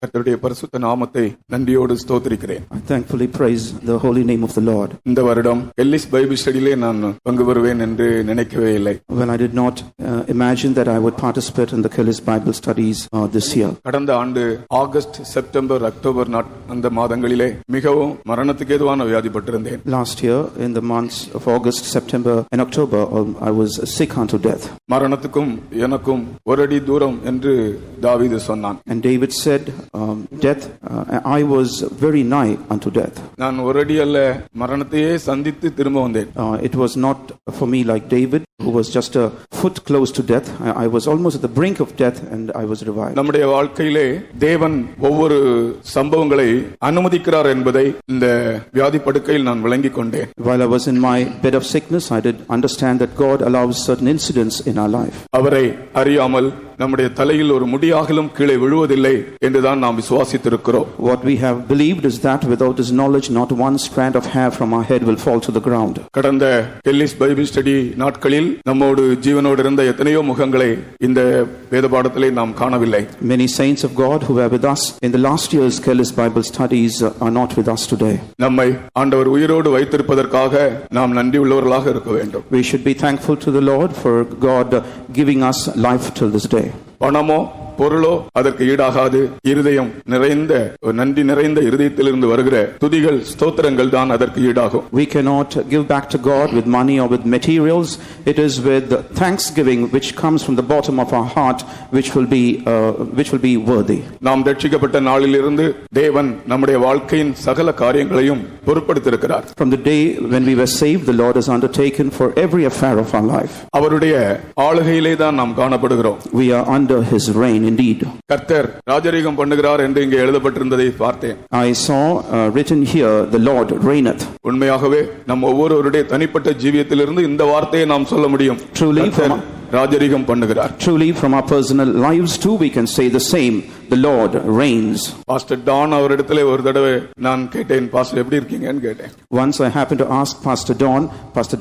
கர்த்தருடைய பரிசுத்த நாமத்தை நன்றியோடு ஸ்தோத்திரிக்கிறேன். I thankfully praise the holy name of the Lord. இந்த வருடம் எல்லிஸ் பைபிள் ஸ்டடியிலே நான் பங்கு பெறுவேன் என்று நினைக்கவே இல்லை. Well, I did not imagine that I would participate in the Kellis Bible studies this year. கடந்த ஆண்டு ஆகஸ்ட், செப்டம்பர், அக்டோபர் அந்த மாதங்களிலே மிகவும் மரணத்துக்கு ஏதுவான வியாதிப்பட்டிருந்தேன். Last year in the months of August, September and October I was sick unto death. மரணத்துக்கும் எனக்கும் ஒரு அடி தூரம் என்று தாவீது சொன்னான். And David said, death, I was very nigh unto death. நான் ஒரு அடி அல்ல, மரணத்தையே சந்தித்து திரும்ப வந்தேன். It was not for me like David, who was just a foot close to death. I was almost at the brink of death and I was revived. நம்முடைய வாழ்க்கையிலே தேவன் ஒவ்வொரு சம்பவங்களை அனுமதிக்கிறார் என்பதை இந்த வியாதி படுக்கையில் நான் விளங்கிக் கொண்டேன். While I was in my bed of sickness, I did understand that God allows certain incidents in our life. அவரை அறியாமல் நம்முடைய தலையில் ஒரு முடியாகலும் கீழே விழுவதில்லை என்றுதான் நாம் விசுவாசித்திருக்கிறோம். What we have believed is that without his knowledge not one strand of hair from our head will fall to the ground. கடந்த Kellys Bible study நாட்களில் நம்மோடு ஜீவனோடு இருந்த எத்தனையோ முகங்களை இந்த வேத பாடத்திலே நாம் காணவில்லை. Many saints of God who were with us in the last year's Kellis Bible studies are not with us today. நம்மை ஆண்டவர் உயிரோடு வைத்திருப்பதற்காக நாம் நன்றி உள்ளவர்களாக இருக்க வேண்டும். We should be thankful to the Lord for God giving us life till this day. பணமோ பொருளோ அதற்கு ஈடாகாது. இருதயம் நிறைந்த நன்றி நிறைந்த இருதயத்திலிருந்து வருகிற துதிகள், ஸ்தோத்திரங்கள் தான் அதற்கு ஈடாகும். We cannot give back to God with money or with materials. It is with thanksgiving which comes from the bottom of our heart which will be worthy. நாம் ரட்சிக்கப்பட்ட நாளிலிருந்து தேவன் நம்முடைய வாழ்க்கையின் சகல காரியங்களையும் பொறுப்படுத்தியிருக்கிறார். From the day when we were saved, the Lord has undertaken for every affair of our life. அவருடைய ஆளுகையிலே தான் நாம் காணப்படுகிறோம். We are under his reign indeed. கர்த்தர் ராஜரீகம் பண்ணுகிறார் என்று இங்கே எழுதப்பட்டிருந்ததை பார்த்தேன். I saw written here, the Lord reigneth. உண்மையாகவே நம் ஒவ்வொருவருடைய தனிப்பட்ட ஜீவியத்திலிருந்து இந்த வார்த்தையை நாம் சொல்ல முடியும். ராஜரீகம் பண்ணுகிறார். Truly from our personal lives too we can say the same. The Lord reigns. Pastor Don அவரிடத்திலே ஒரு தடவை நான் கேட்டேன், பாஸ்டர் எப்படி இருக்கீங்கன்னு கேட்டேன். Once I happened to ask Pastor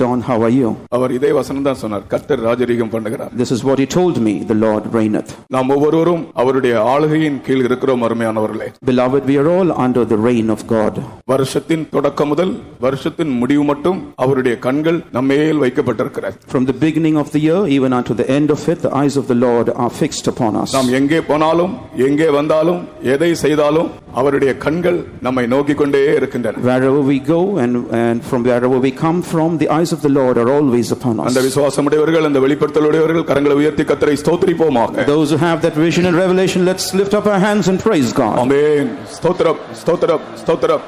Don, how are you? அவர் இதே வசனம் தான் சொன்னார், கர்த்தர் ராஜரீகம் பண்ணுகிறார். This is what he told me, the Lord reigneth. நாம் ஒவ்வொருவரும் அவருடைய ஆளுகையின் கீழ் இருக்கிறோம் அருமையானவர்களே. Beloved, we are all under the reign of God. வருஷத்தின் தொடக்கம் முதல் வருஷத்தின் முடிவு மட்டும் அவருடைய கண்கள் நம்மேல் வைக்கப்பட்டிருக்கிறது. From the beginning of the year even unto the end of it, the eyes of the Lord are fixed upon us. நாம் எங்கே போனாலும் எங்கே வந்தாலும் எதை செய்தாலும் அவருடைய கண்கள் நம்மை நோக்கிக் கொண்டே இருக்கின்றன. Wherever we go and from wherever we come from, the eyes of the Lord are always upon us. அந்த விசுவாசமுடையவர்கள், அந்த வெளிப்படுத்தலுடையவர்கள் கரங்களை உயர்த்தி கர்த்தரை ஸ்தோத்திரிப்போமாக. Those who have that vision and revelation, let's lift up our hands and praise God. ஆமென். ஸ்தோத்திரம் ஸ்தோத்திரம் ஸ்தோத்திரம்.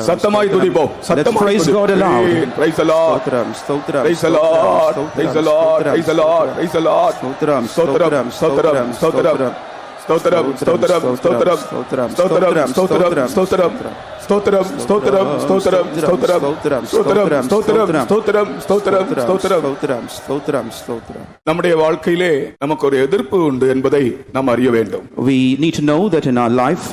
சத்தமாய் துதிப்போம். Let's praise God aloud. Praise the Lord. Stotram. Praise the Lord. Praise the Lord. Praise the Lord. Praise the Lord. Stotram. Stotram. Stotram. Stotram. Stotram. Stotram. Stotram. Stotram. Stotram. Stotram. Stotram. ஸ்தோத்திரம் ஸ்தோத்திரம் ஸ்தோத்திரம் ஸ்தோத்திரம் ஸ்தோத்திரம் ஸ்தோத்திரம் ஸ்தோத்திரம் ஸ்தோத்திரம் ஸ்தோத்திரம் ஸ்தோத்திரம். நம்முடைய வாழ்க்கையிலே நமக்கு ஒரு எதிர்ப்பு உண்டு என்பதை நாம் அறிய வேண்டும். We need to know that in our life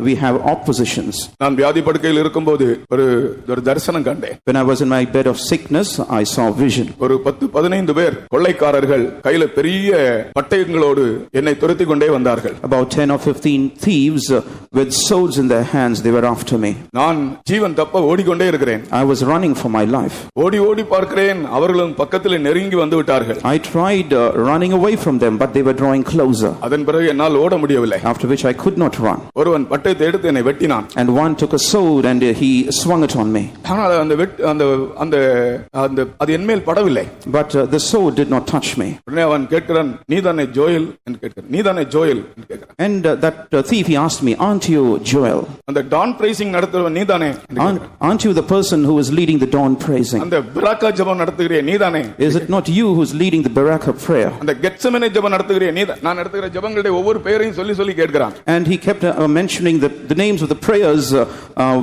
we have oppositions. நான் வியாதி படுக்கையில் இருக்கும்போது ஒரு தரிசனம் கண்டேன். When I was in my bed of sickness, I saw vision. ஒரு 10-15 பேர் கொள்ளைக்காரர்கள் கையில பெரிய பட்டயங்களோடு என்னை துரத்திக் கொண்டே வந்தார்கள். About 10 or 15 thieves with swords in their hands, they were after me. நான் ஜீவன் தப்ப ஓடிக்கொண்டே இருக்கிறேன். I was running for my life. ஓடி பார்க்கிறேன், அவர்களும் பக்கத்தில் நெருங்கி வந்து விட்டார்கள். I tried running away from them, but they were drawing closer. அதன் பிறகு என்னால் ஓட முடியவில்லை. After which I could not run. ஒருவன் பட்டயத்தை எடுத்து என்னை வெட்டினான். And one took a sword and he swung it on me. ஆனால் அந்த அது என் மேல் படவில்லை. But the sword did not touch me. உடனே அவன் கேட்கிறான், நீதானே ஜோயல் என்று கேட்கிறான். நீதானே ஜோயல் என்று கேட்கிறான். And that thief, he asked me, aren't you Joel? அந்த டான் பிரைசிங் நடத்துறவன் நீதானே? Aren't you the person who is leading the dawn praising? அந்த பராக்கா ஜெபம் நடத்துகிறியே நீதானே? Is it not you who is leading the Baraka prayer? அந்த Gethsemane ஜெபம் நடத்துகிறியே நீதான்? நான் நடத்துகிற ஜெபங்களுடைய ஒவ்வொரு பெயரையும் சொல்லி கேட்கிறான். And he kept mentioning the names of the prayers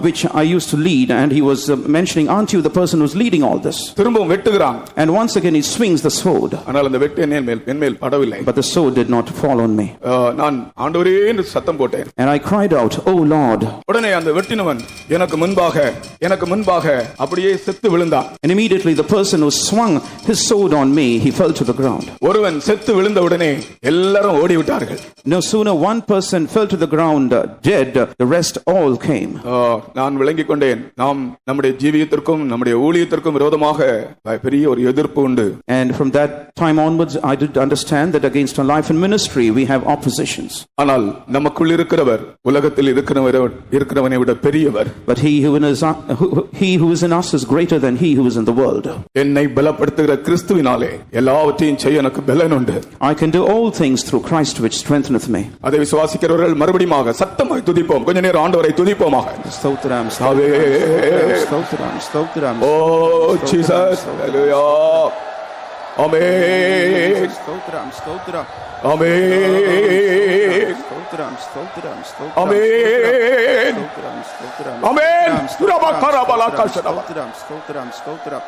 which I used to lead, and he was mentioning, aren't you the person who's leading all this? திரும்பவும் வெட்டுகிறான். And once again he swings the sword. ஆனால் அந்த வெட்டு என் மேல் படவில்லை. But the sword did not fall on me. நான் ஆண்டவரே என்று சத்தம் போட்டேன். And I cried cried out, "O Lord." உடனே அந்த வெட்டினவன் எனக்கு முன்பாக அப்படியே செத்து விழுந்தான். And immediately the person who swung his sword on me, he fell to the ground. ஒருவன் செத்து விழுந்த உடனே எல்லாரும் ஓடி விட்டார்கள். No sooner one person fell to the ground dead, the rest all came. நான் விளங்கிக் கொண்டேன், நாம் நம்முடைய ஜீவியத்திற்கும் நம்முடைய ஊழியத்திற்கும் விரோதமாக பெரிய ஒரு எதிர்ப்பு உண்டு. And from that time onwards I did understand that against our life and ministry we have oppositions. ஆனால் நமக்குள் இருக்கிறவர் உலகத்தில் இருக்கிறவனை விட பெரியவர். But he who is in us is greater than he who is in the world. என்னை பலப்படுத்துகிற கிறிஸ்துவினாலே எல்லாவற்றையும் செய்ய எனக்கு பலன் உண்டு. I can do all things through Christ which strengtheneth me. அதை விசுவாசிக்கிறவர்கள் மறுபடியும் சத்தமாய் துதிப்போம். கொஞ்ச நேரம் ஆண்டவரை துதிப்போமாக. ஸ்தோத்திரம் ஸ்தோத்திரம் ஸ்தோத்திரம். Oh Jesus, hallelujah. Amen. ஸ்தோத்திரம் ஸ்தோத்திரம். Amen. ஸ்தோத்திரம் ஸ்தோத்திரம் ஸ்தோத்திரம். Amen. ஸ்தோத்திரம் ஸ்தோத்திரம். Amen. ஸ்தோத்திரம் ஸ்தோத்திரம் ஸ்தோத்திரம்.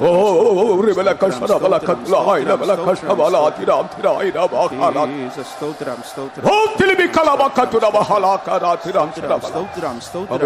Oh, rebela kashara bala katla ila bala kashara bala tiram bakala. Jesus, stotram stotram. Oh, tilibi kalaba katura bahala kara tiram stotram stotram stotram.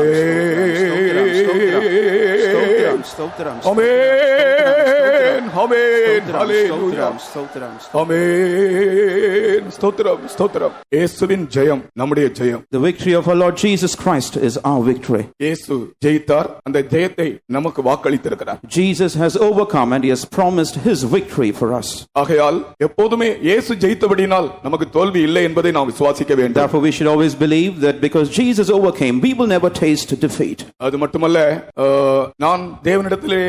Stotram. Amen. Amen. Hallelujah. Stotram. Amen. Stotram. Yesuvin jayam nammude jayam. The victory of our Lord Jesus Christ is our victory. Yesu jeitar and jayattai namakku vaakalithirukkar. Jesus has overcome and he has promised his victory for us. ஆகையால் எப்போதுமே இயேசு ஜெயித்தபடியால் நமக்கு தோல்வி இல்லை என்பதை நாம் விசுவாசிக்க வேண்டும். Therefore we should always believe that because Jesus overcame, we will never taste defeat. அது மட்டுமல்ல, நான் தேவனிடத்திலே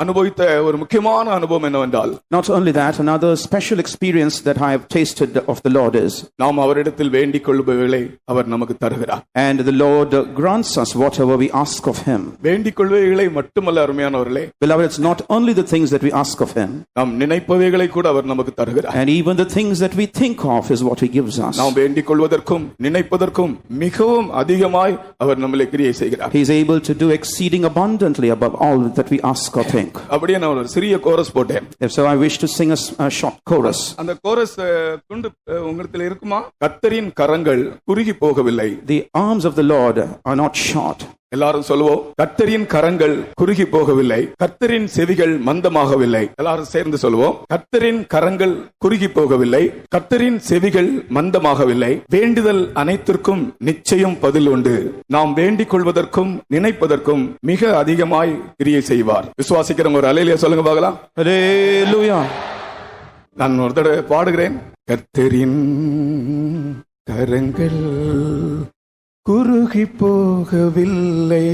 அனுபவித்த ஒரு முக்கியமான அனுபவம் என்னவென்றால், not only that, another special experience that I have tasted of the Lord is, நாம் அவரிடத்தில் வேண்டிக் கொள்ளுபவைகளை அவர் நமக்கு தருகிறார். And the Lord grants us whatever we ask of him. வேண்டிக் கொள்ளுபவைகளை மட்டுமல்ல அருமையானவர்களே, it's not only the things that we ask of him, நாம் நினைப்பவைகளை கூட அவர் நமக்கு தருகிறார். And even the things that we think of is what he gives us. நாம் வேண்டிக் கொள்வதற்கும் நினைப்பதற்கும் மிகவும் அதிகமாய் அவர் நம்மளை கிரியை செய்கிறார். He is able to do exceeding abundantly above all that we ask or think. அப்படியே நான் ஒரு சிறிய கோரஸ் போட்டேன். So I wish to sing a short chorus. அந்த கோரஸ் துண்டு உங்களிடத்தில் இருக்குமா? கர்த்தரின் கரங்கள் குறுகி போகவில்லை. The arms of the Lord are not short. எல்லாரும் சொல்லுவோம், கர்த்தரின் கரங்கள் குறுகி போகவில்லை, கர்த்தரின் செவிகள் மந்தமாகவில்லை. எல்லாரும் சேர்ந்து சொல்லுவோம், கர்த்தரின் கரங்கள் குறுகி போகவில்லை, கர்த்தரின் செவிகள் மந்தமாகவில்லை. வேண்டுதல் அனைத்திற்கும் நிச்சயம் பதில் உண்டு. நாம் வேண்டிக் கொள்வதற்கும் நினைப்பதற்கும் மிக அதிகமாய் கிரியை செய்வார். விசுவாசிக்கிறவங்க ஒரு அல்லேலூயா சொல்லுங்க பார்க்கலாம். அல்லேலூயா. நான் ஒரு தடவை பாடுகிறேன். கர்த்தரின் கரங்கள் குறுகி போகவில்லை,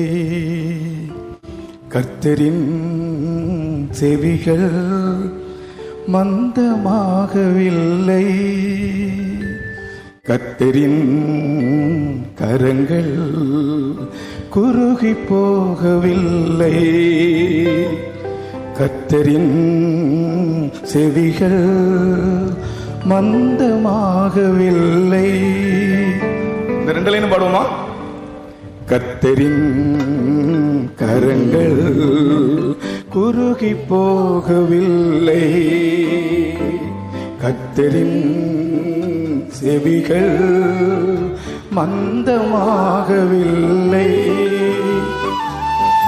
கர்த்தரின் செவிகள் மந்தமாகவில்லை, கர்த்தரின் கரங்கள் குறுகி போகவில்லை, கர்த்தரின் செவிகள் மந்தமாகவில்லை. இந்த ரெண்டு லைனும் பாடுவோமா? கர்த்தரின் கரங்கள் குறுகி போகவில்லை, கர்த்தரின் செவிகள் மந்தமாகவில்லை,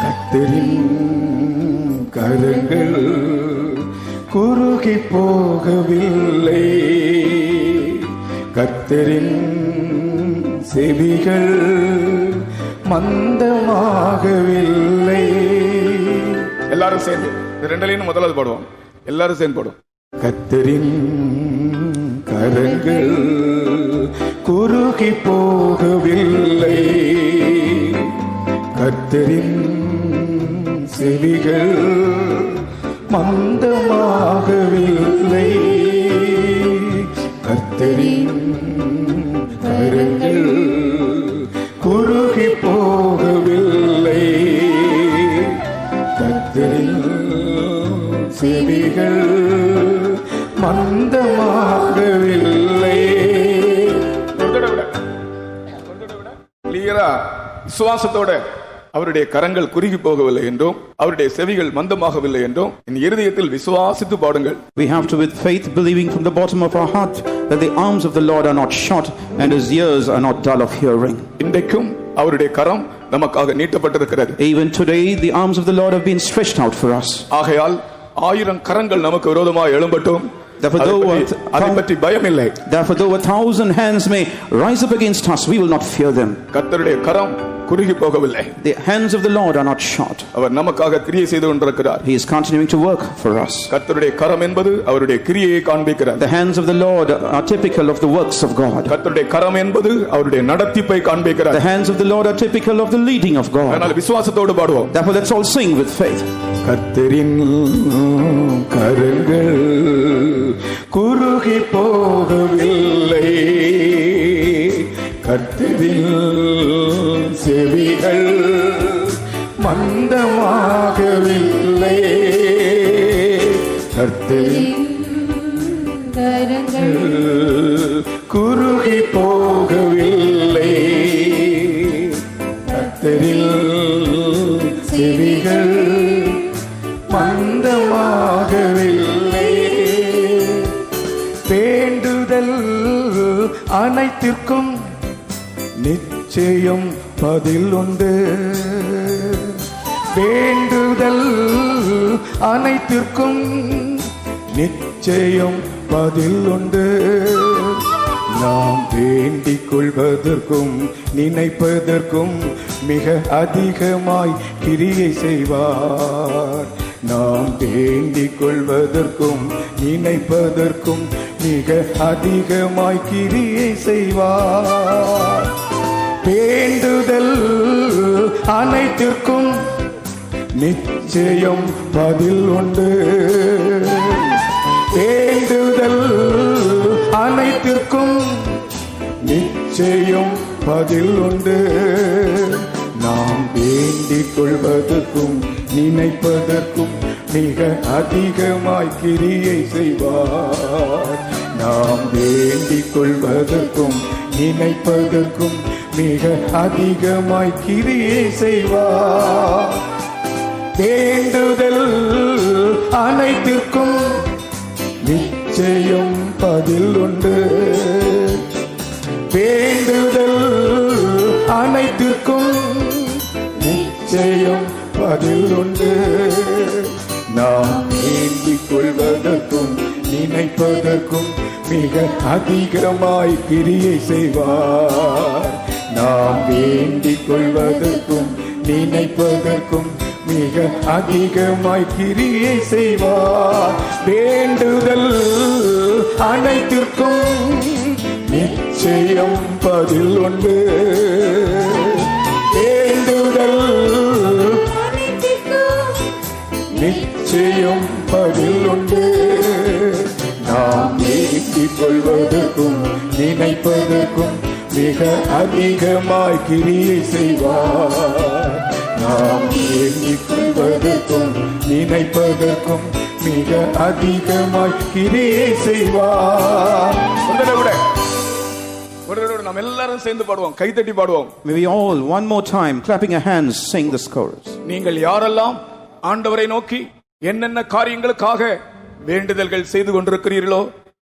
கர்த்தரின் கரங்கள் குறுகி போகவில்லை, கர்த்தரின் செவிகள் மந்தமாகவில்லை. எல்லாரும் சேர்ந்து இந்த ரெண்டுலையும் முதலாவது பாடுவோம். எல்லாரும் சேர்ந்து பாடுவோம். கர்த்தரின் கரங்கள் குறுகி போகவில்லை, கர்த்தரின் செவிகள் மந்தமாகவில்லை, கர்த்தரின் கரங்கள் குறுகி போகவில்லை, கர்த்தரின் செவிகள் மந்தமாகவில்லை. கிளியரா விசுவாசத்தோட அவருடைய கரங்கள் குறுகி போகவில்லை என்றும் அவருடைய செவிகள் மந்தமாகவில்லை என்றும் என் இருதயத்தில் விசுவாசித்து பாடுங்கள். We have to with faith believing from the bottom of our heart that the arms of the Lord are not short and his ears are not dull of hearing. இன்றைக்கும் அவருடைய கரம் நமக்காக நீட்டப்பட்டிருக்கிறது. Even today the arms of the Lord have been stretched out for us. ஆகையால் 1000 கரங்கள் நமக்கு விரோதமாக எழும்பட்டும், அதை பற்றி பயம் இல்லை. Therefore though 1,000 hands may rise up against us, we will not fear them. கர்த்தருடைய கரம் குறுகி போகவில்லை. The hands of the Lord are not short. அவர் நமக்காக கிரியை செய்து கொண்டிருக்கிறார். He is continuing to work for us. கர்த்தருடைய கரம் என்பது அவருடைய கிரியையை காண்பிக்கிறது. The hands of the Lord are typical of the works of God. கர்த்தருடைய கரம் என்பது அவருடைய நடத்திப்பை காண்பிக்கிறது. The hands of the Lord are typical of the leading of God. அதனால விசுவாசத்தோடு பாடுவோம். Therefore let's all sing with faith. கர்த்தரின் கரங்கள் குறுகி போகவில்லை, கர்த்தரின் செவிகள் மந்தமாகவில்லை, கர்த்தரின் கரங்கள் குறுகி போகவில்லை, கர்த்தரின் செவிகள் மந்தமாகவில்லை. வேண்டுதல் அனைத்திற்கும் நிச்சயம் பதில் உண்டு, வேண்டுதல் அனைத்திற்கும் நிச்சயம் பதில் உண்டு. நாம் வேண்டிக் கொள்வதற்கும் நினைப்பதற்கும் மிக அதிகமாய் கிரியை செய்வார். நாம் வேண்டிக் கொள்வதற்கும் நினைப்பதற்கும் மிக அதிகமாய் கிரியை செய்வார். வேண்டுதல் அனைத்திற்கும் நிச்சயம் பதில் உண்டு, வேண்டுதல் அனைத்திற்கும் நிச்சயம் பதில் உண்டு. நாம் வேண்டிக் கொள்வதற்கும் நினைப்பதற்கும் மிக அதிகமாய் கிரியை செய்வார். நாம் வேண்டிக் கொள்வதற்கும் நினைப்பதற்கும் மிக அதிகமாய் கிரியை செய்வார். வேண்டுதல் அனைத்திற்கும் நிச்சயம் பதில் உண்டு, வேண்டுதல் அனைத்திற்கும் நிச்சயம் பதில் உண்டு. நாம் வேண்டிக் கொள்வதற்கும் நினைப்பதற்கும் மிக அதிகமாய் கிரியை செய்வார். நாம் வேண்டிக் கொள்வதற்கும் நினைப்பதற்கும் மிக அதிகமாய் கிரியை செய்வார். வேண்டுதல் அனைத்திற்கும் நிச்சயம் பதில் உண்டு, வேண்டுதல் நிச்சயம் பதில் உண்டு. நாம் வேண்டிக் கொள்வதற்கும் நினைப்பதற்கும் மிக அதிகமாய் கிரியை செய்வார். நாம் வேண்டிக் கொள்வதற்கும் நினைப்பதற்கும் மிக அதிகமாய் கிரியை செய்வார். நாம் எல்லாரும் சேர்ந்து பாடுவோம், கைதட்டி பாடுவோம். May we all one more time clapping our hands sing this chorus. நீங்கள் யாரெல்லாம் ஆண்டவரை நோக்கி என்னென்ன காரியங்களுக்காக வேண்டுதல்கள் செய்து கொண்டிருக்கிறீர்களோ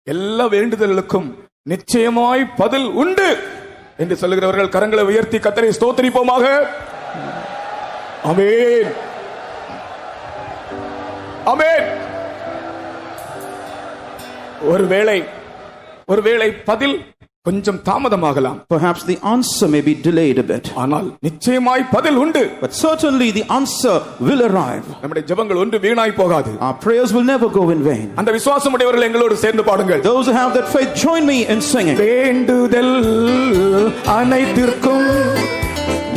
எல்லா வேண்டுதல்களுக்கும் நிச்சயமாய் பதில் உண்டு என்று சொல்லுகிறவர்கள் கரங்களை உயர்த்தி கர்த்தரை ஸ்தோத்திரிப்போமாக. ஆமென், ஆமென். ஒருவேளை பதில் கொஞ்சம் தாமதமாகலாம். Perhaps the answer may be delayed a bit. ஆனால் நிச்சயமாய் பதில் உண்டு. But certainly the answer will arrive. நம்முடைய ஜெபங்கள் ஒன்று வீணாய் போகாது. Our prayers will never go in vain. அந்த விசுவாசம் உடையவர்கள் எங்களோடு சேர்ந்து பாடுங்கள். Those who have that faith, join me in singing. வேண்டுதல் அனைத்திற்கும்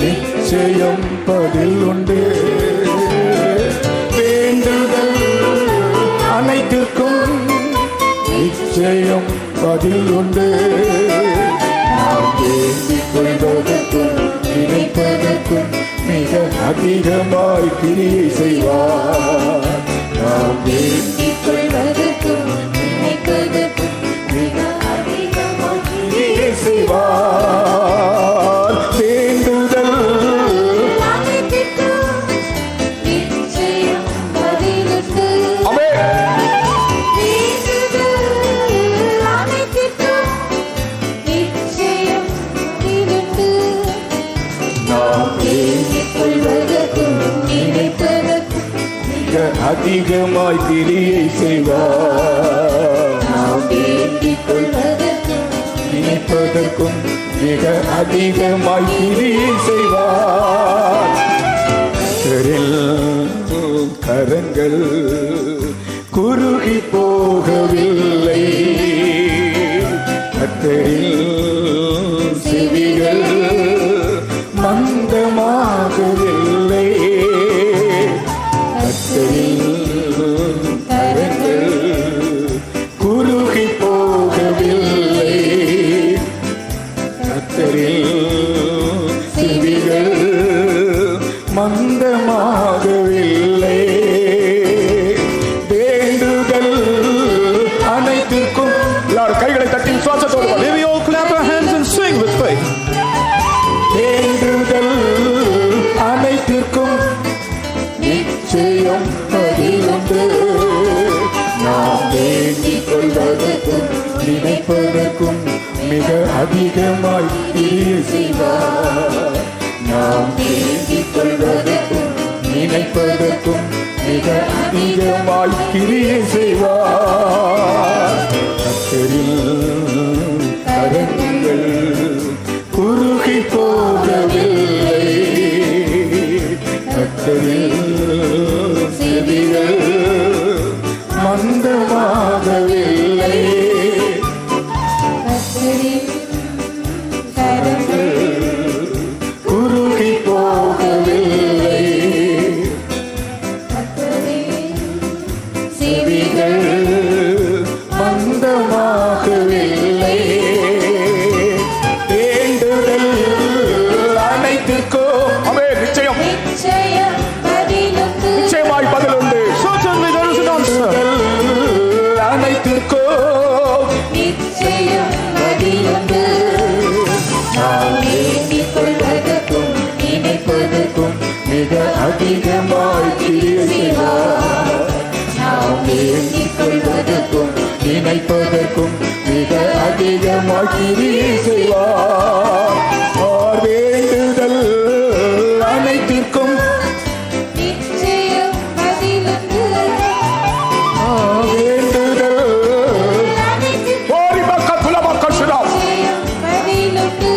நிச்சயம் பதில் உண்டு, வேண்டுதல் அனைத்திற்கும் நிச்சயம் பதில் உண்டு. நாம் வேண்டிக் கொள்வதற்கும் நினைப்பதற்கும் மிக அதிகமாய் கிரியை செய்வார். நாம் வேண்டிக் கொள்வதற்கும் நினைப்பதற்கும் மிக அதிகமாய் கிரியை செய்வார். வேண்டுதல் அதிகமாய் கிரியை செய்வார். நாம் வேண்டிக் கொள்வதற்கும் நினைப்பதற்கும் மிக அதிகமாய் கிரியை செய்வார். கரங்கள் குறுகி போகவில்லை, கர்த்தரின் செவிகள் மந்தமாகவில்லை. கர்த்தரின் கரங்கள் குறுகி போகவில்லை, கர்த்தரின் செவிகள் மந்தமாகவில்லை. வேண்டுதல் அனைத்திற்கும் எல்லாரும் கைகளை தட்டி சுவாசத்தோடு May we all clap our hands and sing with faith. வேண்டுதல் அனைத்திற்கும் நிச்சயம் பதிலுண்டு. நாம் வேண்டிக் கொள்வதற்கும் நினைப்பதற்கும் மிக அதிகமாய் கிரியை செய்வார். நாம் வேண்டிக் கொள்வதற்கும் நினைப்பதற்கும் மிக அதிகமாய் கிரியை செய்வார். கர்த்தரின் கரங்கள் குறுகி போகவில்லை, கர்த்தரின் செவிகள் மந்தமாகவில்லை. கரங்கள் குறுகி போகவில்லை, செவிகள் மந்தமாகவில்லை. வேண்டுதல் அனைத்திற்கும் ஆமென். நிச்சயமாய் பதிலுண்டு. Certainly there is an answer. அனைத்திற்கும் நிச்சயம் பதிலுண்டு. நாம் வேண்டிக் கொள்வதற்கும் நினைப்பதற்கும் மிக அதிகமாய் கிரியை செய்வார். நாம் வேண்டிக் கொள்வதற்கும் நினைப்பதற்கும் மிக அதிகமாய் கிரியை செய்வார். வேண்டுதல் அனைத்திற்கும் நிச்சயம் பதிலுண்டு. வேண்டுதல் ஓரி பக்கத்துல மக்கள் பதிலுண்டு.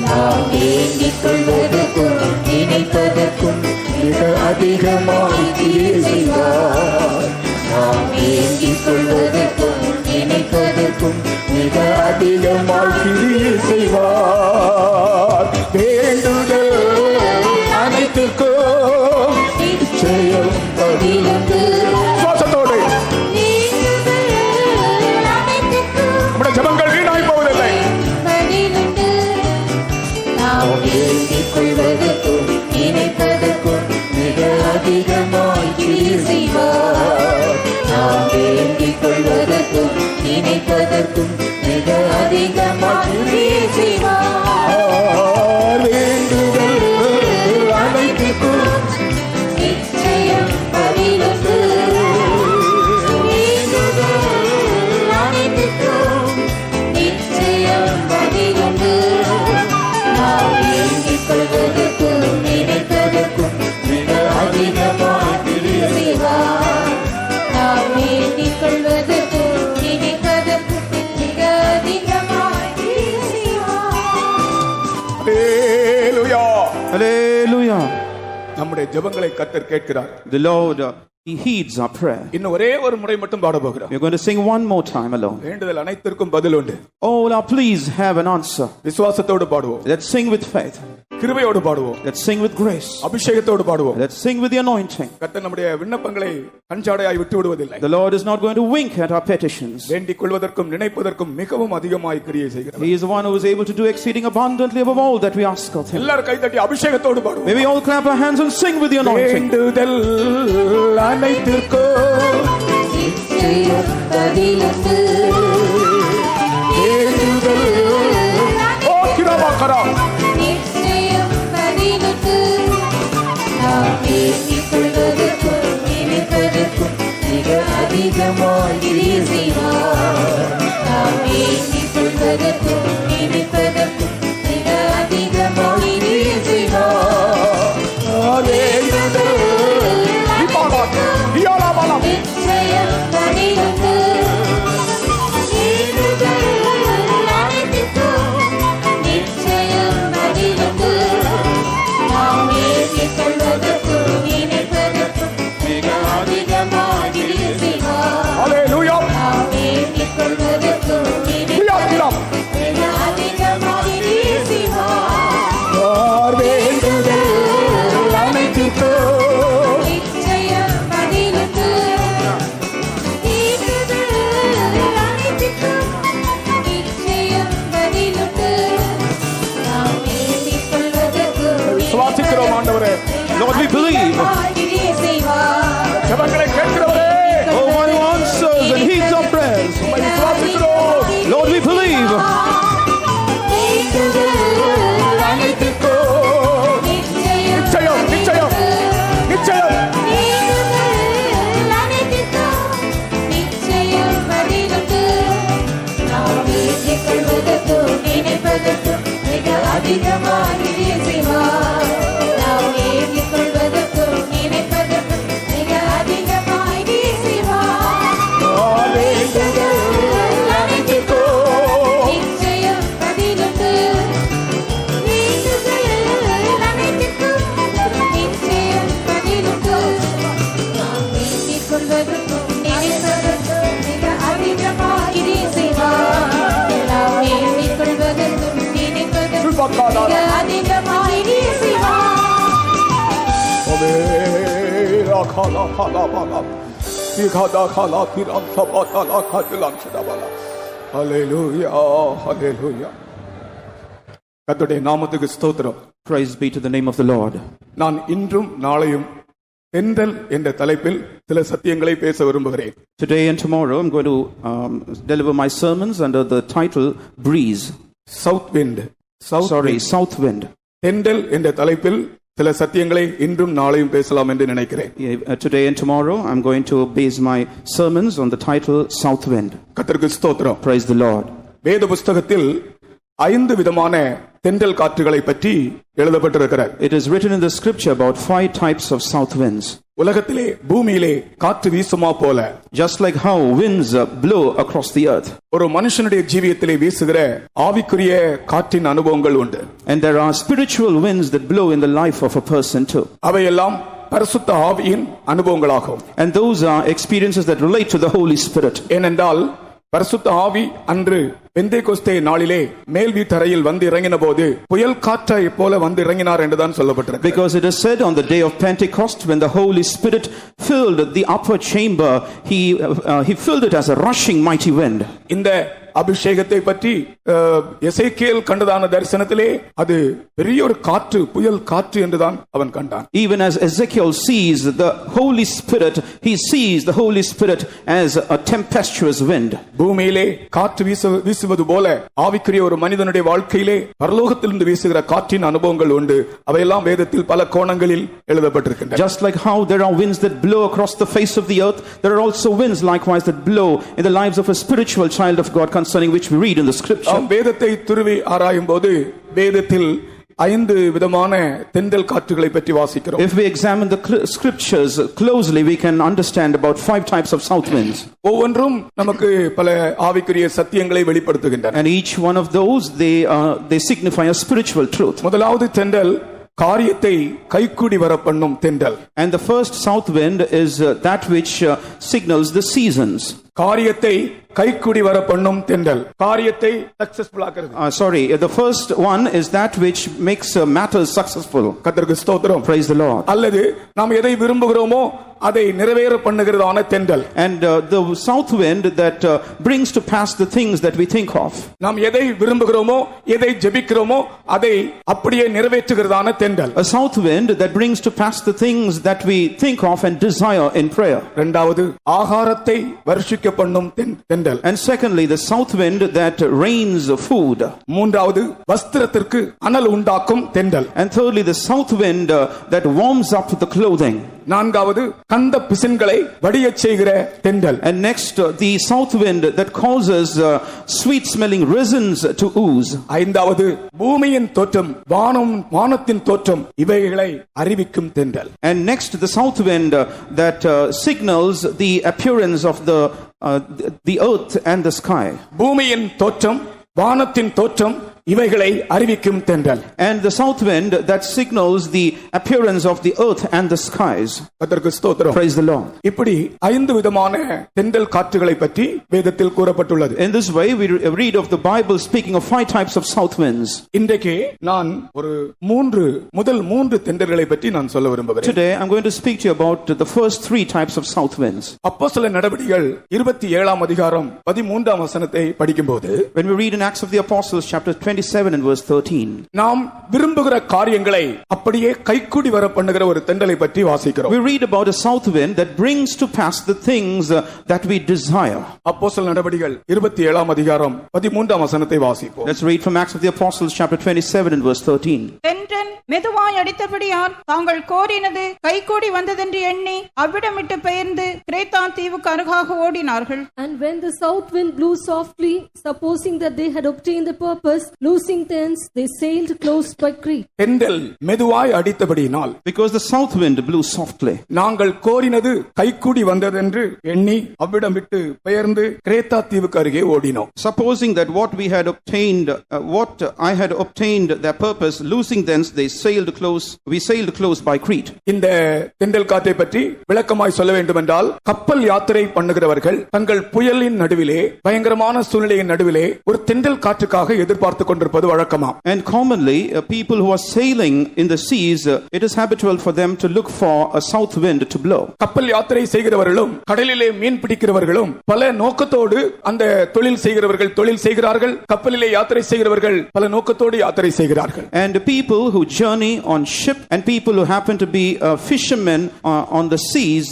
நாம் வேண்டிக் கொள்வதற்கும் நினைப்பதற்கும் மிக அதிகமாய் கிரியை செய்வார். நாம் வேண்டிக் கொள்வதற்கும் நினைப்பதற்கும் மிக அதிகமாய் கிரியை செய்வார். வேண்டுதல் அனைத்திற்கும் நிச்சயம் பதிலுண்டு. சுவாசத்தோடு நம்முடைய ஜெபங்கள் வீணாய் போவதில்லை. பதிலுண்டு. நாம் வேண்டிக் கொள்வதற்கும் நினைப்பதற்கும் மிக அதிகமாய் கிரியை செய்வார். நாம் வேண்டிக் கொள்வதற்கும் நினைப்பதற்கும் மிக அதிகமாக செய்வார். வேண்டுதல் அனைத்திற்கும் நிச்சயம் பதிலுண்டு. வேண்டுதல் அனைத்திற்கும் நிச்சயம் பதிலுண்டு. நாம் வேண்டிக் கொள்வதற்கும் நினைப்பதற்கும் மிக அதிகமாய் கிரியை செய்வார். நாம் வேண்டிக் கொள்வதற்கும் நினைப்பதற்கும் மிக அதிகமாய் செய்வார். ஹல்லேலூயா. Hallelujah. நம்முடைய ஜெபங்களை கர்த்தர் கேட்கிறார். The Lord, He heeds our prayer. இன்னும் ஒரே ஒரு முறை மட்டும் பாட போகிறோம். We're going to sing one more time alone. வேண்டுதல் அனைத்திற்கும் பதில் உண்டு. All our pleas have an answer. விசுவாசத்தோடு பாடுவோம். Let's sing with faith. கிருபையோடு பாடுவோம். Let's sing with grace. அபிஷேகத்தோடு பாடுவோம். Let's sing with the anointing. கர்த்தர் நம்முடைய விண்ணப்பங்களை கஞ்சாடையாய் விட்டு விடுவதில்லை. The Lord is not going to wink at our petitions. வேண்டிக் கொள்வதற்கும் நினைப்பதற்கும் மிகவும் அதிகமாய் கிரியை செய்கிறார். He is the one who is able to do exceeding abundantly above all that we ask of Him. எல்லாரும் கைதட்டி அபிஷேகத்தோடு பாடுவோம். May we all clap our hands and sing with the anointing. வேண்டுதல் அனைத்திற்கும் நிச்சயம் பதிலுண்டு. வேண்டுதல் ஓ கிரமகரா நிச்சயம் பதிலுண்டு. நாம் வேண்டிக் கொள்வதற்கும் நினைப்பதற்கும் மிக அதிகமாய் கிரியை செய்வார். நாம் வேண்டிக் கொள்வதற்கும் நினைப்பதற்கும் மிக அதிகமாய் கிரியை செய்வார். வேண்டுதல் Lord, we believe. கிரியை செய்வார். ஜெபங்களை கேட்கிறவரே, Oh, one who answers and heeds our prayers. உம்மை விசுவாசிக்கிறோம். Lord, we believe. வேண்டுதல் அனைத்துக்கும் நிச்சயம் நிச்சயம், நிச்சயம், நிச்சயம். வேண்டுதல் அனைத்துக்கும் நிச்சயம் பதிலுண்டு. நாம் வேண்டிக் கொள்வதற்கும் நினைப்பதற்கும் மிக அதிகமாக கிரியை செய்வார். நாம் வேண்டிக் கொள்வதற்கும் நினைப்பதற்கும் மிக அதிகமாக கிரியை செய்வார். வேண்டுதல் அனைத்துக்கும் நிச்சயம் பதிலுண்டு. வேண்டுதல் அனைத்துக்கும் நிச்சயம் பதிலுண்டு. நாம் வேண்டிக் கொள்வதற்கும் நினைப்பதற்கும் மிக அதிகமாக கிரியை செய்வார். நாம் வேண்டிக் கொள்வதற்கும் நினைப்பதற்கும் மிக அதிகமாக கிரியை செய்வார். Omera kala kala bala. Ikada kala tiram sabata katilam shidabala. Hallelujah, hallelujah. கர்த்தருடைய நாமத்துக்கு ஸ்தோத்திரம். Praise be to the name of the Lord. நான் இன்றும் நாளையும் தென்றல் என்ற தலைப்பில் சில சத்தியங்களை பேச விரும்புகிறேன். Today and tomorrow I'm going to deliver my sermons under the title Breeze. South wind, South wind. தென்றல் என்ற தலைப்பில் சில சத்தியங்களை இன்றும் நாளையும் பேசலாம் என்று நினைக்கிறேன். Today and tomorrow I'm going to base my sermons on the title South wind. கர்த்தருக்கு ஸ்தோத்திரம். Praise the Lord. வேத புஸ்தகத்தில் 5 விதமான தென்றல் காற்றுகளை பற்றி எழுதப்பட்டிருக்கிறது. It is written in the scripture about 5 types of south winds. உலகத்திலே பூமியிலே காற்று வீசுமா போல, Just like how winds blow across the earth. ஒரு மனுஷனுடைய ஜீவியத்திலே வீசுகிற ஆவிக்குரிய காற்றின் அனுபவங்கள் உண்டு. And there are spiritual winds that blow in the life of a person too. அவையெல்லாம் பரிசுத்த ஆவியின் அனுபவங்களாகும். And those are experiences that relate to the Holy Spirit. ஏனென்றால் பரிசுத்த ஆவி அன்று பெந்தேகோஸ்தே நாளிலே மேல் வீட்டறையில் வந்து இறங்கின போது புயல் காற்றை போல வந்து இறங்கினார் என்றுதான் சொல்லப்பட்டிருக்கு. Because it is said on the day of Pentecost, when the Holy Spirit filled the upper chamber, he filled it as a rushing mighty wind. இந்த அபிஷேகத்தை பற்றி எசேக்கியேல் கண்டதான தரிசனத்திலே அது பெரிய ஒரு காற்று, புயல் காற்று என்றுதான் அவன் கண்டான். Even as Ezekiel sees the Holy Spirit, he sees the Holy Spirit as a tempestuous wind. பூமியிலே காற்று வீசுவது போல ஆவிக்குரிய ஒரு மனிதனுடைய வாழ்க்கையிலே பரலோகத்திலிருந்து வீசுகிற காற்றின் அனுபவங்கள் உண்டு. அவையெல்லாம் வேதத்தில் பல கோணங்களில் எழுதப்பட்டிருக்கின்றன. Just like how there are winds that blow across the face of the earth, there are also winds likewise that blow in the lives of a spiritual child of God, concerning which we read in the scripture. வேதத்தை துருவி ஆராயும் போது வேதத்தில் 5 விதமான தென்றல் காற்றுகளை பற்றி வாசிக்கிறோம். If we examine the scriptures closely, we can understand about 5 types of south winds. ஒவ்வொன்றும் நமக்கு பல ஆவிக்குரிய சத்தியங்களை வெளிப்படுத்துகின்றன. And each one of those they signify a spiritual truth. முதலாவது தென்றல் காரியத்தை கைக்கூடி வர பண்ணும் தென்றல். And the first south wind is that which signals the seasons. காரியத்தை கைக்கூடி வர பண்ணும் தென்றல், காரியத்தை சக்சஸ்ஃபுல் ஆக்குறது. The first one is that which makes matters successful. கர்த்தருக்கு ஸ்தோத்திரம். Praise the Lord. அல்லது நாம் எதை விரும்புகிறோமோ அதை நிறைவேற பண்ணுகிறதான தென்றல். And the south wind that brings to pass the things that we think of. நாம் எதை விரும்புகிறோமோ, எதை ஜெபிக்கிறோமோ அதை அப்படியே நிறைவேற்றுகிறதான தென்றல். A south wind that brings to pass the things that we think of and desire in prayer. இரண்டாவது ஆகாரத்தை வருஷிக்க பண்ணும் தென்றல். And secondly, the south wind that rains food. மூன்றாவது வஸ்திரத்திற்கு அனல் உண்டாக்கும் தென்றல். And thirdly, the south wind that warms up the clothing. நான்காவது கந்த பிசின்களை வடியச் செய்கிற தென்றல். And next, the south wind that causes sweet smelling resins to ooze. ஐந்தாவது பூமியின் தோற்றம், வானத்தின் தோற்றம் இவைகளை அறிவிக்கும் தென்றல். And next, the south wind that signals the appearance of the earth and the sky. பூமியின் தோற்றம், வானத்தின் தோற்றம் இவைகளை அறிவிக்கும் தென்றல். And the south wind that signals the appearance of the earth and the skies. கர்த்தருக்கு ஸ்தோத்திரம். Praise the Lord. இப்படி 5 விதமான தென்றல் காற்றுகளை பற்றி வேதத்தில் கூறப்பட்டுள்ளது. In this way we read of the Bible speaking of 5 types of south winds. இன்றைக்கு நான் ஒரு முதல் 3 தென்றல்களை பற்றி நான் சொல்ல விரும்புகிறேன். Today I'm going to speak to you about the first 3 types of south winds. அப்போஸ்தல நடவடிக்கைகள் 27ஆம் அதிகாரம் 13ஆம் வசனத்தை படிக்கும்போது, when we read in Acts of the Apostles chapter 27 27 and verse 13. நாம் விரும்புகிற காரியங்களை அப்படியே கைக்கூடி வர பண்ணுகிற ஒரு தென்றலை பற்றி வாசிக்கிறோம். We read about a south wind that brings to pass the things that we desire. அப்போஸ்தலர் நடபடிகள் 27ஆம் அதிகாரம் 13ஆம் வசனத்தை வாசிப்போம். Let's read from Acts of the Apostles chapter 27 and verse 13. தென்றல் மெதுவாய் அடித்தபடியால் தாங்கள் கோரினது கைகூடி வந்ததென்று எண்ணி அவ்விடமிட்டு பெயர்ந்து கிரேத்தா தீவுக்கு அருகாக ஓடினார்கள். And when the south wind blew softly, supposing that they had obtained the purpose, losing thence, they sailed close by Crete. தென்றல் மெதுவாய் அடித்தபடியினால், because the south wind blew softly, நாங்கள் கோரினது கைக்கூடி வந்ததென்று எண்ணி அவ்விடம் விட்டு பெயர்ந்து கிரேத்தா தீவுக்கு அருகே ஓடினோம். supposing that what we had obtained, what I had obtained their purpose, losing thence we sailed close by Crete. இந்த தென்றல் காற்றை பற்றி விளக்கமாய் சொல்ல வேண்டும் என்றால், கப்பல் யாத்திரை பண்ணுகிறவர்கள் தங்கள் புயலின் நடுவிலே, பயங்கரமான சூழ்நிலையின் நடுவிலே ஒரு தென்றல் காற்றுக்காக எதிர்பார்த்து கொண்டிருப்பது வழக்கமாம். And commonly people who are sailing in the seas, it is habitual for them to look for a south wind to blow. கப்பல் யாத்திரை செய்கிறவர்களும் கடலிலே மீன் பிடிக்கிறவர்களும் பல நோக்கத்தோடு அந்த தொழில் செய்கிறவர்கள் தொழில் செய்கிறார்கள், கப்பலிலே யாத்திரை செய்கிறவர்கள் பல நோக்கத்தோடு யாத்திரை செய்கிறார்கள். And people who journey on ship and people who happen to be fishermen on the seas,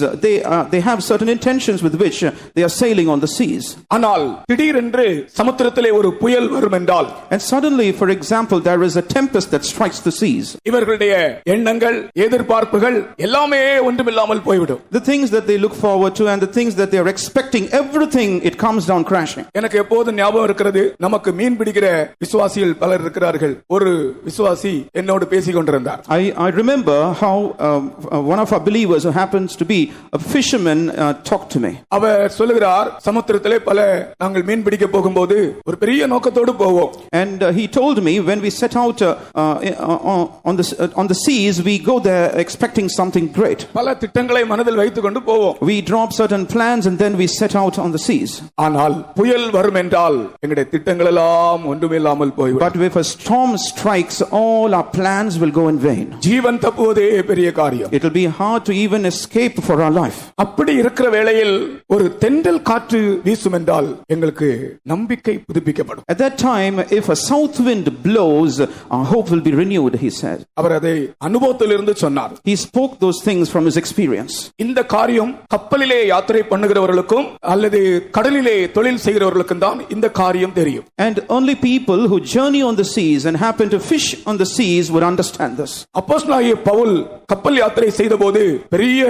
they have certain intentions with which they are sailing on the seas. ஆனால் திடீரென்று சமுத்திரத்திலே ஒரு புயல் வரும் என்றால், and suddenly, for example, there is a tempest that strikes the seas, இவர்களுடைய எண்ணங்கள் எதிர்பார்ப்புகள் எல்லாமே ஒன்றுமில்லாமல் போய்விடும். the things that they look forward to and the things that they are expecting, everything, it comes down crashing. எனக்கு எப்போதும் ஞாபகம் இருக்கிறது, நமக்கு மீன் பிடிக்கிற விசுவாசிகள் பலர் இருக்கிறார்கள். ஒரு விசுவாசி என்னோடு பேசிக் கொண்டிருந்தார். I remember how one of our believers who happens to be a fisherman talked to me. அவர் சொல்லுகிறார், சமுத்திரத்திலே பல நாங்கள் மீன் பிடிக்க போகும்போது ஒரு பெரிய நோக்கத்தோடு போவோம். And he told me when we set out on the seas, we go there expecting something great. பல திட்டங்களை மனதில் வைத்துக் கொண்டு போவோம். We drop certain plans and then we set out on the seas. ஆனால் புயல் வரும் என்றால் எங்களுடைய திட்டங்கள் எல்லாம் ஒன்றுமில்லாமல் போய்விடும். But if a storm strikes, all our plans will go in vain. ஜீவன் தப்புவதே பெரிய காரியம். It will be hard to even escape for our life. அப்படி இருக்கிற வேளையில் ஒரு தென்றல் காற்று வீசும் என்றால் எங்களுக்கு நம்பிக்கை புதுப்பிக்கப்படும். At that time, if a south wind blows, our hope will be renewed, he said. அவர் அதை அனுபவத்திலிருந்து சொன்னார். He spoke those things from his experience. இந்த காரியம் கப்பலிலே யாத்திரை பண்ணுகிறவர்களுக்கும் அல்லது கடலிலே தொழில் செய்கிறவர்களுக்கும் தான் இந்த காரியம் தெரியும். And only people who journey on the seas and happen to fish on the seas would understand this. அப்போஸ்தலனாகிய பவுல் கப்பல் யாத்திரை செய்தபோது பெரிய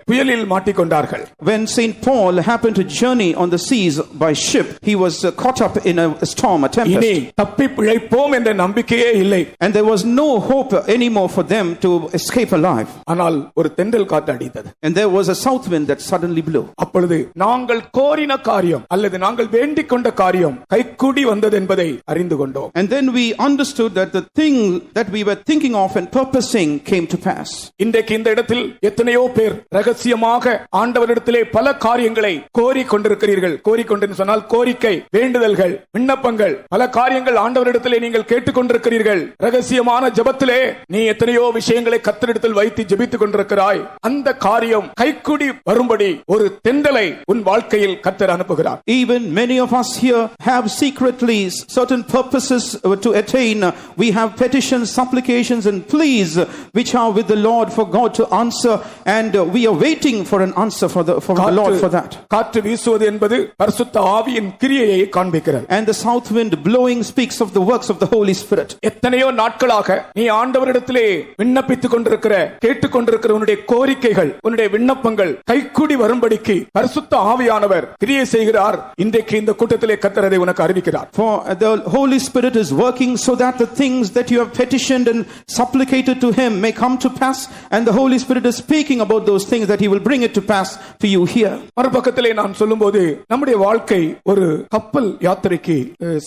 புயலில் மாட்டிக்கொண்டார்கள். When Saint Paul happened to journey on the seas by ship, he was caught up in a storm, a tempest. இனி தப்பி பிழைப்போம் என்ற நம்பிக்கையே இல்லை. And there was no hope anymore for them to escape alive. ஆனால் ஒரு தென்றல் காற்று அடித்தது. And there was a south wind that suddenly blew. அப்பொழுது நாங்கள் கோரின காரியம் அல்லது நாங்கள் வேண்டிக் கொண்ட காரியம் கைக்கூடி வந்தது என்பதை அறிந்து கொண்டோம். And then we understood that the thing that we were thinking of and purposing came to pass. இன்றைக்கு இந்த இடத்தில் எத்தனையோ பேர் ரகசியமாக ஆண்டவரிடத்திலே பல காரியங்களை கோரிக்கொண்டிருக்கிறீர்கள். கோரிக்கொண்டு சொன்னால் கோரிக்கை, வேண்டுதல்கள், விண்ணப்பங்கள், பல காரியங்கள் ஆண்டவரிடத்திலே நீங்கள் கேட்டுக்கொண்டிருக்கிறீர்கள். ரகசியமான ஜெபத்திலே நீ எத்தனையோ விஷயங்களை கர்த்தரிடத்தில் வைத்து ஜெபித்துக் கொண்டிருக்கிறாய். அந்த காரியம் கைக்கூடி வரும்படி ஒரு தென்றலை உன் வாழ்க்கையில் கர்த்தர் அனுப்புகிறார். Even many of us here have secretly certain purposes to attain. We have petitions, supplications and pleas which are with the Lord for God to answer, and we are waiting for an answer from the Lord for that. காற்று வீசுவது என்பது பரிசுத்த ஆவியின் கிரியையை காண்பிக்கிறது. And the south wind blowing speaks of the works of the Holy Spirit. எத்தனையோ நாட்களாக நீ ஆண்டவரிடத்திலே விண்ணப்பித்துக் கொண்டிருக்கிற கேட்டுக்கொண்டிருக்கிற உன்னுடைய கோரிக்கைகள், உன்னுடைய விண்ணப்பங்கள் கைக்கூடி வரும்படிக்கு பரிசுத்த ஆவியானவர் கிரியை செய்கிறார். இன்றைக்கு இந்த கூட்டத்திலே கர்த்தர் அதை உனக்கு அறிவிக்கிறார். For the Holy Spirit is working so that the things that you have petitioned and supplicated to him may come to pass, and the Holy Spirit is speaking about those things that he will bring it to pass for you here. மறுபக்கத்திலே நான் சொல்லும்போது நம்முடைய வாழ்க்கை ஒரு கப்பல் யாத்திரைக்கு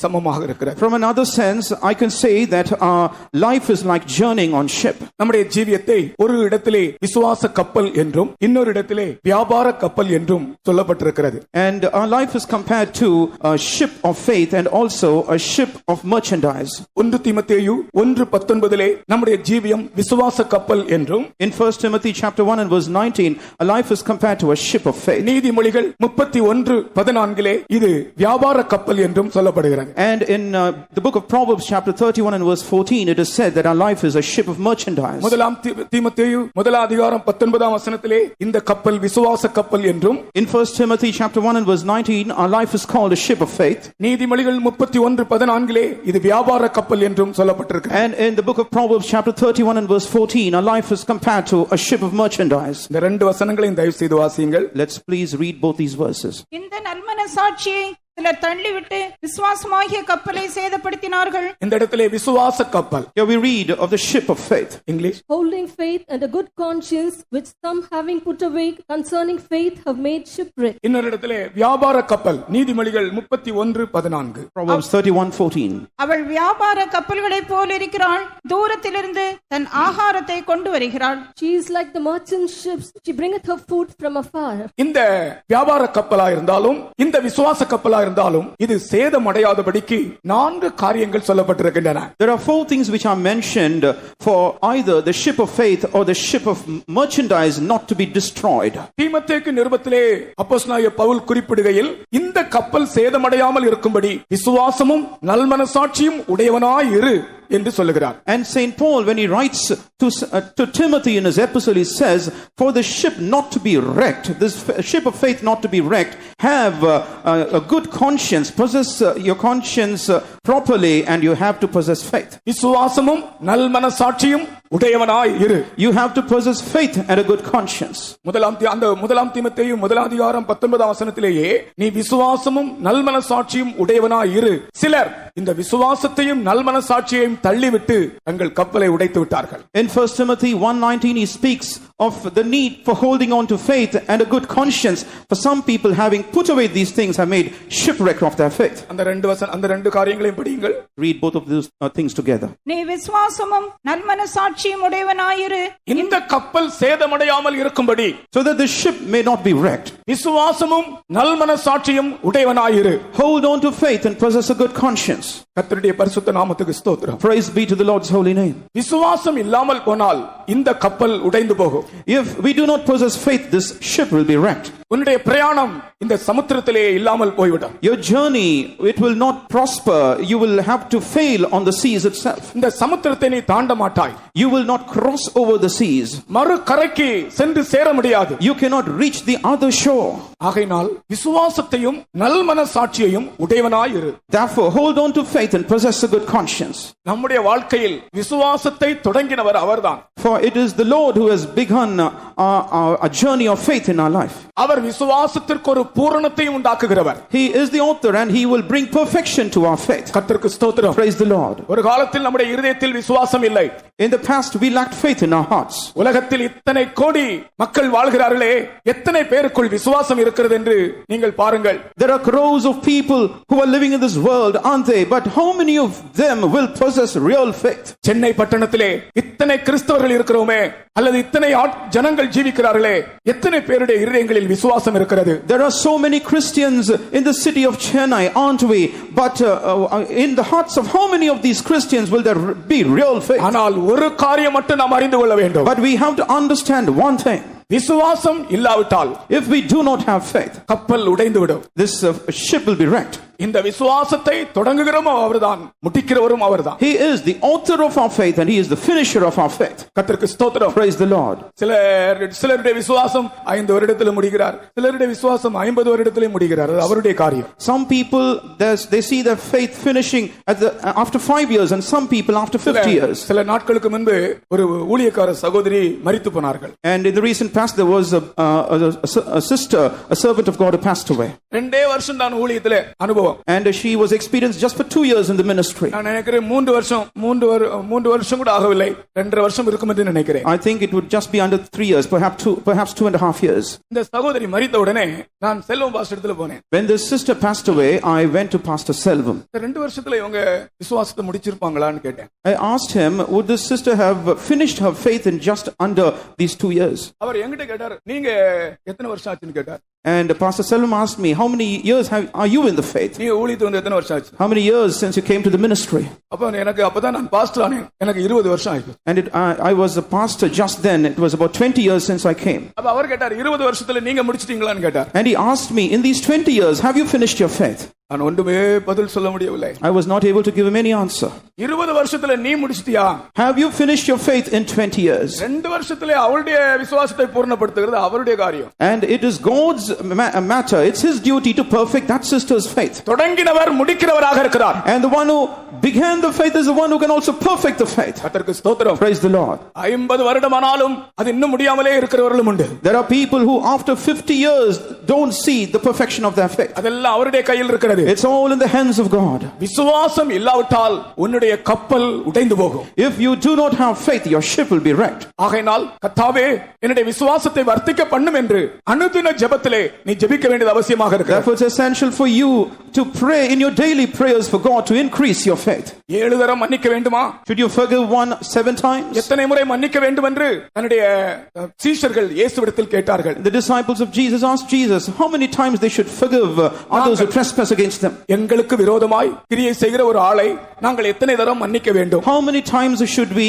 சமமாக இருக்கிறது. From another sense, I can say that our life is like journeying on ship. நம்முடைய ஜீவியத்தை ஒரு இடத்திலே விசுவாச கப்பல் என்றும் இன்னொரு இடத்திலே வியாபார கப்பல் என்றும் சொல்லப்பட்டிருக்கிறது. And our life is compared to a ship of faith and also a ship of merchandise. 1 தீமோத்தேயு 1:19 19 நம்முடைய ஜீவியம் விசுவாச கப்பல் என்றும், in 1 Timothy chapter 1 and verse 19, a life is compared to a ship of faith. நீதிமொழிகள் 31:14 இது வியாபார கப்பல் என்றும் சொல்லப்படுகிறது. And in the book of Proverbs chapter 31 and verse 14, it is said that our life is a ship of merchandise. முதலாம் தீமோத்தேயு 1:19 இந்த கப்பல் விசுவாச கப்பல் என்றும், in 1 Timothy chapter 1 and verse 19, our life is called a ship of faith. நீதிமொழிகள் 31:14 இது வியாபார கப்பல் என்றும் சொல்லப்பட்டிருக்கு. And in the book of Proverbs chapter 31 and verse 14, our life is compared to a ship of merchandise. இந்த ரெண்டு வசனங்களையும் தயவு செய்து வாசியுங்கள். Let's please read both these verses. இந்த நல்மனசாட்சியை சிலர் தள்ளிவிட்டு விசுவாசமாகிய கப்பலை சேதப்படுத்தினார்கள். இந்த இடத்திலே விசுவாச கப்பல். Here we read of the ship of faith. English. Holding faith and a good conscience, which some having put away concerning faith have made shipwreck. இன்னொரு இடத்திலே வியாபார கப்பல். நீதிமொழிகள் 31:14. Proverbs 31:14. அவள் வியாபார கப்பல்களைப் போல் இருக்கிறாள், தூரத்திலிருந்து தன் ஆகாரத்தை கொண்டு வருகிறாள். She is like the merchant ships, she bringeth her food from afar. இந்த வியாபார கப்பலா இருந்தாலும் இந்த விசுவாச கப்பலா இருந்தாலும் இது சேதமடையாதபடிக்கு 4 காரியங்கள் சொல்லப்பட்டிருக்கின்றன. There are 4 things which are mentioned for either the ship of faith or the ship of merchandise not to be destroyed. தீமோத்தேயுக்கு நிருபத்திலே அப்போஸ்தலனாகிய பவுல் குறிப்பிடுகையில் இந்த கப்பல் சேதமடையாமல் இருக்கும்படி விசுவாசமும் நல்மனசாட்சியும் உடையவனாய் இரு என்று சொல்லுகிறார். And Saint Paul, when he writes to Timothy in his epistle, he says, for the ship not to be wrecked, this ship of faith not to be wrecked, have a good conscience, possess your conscience properly, and you have to possess faith. விசுவாசமும் நல்மனசாட்சியும் உடையவனாய் இரு. You have to possess faith and a good conscience. முதலாம் தீமோத்தேயு 1:19 நீ விசுவாசமும் நல்மனசாட்சியும் உடையவனாய் இரு. சிலர் இந்த விசுவாசத்தையும் நல்மனசாட்சியையும் தள்ளிவிட்டு தங்கள் கப்பலை உடைத்து விட்டார்கள். In 1 Timothy 1:19 he speaks of the need for holding on to faith and a good conscience. For some people, having put away these things, have made shipwreck of their faith. அந்த ரெண்டு காரியங்களையும் படியுங்கள். Read both of those things together. நீ விசுவாசமும் நல்மனசாட்சியும் உடையவனாயிரு. இந்த கப்பல் சேதமடையாமல் இருக்கும்படி, so that the ship may not be wrecked, விசுவாசமும் நல்மனசாட்சியும் உடையவனாயிரு. hold on to faith and possess a good conscience. கர்த்தருடைய பரிசுத்த நாமத்துக்கு ஸ்தோத்திரம். Praise be to the Lord's holy name. விசுவாசம் இல்லாமல் போனால் இந்த கப்பல் உடைந்து போகும். If we do not possess faith, this ship will be wrecked. உன்னுடைய பிரயாணம் இந்த சமுத்திரத்திலே இல்லாமல் போய்விடும். Your journey, it will not prosper. You will have to fail on the seas itself. இந்த சமுத்திரத்தை நீ தாண்ட மாட்டாய். You will not cross over the seas. மறு கரைக்கு சென்று சேர முடியாது. You cannot reach the other shore. ஆகையினால் விசுவாசத்தையும் நல்மனசாட்சியையும் உடையவனாய் இரு. Therefore, hold on to faith and possess a good conscience. நம்முடைய வாழ்க்கையில் விசுவாசத்தை தொடங்கினவர் அவர்தான். For it is the Lord who has begun a journey of faith in our life. அவர் விசுவாசத்திற்கு ஒரு பூரணத்தையும் உண்டாக்குகிறவர். He is the author and he will bring perfection to our faith. கர்த்தருக்கு ஸ்தோத்திரம். Praise the Lord. ஒரு காலத்தில் நம்முடைய இதயத்தில் விசுவாசம் இல்லை. In the past we lacked faith in our hearts. உலகத்தில் இத்தனை கோடி மக்கள் வாழ்கிறார்களே, எத்தனை பேருக்குள் விசுவாசம் இருக்கிறது என்று நீங்கள் பாருங்கள். There are crores of people who are living in this world, aren't they? But how many of them will possess real faith? Chennai பட்டணத்திலே இத்தனை கிறிஸ்தவர்கள் இருக்கிறோமே, அல்லது இத்தனை ஜனங்கள் ஜீவிக்கிறார்களே, எத்தனை பேருடைய இதயங்களில் விசுவாசம் இருக்கிறது? There are so many Christians in the city of Chennai, aren't we? But in the hearts of how many of these Christians will there be real faith? ஆனால் ஒரு காரியம் மட்டும் நாம் அறிந்து கொள்ள வேண்டும். But we have to understand one thing. விசுவாசம் இல்லாவிட்டால், if we do not have faith, கப்பல் உடைந்து விடும். This ship will be wrecked. இந்த விசுவாசத்தை தொடங்குகிறவரும் அவர்தான், முடிக்கிறவரும் அவர்தான். He is the author of our faith and he is the finisher of our faith. கர்த்தருக்கு ஸ்தோத்திரம். Praise the Lord. சிலருடைய விசுவாசம் 5 வருடத்தில் முடிகிறார், சிலருடைய விசுவாசம் 50 வருடத்திலே முடிகிறார். அது அவருடைய காரியம். Some people they see their faith finishing after 5 years and some people after 50 years. சில நாட்களுக்கு முன்பு ஒரு ஊழியக்கார சகோதரி மரித்து போனார்கள். And in the recent past there was a sister, a servant of God who passed away. 2 வருஷம் தான் ஊழியத்திலே அனுபவம். And she was experienced just for 2 years in the ministry. நான் நினைக்கிறேன் 3 வருஷம் கூட ஆகவில்லை, 2.5 வருஷம் இருக்கும் என்று நினைக்கிறேன். I think it would just be under 3 years, perhaps 2.5 years. இந்த சகோதரி மரித்த உடனே நான் செல்வம் பாஸ்டர் இடத்துல போனேன். When this sister passed away, I went to Pastor Selvam. 2 வருஷத்துல இவங்க விசுவாசத்தை முடிச்சிருப்பாங்களான்னு கேட்டேன். I asked him, would this sister have finished her faith in just under these 2 years? அவர் என்கிட்ட கேட்டார், நீங்க எத்தனை வருஷம் ஆச்சுன்னு கேட்டார். And Pastor Selvam asked me, how many years are you in the faith? நீ ஊழியத்துக்கு வந்து எத்தனை வருஷம் ஆச்சு? How many years since you came to the ministry? அப்ப எனக்கு அப்பதான் நான் பாஸ்டர் ஆனேன். எனக்கு 20 வருஷம் ஆயிடுச்சு. And I was a pastor just then. It was about 20 years since I came. அப்ப அவர் கேட்டார் 20 வருஷத்துல நீங்க முடிச்சிட்டீங்களான்னு கேட்டார். And he asked me, in these 20 years, have you finished your faith? நான் ஒன்றுமே பதில் சொல்ல முடியவில்லை. I was not able to give him any answer. 20 வருஷத்துல நீ முடிச்சிட்டியா? Have you finished your faith in 20 years? 2 வருஷத்துல அவருடைய விசுவாசத்தை பூர்ணப்படுத்துகிறது அவருடைய காரியம். And it is God's matter. It's his duty to perfect that sister's faith. தொடங்கினவர் முடிக்கிறவராக இருக்கிறார். And the one who began the faith is the one who can also perfect the faith. கர்த்தருக்கு ஸ்தோத்திரம். Praise the Lord. 50 வருடமானாலும் அது இன்னும் முடியாமலே இருக்கிறவர்களும் உண்டு. There are people who after 50 years don't see the perfection of their faith. அதெல்லாம் அவருடைய கையில் இருக்கிறது. It's all in the hands of God. விசுவாசம் இல்லாவிட்டால் உன்னுடைய கப்பல் உடைந்து போகும். If you do not have faith, your ship will be wrecked. ஆகையால் கர்த்தாவே என்னுடைய விசுவாசத்தை வர்த்திக்க பண்ணும் என்று அனுதின ஜெபத்திலே நீ ஜெபிக்க வேண்டியது அவசியமாக இருக்கிறது. Therefore it's essential for you to pray in your daily prayers for God to increase your faith. 7 தரம் மன்னிக்க வேண்டுமா? Should you forgive one 7 times? எத்தனை முறை மன்னிக்க வேண்டும் என்று தன்னுடைய சீஷர்கள் இயேசுவிடத்தில் கேட்டார்கள். The disciples of Jesus asked Jesus how many times they should forgive others who trespass against them. எங்களுக்கு விரோதமாய் கிரியை செய்கிற ஒரு ஆளை நாங்கள் எத்தனை தரம் மன்னிக்க வேண்டும்? How many times should we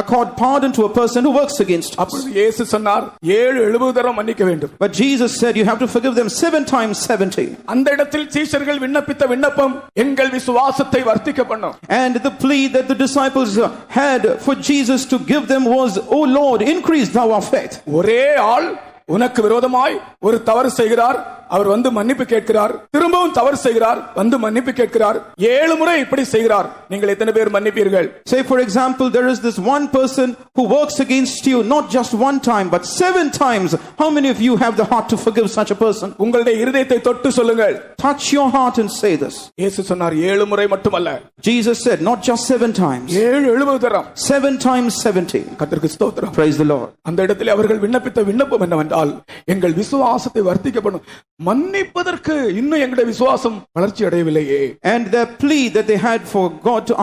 accord pardon to a person who works against us? அப்பொழுது இயேசு சொன்னார் 70 தரம் மன்னிக்க வேண்டும். But Jesus said you have to forgive them 7 times 70. அந்த இடத்தில் சீஷர்கள் விண்ணப்பித்த விண்ணப்பம் எங்கள் விசுவாசத்தை வர்த்திக்க பண்ணும். And the plea that the disciples had for Jesus to give them was, "Oh Lord, increase thou our faith." ஒரே ஆள் உனக்கு விரோதமாய் ஒரு தவறு செய்கிறார், அவர் வந்து மன்னிப்பு கேட்கிறார், திரும்பவும் தவறு செய்கிறார், வந்து மன்னிப்பு கேட்கிறார், 7 முறை இப்படி செய்கிறார். நீங்கள் எத்தனை பேர் மன்னிப்பீர்கள்? Say for example there is this one person who works against you not just one time but 7 times. How many of you have the heart to forgive such a person? உங்களுடைய இருதயத்தை தொட்டு சொல்லுங்கள். Touch your heart and say this. இயேசு சொன்னார் 7 முறை மட்டுமல்ல. Jesus said not just 7 times. 70 தரம். 7 times 70. கர்த்தருக்கு ஸ்தோத்திரம். Praise the Lord. அந்த இடத்தில் அவர்கள் விண்ணப்பித்த விண்ணப்பம் என்னவென்றால் எங்கள் விசுவாசத்தை வர்த்திக்க பண்ணும். மன்னிப்பதற்கு இன்னும் எங்களுடைய விசுவாசம் வளர்ச்சி அடையவில்லையே. And their plea that they had for God to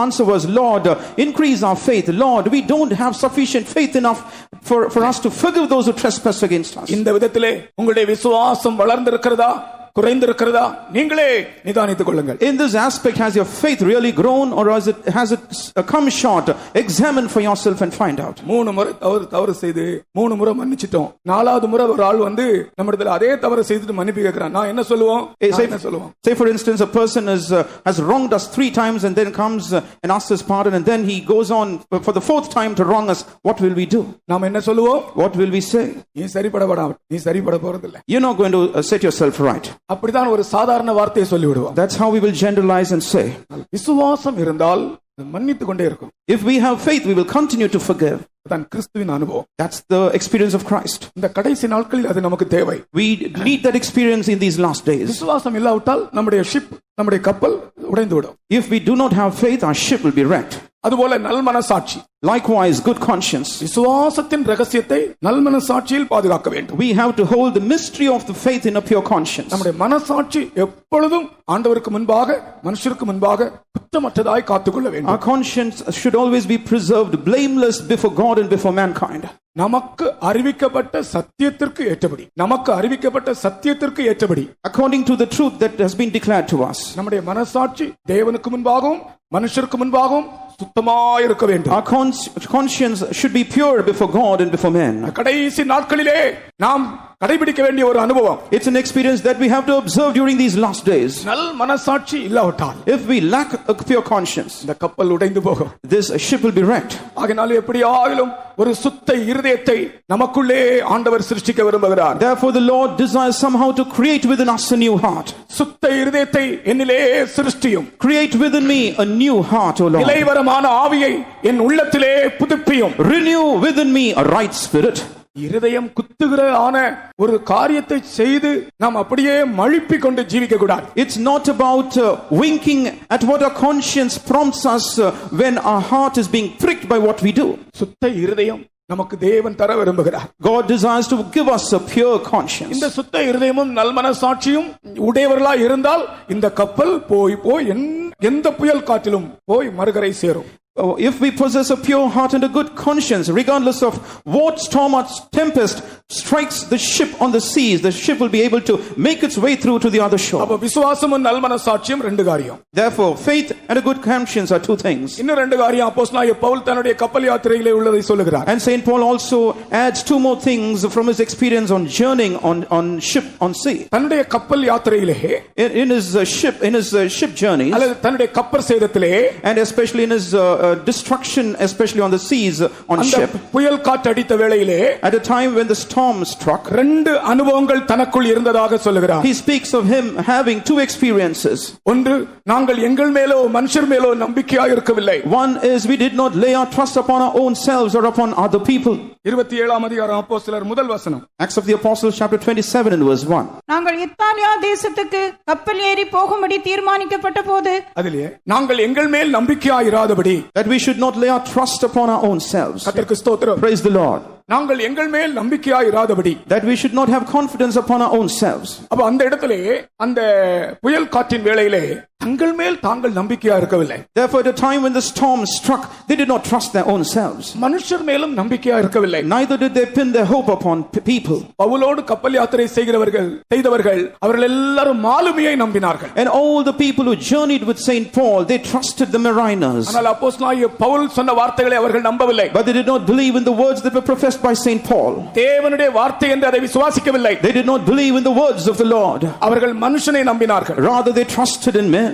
answer was, Lord, increase our faith. Lord, we don't have sufficient faith enough for us to forgive those who trespass against us. இந்த விதத்திலே உங்களுடைய விசுவாசம் வளர்ந்திருக்கிறதா குறைந்திருக்கிறதா நீங்களே நிதானித்துக் கொள்ளுங்கள். In this aspect, has your faith really grown or has it come short? Examine for yourself and find out. 3 முறை தவறு செய்து 3 முறை மன்னிச்சிட்டோம். 4வது முறை ஒரு ஆள் வந்து நம்மிடத்துல அதே தவறு செய்துட்டு மன்னிப்பு கேட்கிறான். நான் என்ன சொல்லுவோம்? Say for instance a person has wronged us 3 times and then comes and asks us pardon and then he goes on for the 4th time to wrong us. What will we do? நாம் என்ன சொல்லுவோம்? What will we say? நீ சரிபட போறதில்லை. You're not going to set yourself right. அப்படிதான் ஒரு சாதாரண வார்த்தையை சொல்லி விடுவோம். That's how we will generalize and say. விசுவாசம் இருந்தால் மன்னித்து கொண்டே இருக்கும். If we have faith, we will continue to forgive. அதான் கிறிஸ்துவின் அனுபவம். That's the experience of Christ. இந்த கடைசி நாட்களில் அது நமக்கு தேவை. We need that experience in these last days. விசுவாசம் இல்லாவிட்டால் நம்முடைய கப்பல் உடைந்து விடும். If we do not have faith, our ship will be wrecked. அதுபோல நல்மனசாட்சி. Likewise, good conscience. விசுவாசத்தின் ரகசியத்தை நல்மனசாட்சியில் பாதுகாக்க வேண்டும். We have to hold the mystery of the faith in a pure conscience. நம்முடைய மனசாட்சி எப்பொழுதும் ஆண்டவருக்கு முன்பாக மனுஷருக்கு முன்பாக குற்றமற்றதாய் காத்துக்கொள்ள வேண்டும். Our conscience should always be preserved blameless before God and before mankind. நமக்கு அறிவிக்கப்பட்ட சத்தியத்திற்கு ஏற்றபடி according to the truth that has been declared to us. நம்முடைய மனசாட்சி தேவனுக்கு முன்பாகவும் மனுஷருக்கு முன்பாகவும் சுத்தமாய் இருக்க வேண்டும். Our conscience should be pure before God and before men. கடைசி நாட்களிலே நாம் கடைபிடிக்க வேண்டிய ஒரு அனுபவம். It's an experience that we have to observe during these last days. நல் மனசாட்சி இல்லாவிட்டால், if we lack a pure conscience, இந்த கப்பல் உடைந்து போகும். This ship will be wrecked. ஆகையால் எப்படியாயிலும் ஒரு சுத்த இருதயத்தை நமக்குள்ளே ஆண்டவர் சிருஷ்டிக்க விரும்புகிறார். Therefore the Lord desires somehow to create within us a new heart. சுத்த இருதயத்தை என்னிலே சிருஷ்டியும். Create within me a new heart, O Lord. நிலைவரமான ஆவியை என் உள்ளத்திலே புதுப்பியும். Renew within me a right spirit. இருதயம் குத்துகிற ஒரு காரியத்தை செய்து நாம் அப்படியே மழுப்பிக் கொண்டு ஜீவிக்க கூடாது. It's not about winking at what our conscience prompts us when our heart is being pricked by what we do. சுத்த இருதயம் நமக்கு தேவன் தர விரும்புகிறார். God desires to give us a pure conscience. இந்த சுத்த இருதயமும் நல்மனசாட்சியும் உடையவர்களாய் இருந்தால் இந்த கப்பல் போய் எந்த புயல் காற்றிலும் போய் மறுகரை சேரும். if we possess a pure heart and a good conscience, regardless of what storm or tempest strikes the ship on the seas, the ship will be able to make its way through to the other shore. அப்ப விசுவாசமும் நல்மனசாட்சியும் ரெண்டு காரியம். Therefore, faith and a good conscience are two things. இன்னும் ரெண்டு காரியம் அப்போஸ்தலனாகிய பவுல் தன்னுடைய கப்பல் யாத்திரையிலே உள்ளதை சொல்லுகிறார். And Saint Paul also adds two more things from his experience on journeying on ship on sea. தன்னுடைய கப்பல் யாத்திரையிலே In his ship journey, அல்லது தன்னுடைய கப்பல் சேதத்திலே, and especially in his destruction, especially on the seas on ship, புயல் காற்று அடித்த வேளையிலே, at a time when the storm struck, ரெண்டு அனுபவங்கள் தனக்குள் இருந்ததாக சொல்லுகிறார். he speaks of him having two experiences. ஒன்று, நாங்கள் எங்கள் மேலோ மனுஷர் மேலோ நம்பிக்கையாக இருக்கவில்லை. One is we did not lay our trust upon our own selves or upon other people. 27ஆம் அதிகாரம் அப்போஸ்தலர் முதல் வசனம். Acts of the Apostles chapter 27 and verse 1. நாங்கள் இத்தாலியா தேசத்துக்கு கப்பல் ஏறி போகும்படி தீர்மானிக்கப்பட்ட போது, அதிலே நாங்கள் எங்கள் மேல் நம்பிக்கையாக இராதபடி, that we should not lay our trust upon our own selves. கர்த்தருக்கு ஸ்தோத்திரம். Praise the Lord. நாங்கள் எங்கள் மேல் நம்பிக்கையாக இராதபடி, that we should not have confidence upon our own selves. அப்ப அந்த இடத்திலே அந்த புயல் காற்றின் வேளையிலே தங்கள் மேல் தாங்கள் நம்பிக்கையா இருக்கவில்லை. Therefore, at the time when the storm struck, they did not trust their own selves. மனுஷர் மேலும் நம்பிக்கையா இருக்கவில்லை. Neither did they pin their hope upon people. பவுலோடு கப்பல் யாத்திரை செய்தவர்கள் அவர்கள் எல்லாரும் மாலுமியை நம்பினார்கள். And all the people who journeyed with Saint Paul, they trusted the mariners. ஆனால் அப்போஸ்தலனாகிய பவுல் சொன்ன வார்த்தைகளை அவர்கள் நம்பவில்லை. But they did not believe in the words that were professed by Saint Paul. தேவனுடைய வார்த்தை என்று அதை விசுவாசிக்கவில்லை. They did not believe in the words of the Lord. அவர்கள் மனுஷனை நம்பினார்கள். Rather, they trusted in men.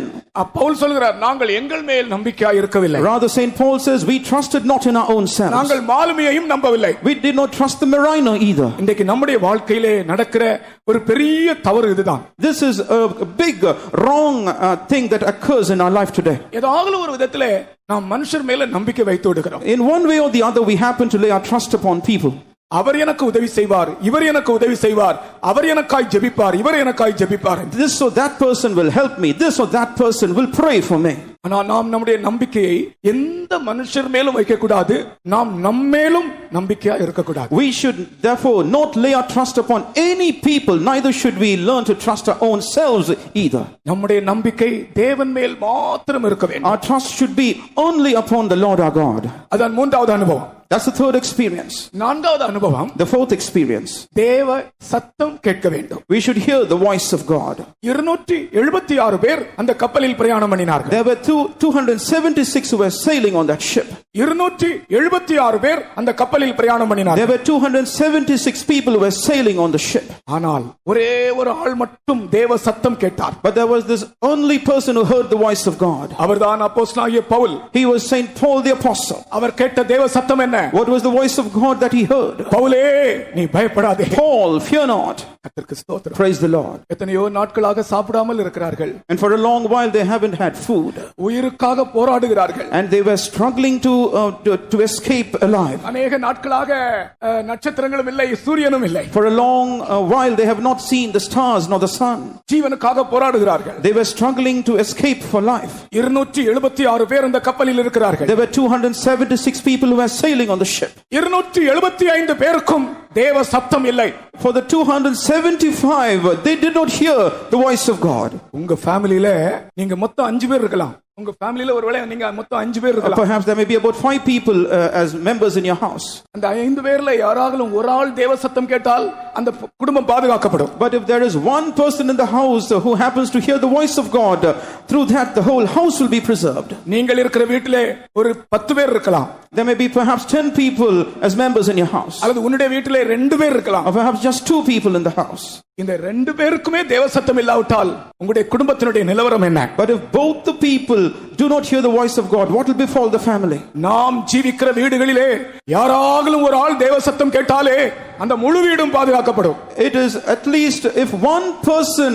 Pavul சொல்கிறார், நாங்கள் எங்கள் மேல் நம்பிக்கையாக இருக்கவில்லை. Rather, Saint Paul says, we trusted not in our own selves. நாங்கள் மாலுமியையும் நம்பவில்லை. We did not trust the mariner either. இன்றைக்கு நம்முடைய வாழ்க்கையிலே நடக்கிற ஒரு பெரிய தவறு இதுதான். This is a big wrong thing that occurs in our life today. ஏதாவது ஒரு விதத்திலே நாம் மனுஷர் மேல நம்பிக்கை வைத்து விடுகிறோம். In one way or the other, we happen to lay our trust upon people. அவர் எனக்கு உதவி செய்வார், இவர் எனக்கு உதவி செய்வார், அவர் எனக்காய் ஜெபிப்பார், இவர் எனக்காய் ஜெபிப்பார். This or that person will help me, this or that person will pray for me. ஆனால் நாம் நம்முடைய நம்பிக்கையை எந்த மனுஷர் மேலும் வைக்க கூடாது, நாம் நம்மேலும் நம்பிக்கையா இருக்க கூடாது. We should therefore not lay our trust upon any people, neither should we learn to trust our own selves either. நம்முடைய நம்பிக்கை தேவன் மேல் மாத்திரம் இருக்க வேண்டும். Our trust should be only upon the Lord our God. அதான் மூன்றாவது அனுபவம். That's the third experience. நான்காவது அனுபவம், the fourth experience, தேவ சத்தம் கேட்க வேண்டும். we should hear the voice of God. 276 பேர் அந்த கப்பலில் பிரயாணம் பண்ணினார்கள். There were 276 who were sailing on that ship. 276 பேர் அந்த கப்பலில் பிரயாணம் பண்ணினார்கள். There were 276 people who were sailing on the ship. ஆனால் ஒரே ஒரு ஆள் மட்டும் தேவ சத்தம் கேட்டார். But there was this only person who heard the voice of God. அவர்தான் அப்போஸ்தலனாகிய Pavul. He was Saint Paul the apostle. அவர் கேட்ட தேவ சத்தம் என்ன? What was the voice of God that he heard? பவுலே, நீ பயப்படாதே. Paul, fear not. கர்த்தருக்கு ஸ்தோத்திரம். Praise the Lord. எத்தனையோ நாட்களாக சாப்பிடாமல் இருக்கிறார்கள். And for a long while they haven't had food. உயிருக்காக போராடுகிறார்கள். And they were struggling to escape alive. அநேக நாட்களாக நட்சத்திரங்களும் இல்லை, சூரியனும் இல்லை. For a long while they have not seen the stars nor the sun. ஜீவனுக்காக போராடுகிறார்கள். They were struggling to escape for life. 276 பேர் அந்த கப்பலில் இருக்கிறார்கள். There were 276 people who were sailing on the ship. 275 பேருக்கும் தேவ சத்தம் இல்லை. For the 275, they did not hear the voice of God. உங்க ஃபேமிலில நீங்க மொத்தம் 5 பேர் இருக்கலாம். உங்க ஃபேமிலில ஒருவேளை நீங்க மொத்தம் 5 பேர் இருக்கலாம். Perhaps there may be about 5 people as members in your house. அந்த 5 பேர்ல யாராவது ஒரு ஆள் தேவ சத்தம் கேட்டால் அந்த குடும்பம் பாதுகாக்கப்படும். But if there is one person in the house who happens to hear the voice of God, through that the whole house will be preserved. நீங்கள் இருக்கிற வீட்டிலே ஒரு 10 பேர் இருக்கலாம். There may be perhaps 10 people as members in your house. அல்லது உன்னுடைய வீட்டிலே 2 பேர் இருக்கலாம். Or perhaps just 2 people in the house. இந்த 2 பேருக்குமே தேவ சத்தம் இல்லாவிட்டால் உங்களுடைய குடும்பத்தினுடைய நிலவரம் என்ன? But if both the people do not hear the voice of God, what will befall the family? நாம் ஜீவிக்கிற வீடுகளிலே யாராவது ஒரு ஆள் தேவ சத்தம் கேட்டாலே அந்த முழு வீடும் பாதுகாக்கப்படும். It is at least if one person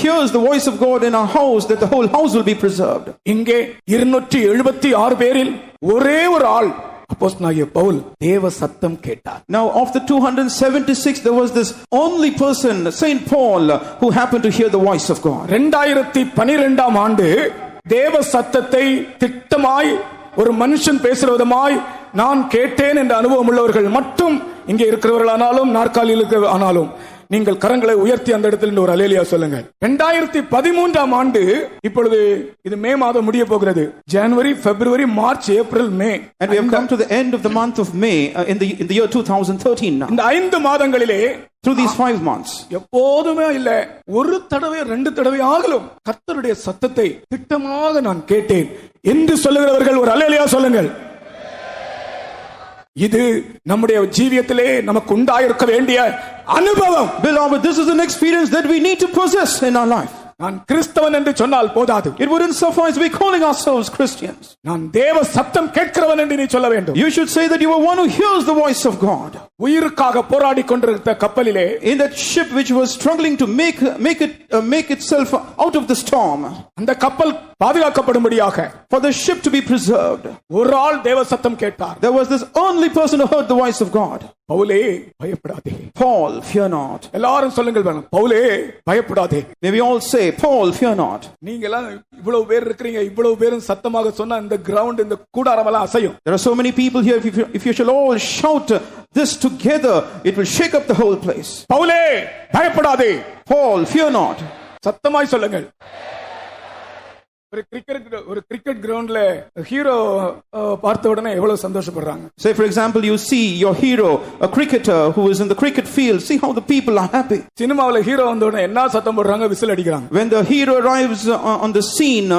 hears the voice of God in our house, that the whole house will be preserved. இங்கே 276 பேரில் ஒரே ஒரு ஆள் அப்போஸ்தலனாகிய பவுல் தேவ சத்தம் கேட்டார். Now of the 276 there was this only person, Saint Paul, who happened to hear the voice of God. 2012ஆம் ஆண்டு தேவ சத்தத்தை திட்டமாய் ஒரு மனுஷன் பேசுற விதமாய் நான் கேட்டேன் என்ற அனுபவம் உள்ளவர்கள் மட்டும் இங்கே இருக்கிறவர்களானாலும் நாற்காலியில் இருக்கிற ஆனாலும் நீங்கள் கரங்களை உயர்த்தி அந்த இடத்துல ஒரு அல்லேலூயா சொல்லுங்க. 2013ஆம் ஆண்டு இப்பொழுது இது மே மாதம் முடிய போகிறது. ஜனவரி, பிப்ரவரி, மார்ச், ஏப்ரல், மே. And we have come to the end of the month of May in the year 2013 now. இந்த 5 மாதங்களிலே through these 5 months எப்போதுமே இல்ல, ஒரு தடவை 2 தடவை ஆகலும் கர்த்தருடைய சத்தத்தை திட்டமாக நான் கேட்டேன் என்று சொல்லுகிறவர்கள் ஒரு அல்லேலூயா சொல்லுங்கள். இது நம்முடைய ஜீவியத்திலே நமக்கு உண்டாயிருக்க வேண்டிய அனுபவம். Beloved, this is an experience that we need to possess in our life. நான் கிறிஸ்தவன் என்று சொன்னால் போதாது. It wouldn't suffice we calling ourselves Christians. நான் தேவ சத்தம் கேட்கிறவன் என்று நீ சொல்ல வேண்டும். You should say that you are one who hears the voice of God. உயிருக்காக போராடி கொண்டிருந்த கப்பலிலே, in that ship which was struggling to make itself out of the storm, அந்த கப்பல் பாதுகாக்கப்படும்படியாக, for the ship to be preserved, ஒரு ஆள் தேவ சத்தம் கேட்டார். there was this only person who heard the voice of God. பவுலே பயப்படாதே. Paul, fear not. எல்லாரும் சொல்லுங்கள் வேணும், பவுலே பயப்படாதே. May we all say, Paul, fear not. நீங்க எல்லாம் இவ்வளவு பேர் இருக்கீங்க, இவ்வளவு பேரும் சத்தமாக சொன்னா இந்த கிரவுண்ட், இந்த கூடாரம் எல்லாம் அசையும். There are so many people here. If you shall all shout this together, it will shake up the whole place. பவுலே பயப்படாதே. Paul, fear not. சத்தமாய் சொல்லுங்கள். ஒரு கிரிக்கெட் கிரவுண்ட்ல ஹீரோ பார்த்த உடனே எவ்வளவு சந்தோஷப்படுறாங்க. Say for example, you see your hero, a cricketer who is in the cricket field, see how the people are happy. சினிமாவுல ஹீரோ வந்த உடனே என்ன சத்தம் போடுறாங்க, விசில் அடிக்கிறாங்க. When the hero arrives on the scene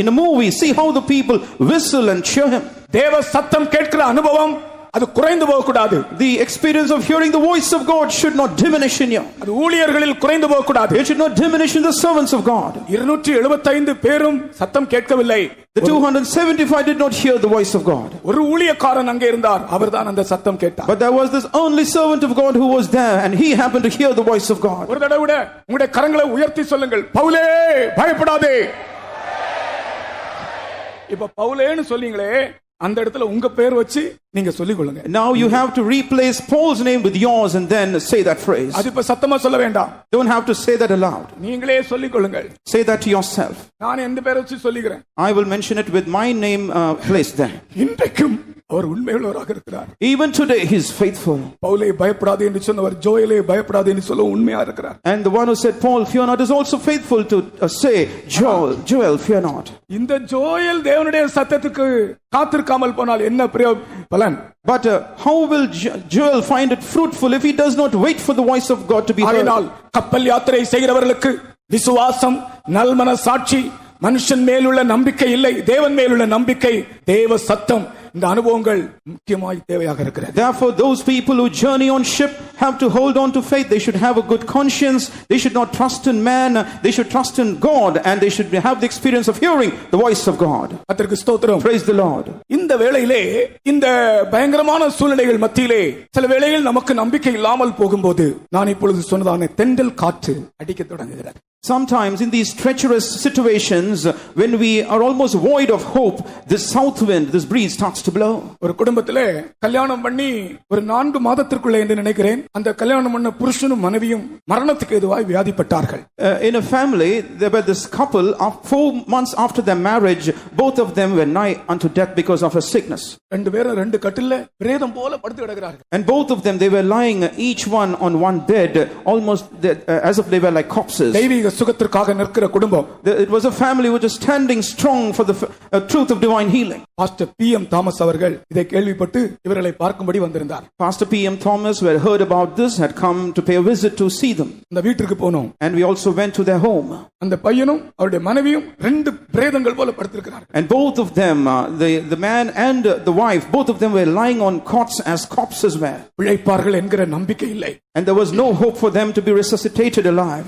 in a movie, see how the people whistle and cheer him. தேவ சத்தம் கேட்கிற அனுபவம் அது குறைந்து போக கூடாது. The experience of hearing the voice of God should not diminish in you. அது ஊழியர்களில் குறைந்து போக கூடாது. It should not diminish in the servants of God. 275 பேரும் சத்தம் கேட்கவில்லை. The 275 did not hear the voice of God. ஒரு ஊழியக்காரன் அங்கே இருந்தார், அவர்தான் அந்த சத்தம் கேட்டார். But there was this only servant of God who was there, and he happened to hear the voice of God. ஒரு தடவை உங்களுடைய கரங்களை உயர்த்தி சொல்லுங்கள், பவுலே பயப்படாதே. இப்ப பவுலேன்னு சொல்லிங்களே, அந்த இடத்துல உங்க பேர் வச்சு நீங்க சொல்லிக் கொள்ளுங்க. Now you have to replace Paul's name with yours and then say that phrase. அது இப்ப சத்தமா சொல்ல வேண்டாம். Don't have to say that aloud. நீங்களே சொல்லிக் கொள்ளுங்கள். Say that to yourself. நான் எந்த பேரை வச்சு சொல்லிக்கிறேன். I will mention it with my name placed there. இன்றைக்கும் அவர் உண்மையுள்ளவராக இருக்கிறார். Even today he is faithful. பவுலே பயப்படாதே என்று சொன்னவர் ஜோயலே பயப்படாதே என்று சொல்ல உண்மையா இருக்கிறார். And the one who said Paul fear not is also faithful to say Joel fear not. இந்த ஜோயல் தேவனுடைய சத்தத்துக்கு காத்திருக்காமல் போனால் என்ன பலன்? But how will Joel find it fruitful if he does not wait for the voice of God to be heard? ஆகையால் கப்பல் யாத்திரை செய்கிறவர்களுக்கு விசுவாசம், நல்மன சாட்சி, மனுஷன் மேலுள்ள நம்பிக்கை இல்லை, தேவன் மேலுள்ள நம்பிக்கை, தேவ சத்தம், இந்த அனுபவங்கள் முக்கியமாய் தேவையாக இருக்கிறது. Therefore those people who journey on ship have to hold on to faith. They should have a good conscience. They should not trust in man. They should trust in God, and they should have the experience of hearing the voice of God. கர்த்தருக்கு ஸ்தோத்திரம். Praise the Lord. இந்த வேளையிலே, இந்த பயங்கரமான சூழ்நிலைகள் மத்தியிலே சில வேளையில் நமக்கு நம்பிக்கை இல்லாமல் போகும்போது, நான் இப்பொழுது சொன்னதான தென்றல் காற்று அடிக்க தொடங்குகிறது. Sometimes in these treacherous situations, when we are almost void of hope, this south wind, this breeze starts to blow. ஒரு குடும்பத்திலே கல்யாணம் பண்ணி ஒரு 4 மாதத்திற்குள்ளே என்று நினைக்கிறேன், அந்த கல்யாணம் பண்ண புருஷனும் மனைவியும் மரணத்துக்கு எதுவாய் வியாதிப்பட்டார்கள். In a family, there were this couple, 4 months after their marriage, both of them were nigh unto death because of a sickness. 2 பேரும் 2 கட்டில்ல பிரேதம் போல படுத்து கிடக்கிறார்கள். And both of them, they were lying each one on one bed, almost as if they were like corpses. தெய்வீக சுகத்திற்காக நிற்கிற குடும்பம். It was a family which was standing strong for the truth of divine healing. Pastor P.M. Thomas அவர்கள் இதை கேள்விப்பட்டு இவர்களை பார்க்கும்படி வந்திருந்தார். Pastor P.M. Thomas, who had heard about this, had come to pay a visit to see them. அந்த வீட்டுக்கு போனோம். And we also went to their home. அந்த பையனும் அவருடைய மனைவியும் 2 பிரேதங்கள் போல படுத்திருக்கிறார்கள். And both of them, the man and the wife, both of them were lying on cots as corpses were. பிழைப்பார்கள் என்கிற நம்பிக்கை இல்லை. And there was no hope for them to be resuscitated alive.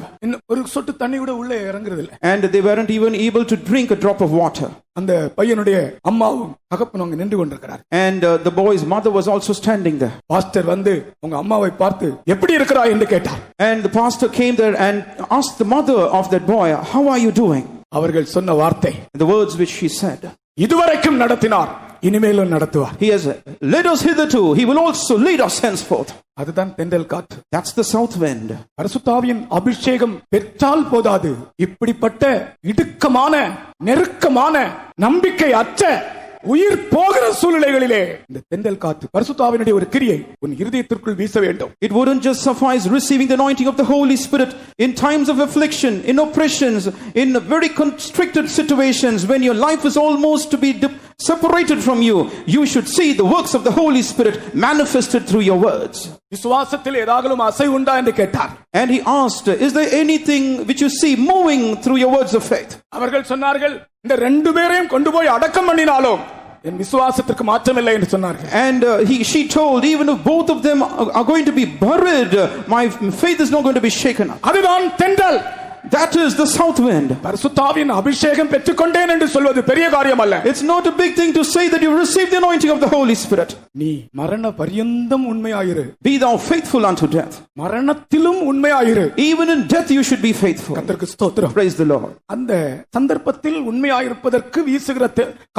ஒரு சொட்டு தண்ணி கூட உள்ளே இறங்குறது இல்லை. And they weren't even able to drink a drop of water. அந்த பையனுடைய அம்மாவும் தகப்பனும் அங்க நின்று கொண்டிருக்கிறார். And the boy's mother was also standing there. Pastor வந்து உங்க அம்மாவை பார்த்து எப்படி இருக்கிறாய் என்று கேட்டார். And the pastor came there and asked the mother of that boy, how are you doing? அவர்கள் சொன்ன வார்த்தை, The words which she said, இதுவரைக்கும் நடத்தினார், இனிமேலும் நடத்துவார். He has led us hitherto, he will also lead us henceforth. அதுதான் தென்றல் காற்று. That's the south wind. பரிசுத்தாவியின் அபிஷேகம் பெற்றால் போதாது, இப்படிப்பட்ட இடுக்கமான நெருக்கமான நம்பிக்கை அற்ற உயிர் போகிற சூழ்நிலைகளிலே இந்த தென்றல் காற்று பரிசுத்த ஆவியினுடைய ஒரு கிரியை உன் இருதயத்திற்குள் வீச வேண்டும். It wouldn't just suffice receiving the anointing of the Holy Spirit in times of affliction, in oppressions, in very constricted situations when your life is almost to be separated from you. You should see the works of the Holy Spirit manifested through your words. விசுவாசத்தில் ஏதாகலும் அசைவு உண்டா என்று கேட்டார். And he asked, is there anything which you see moving through your words of faith? அவர்கள் சொன்னார்கள், இந்த ரெண்டு பேரையும் கொண்டு போய் அடக்கம் பண்ணினாலும் என் விசுவாசத்திற்கு மாற்றம் இல்லை என்று சொன்னார்கள். And she told, even if both of them are going to be buried, my faith is not going to be shaken up. அதுதான் தென்றல். That is the south wind. பரிசுத்த ஆவியின் அபிஷேகம் பெற்றுக்கொண்டேன் என்று சொல்வது பெரிய காரியம் அல்ல. It's not a big thing to say that you received the anointing of the Holy Spirit. நீ மரண பரியந்தம் உண்மையாயிரு. Be thou faithful unto death. மரணத்திலும் உண்மையாயிரு. Even in death you should be faithful. கர்த்தருக்கு ஸ்தோத்திரம். Praise the Lord. அந்த சந்தர்ப்பத்தில் உண்மையாயிருப்பதற்கு வீசுகிற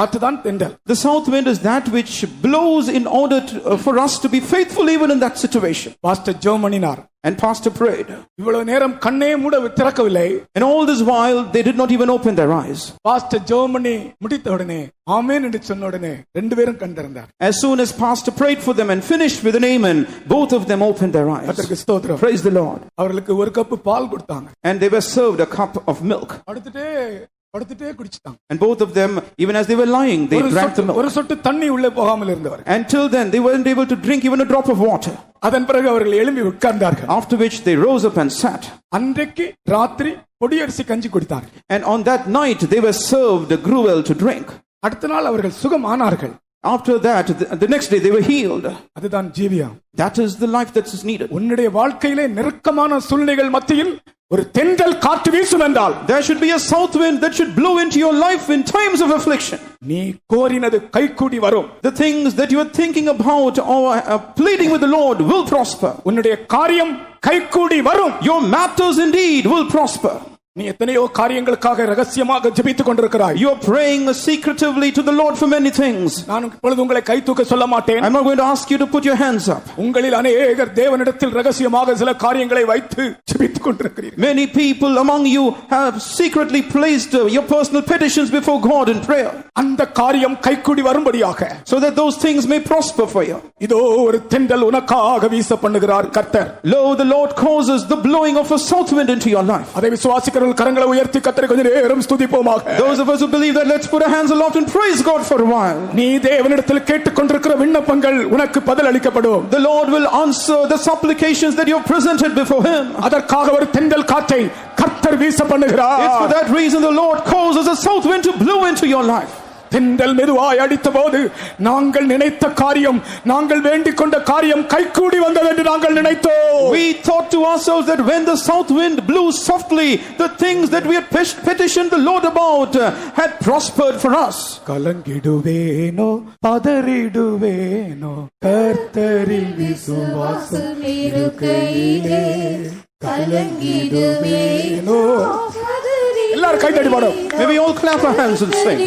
காற்றுதான் தென்றல். The south wind is that which blows in order for us to be faithful even in that situation. Pastor ஜோமனினார். And pastor prayed. இவ்வளவு நேரம் கண்ணே மூட திறக்கவில்லை. And all this while they did not even open their eyes. Pastor ஜோமனி முடித்த உடனே ஆமென் என்று சொன்ன உடனே ரெண்டு பேரும் கண் திறந்தார். As soon as pastor prayed for them and finished with an amen, both of them opened their eyes. கர்த்தருக்கு ஸ்தோத்திரம். Praise the Lord. அவர்களுக்கு ஒரு கப் பால் கொடுத்தாங்க. And they were served a cup of milk. படுத்துட்டே குடிச்சிட்டாங்க. And both of them, even as they were lying, they drank the milk. ஒரு சொட்டு தண்ணி உள்ளே போகாமல் இருந்தவர். Until then they weren't able to drink even a drop of water. அதன் பிறகு அவர்கள் எழும்பி உட்கார்ந்தார்கள். After which they rose up and sat. அன்றைக்கு ராத்திரி பொடியரிசி கஞ்சி குடித்தார்கள். And on that night they were served gruel to drink. அடுத்த நாள் அவர்கள் சுகமானார்கள். After that, the next day they were healed. அதுதான் ஜீவியம். That is the life that is needed. உன்னுடைய வாழ்க்கையிலே நெருக்கமான சூழ்நிலைகள் மத்தியில் ஒரு தென்றல் காற்று வீசும் என்றால் there should be a south wind that should blow into your life in times of affliction. நீ கோரினது கைகூடி வரும். The things that you are thinking about or pleading with the Lord will prosper. உன்னுடைய காரியம் கைகூடி வரும். Your matters indeed will prosper. நீ எத்தனையோ காரியங்களுக்காக ரகசியமாக ஜெபித்துக் கொண்டிருக்கிறாய். You are praying secretively to the Lord for many things. நான் இப்பொழுது உங்களை கை தூக்க சொல்ல மாட்டேன். I'm not going to ask you to put your hands up. உங்களில் அநேகர் தேவனிடத்தில் ரகசியமாக சில காரியங்களை வைத்து ஜெபித்துக் கொண்டிருக்கிறீர்கள். Many people among you have secretly placed your personal petitions before God in prayer. அந்த காரியம் கைகூடி வரும்படியாக, so that those things may prosper for you. இதோ ஒரு தென்றல் உனக்காக வீச பண்ணுகிறார் கர்த்தர். Lo, the Lord causes the blowing of a south wind into your life. அதை விசுவாசிக்கிறவர்கள் கரங்களை உயர்த்தி கர்த்தரை கொஞ்ச நேரம் ஸ்துதிப்போமாக. Those of us who believe that, let's put our hands aloft and praise God for a while. நீ தேவனிடத்தில் கேட்டுக்கொண்டிருக்கிற விண்ணப்பங்கள் உனக்கு பதில் அளிக்கப்படும். The Lord will answer the supplications that you have presented before him. அதற்காக ஒரு தென்றல் காற்றை கர்த்தர் வீச பண்ணுகிறார். It's for that reason the Lord causes a south wind to blow into your life. தென்றல் மெதுவாய் அடித்த போது நாங்கள் நினைத்த காரியம், நாங்கள் வேண்டிக் கொண்ட காரியம் கைகூடி வந்தது என்று நாங்கள் நினைத்தோம். We thought to ourselves that when the south wind blew softly, the things that we had petitioned the Lord about had prospered for us. கலங்கிடுவேனோ பதறிடுவேனோ கர்த்தரில் விசுவாசம் இருக்கையிலே கலங்கிடுவேனோ. எல்லாரும் கை தட்டி பாடுவோம். May we all clap our hands and sing.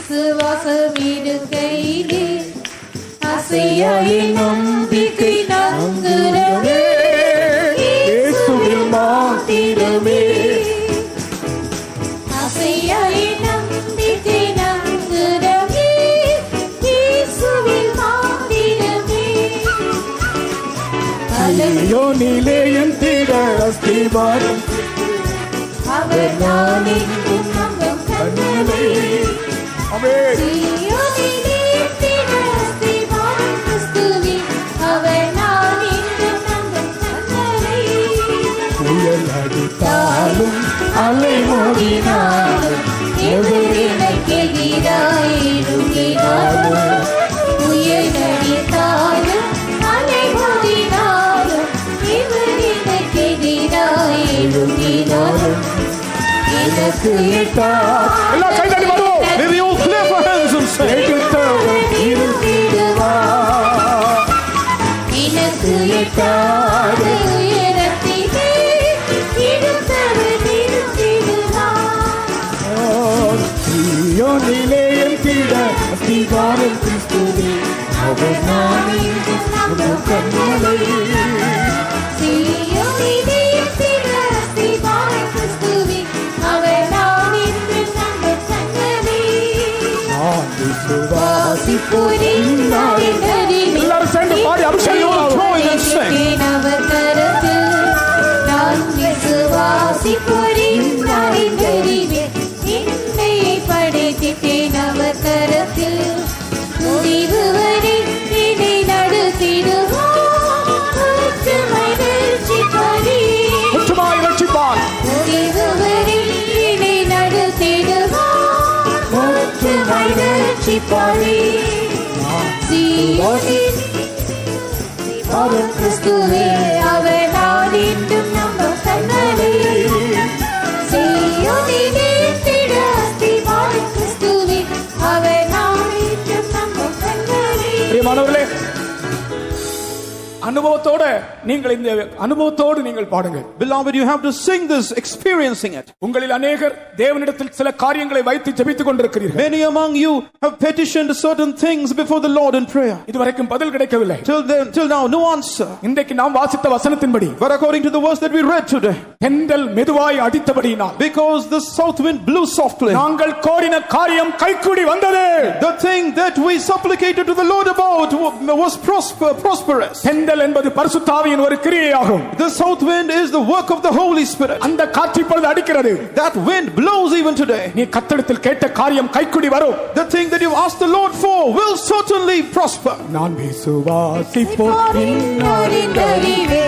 விசுவாசம் இருக்கையிலே அசையாய் நம்பிக்கை நங்குறவே இயேசுவில் மாத்திரமே. அசையாய் நம்பிக்கை நங்குறவே இயேசுவில் மாத்திரமே. ஐயோ நிலையம் தீர அஸ்திவாரம் அவர் நான் எங்கும் நம்பும் கண்மலை. ஆமென். சீயோனிலே தீர அஸ்திவாரம் கிறிஸ்துவே. அவர் நான் எங்கும் நம்பும் கண்மலை. புயல் அடித்தாலும் அலை மோதினாலும் எதிரினைக்கு எதிராய் எழும்பினாலும் புயல் அடித்தாலும் அலை மோதினாலும் எதிரினைக்கு எதிராய் எழும்பினாலும் எனக்கு எல்லாம் கை தட்டி பாடுவோம். May we all clap our hands and sing. எனக்கு எட்டாத உயரத்திலே இருந்தவர் நிறுத்திடுவார். நிலையம் தீர அஸ்திவாரம் கிறிஸ்துவே. அவர் நான் எங்கும் நம்பும் கண்மலை. சீயோனிலே தீர அஸ்திவாரம் கிறிஸ்துவே. அவர் நான் எங்கும் நம்பும் கண்மலை. நான் விசுவாசிக்கிறேன் விசுவாசிப்போரின் நாளிதழிலே எல்லாரும் சேர்ந்து பாடி அபிஷேகம் படைத்திட்டேன் அவர் கரத்தில். நான் விசுவாசிப்போரின் நாளிதழிலே என்னை படைத்திட்டேன் அவர் கரத்தில். முடிவு வரை என்னை நடத்திடுவார் ஒற்றுமை ரட்சிப்பாரே. ஒற்றுமாய் ரட்சிப்பார். முடிவு வரை என்னை நடத்திடுவார் ஒற்றுமை ரட்சிப்பாரே. சீயோனின் வரும் கிறிஸ்துவே அவர் நாடிட்டும் நம்ம கண்ணலே. சீயோனிலே திட அஸ்திபாரம் கிறிஸ்துவே அவர் நாடிட்டும் நம்ம கண்ணலே. பிரியமானவர்களே, அனுபவத்தோட நீங்கள் இந்த அனுபவத்தோடு நீங்கள் பாடுங்கள். Beloved, you have to sing this, experiencing it. உங்களில் அநேகர் தேவனிடத்தில் சில காரியங்களை வைத்து ஜெபித்துக் கொண்டிருக்கிறீர்கள். Many among you have petitioned certain things before the Lord in prayer. இதுவரைக்கும் பதில் கிடைக்கவில்லை. Till now, no answer. இன்றைக்கு நாம் வாசித்த வசனத்தின்படி, But according to the verse that we read today, தென்றல் மெதுவாய் அடித்தபடியினால், because the south wind blew softly, நாங்கள் கோரின காரியம் கைக்கூடி வந்தது. the thing that we supplicated to the Lord about was prosperous. தென்றல் என்பது பரிசுத்த ஆவியின் ஒரு கிரியையாகும். The south wind is the work of the Holy Spirit. அந்த காற்று இப்பொழுது அடிக்கிறது. That wind blows even today. நீ கர்த்தரிடத்தில் கேட்ட காரியம் கைக்கூடி வரும். The thing that you asked the Lord for will certainly prosper. நான் விசுவாசிப்போரின் நாளிதழிலே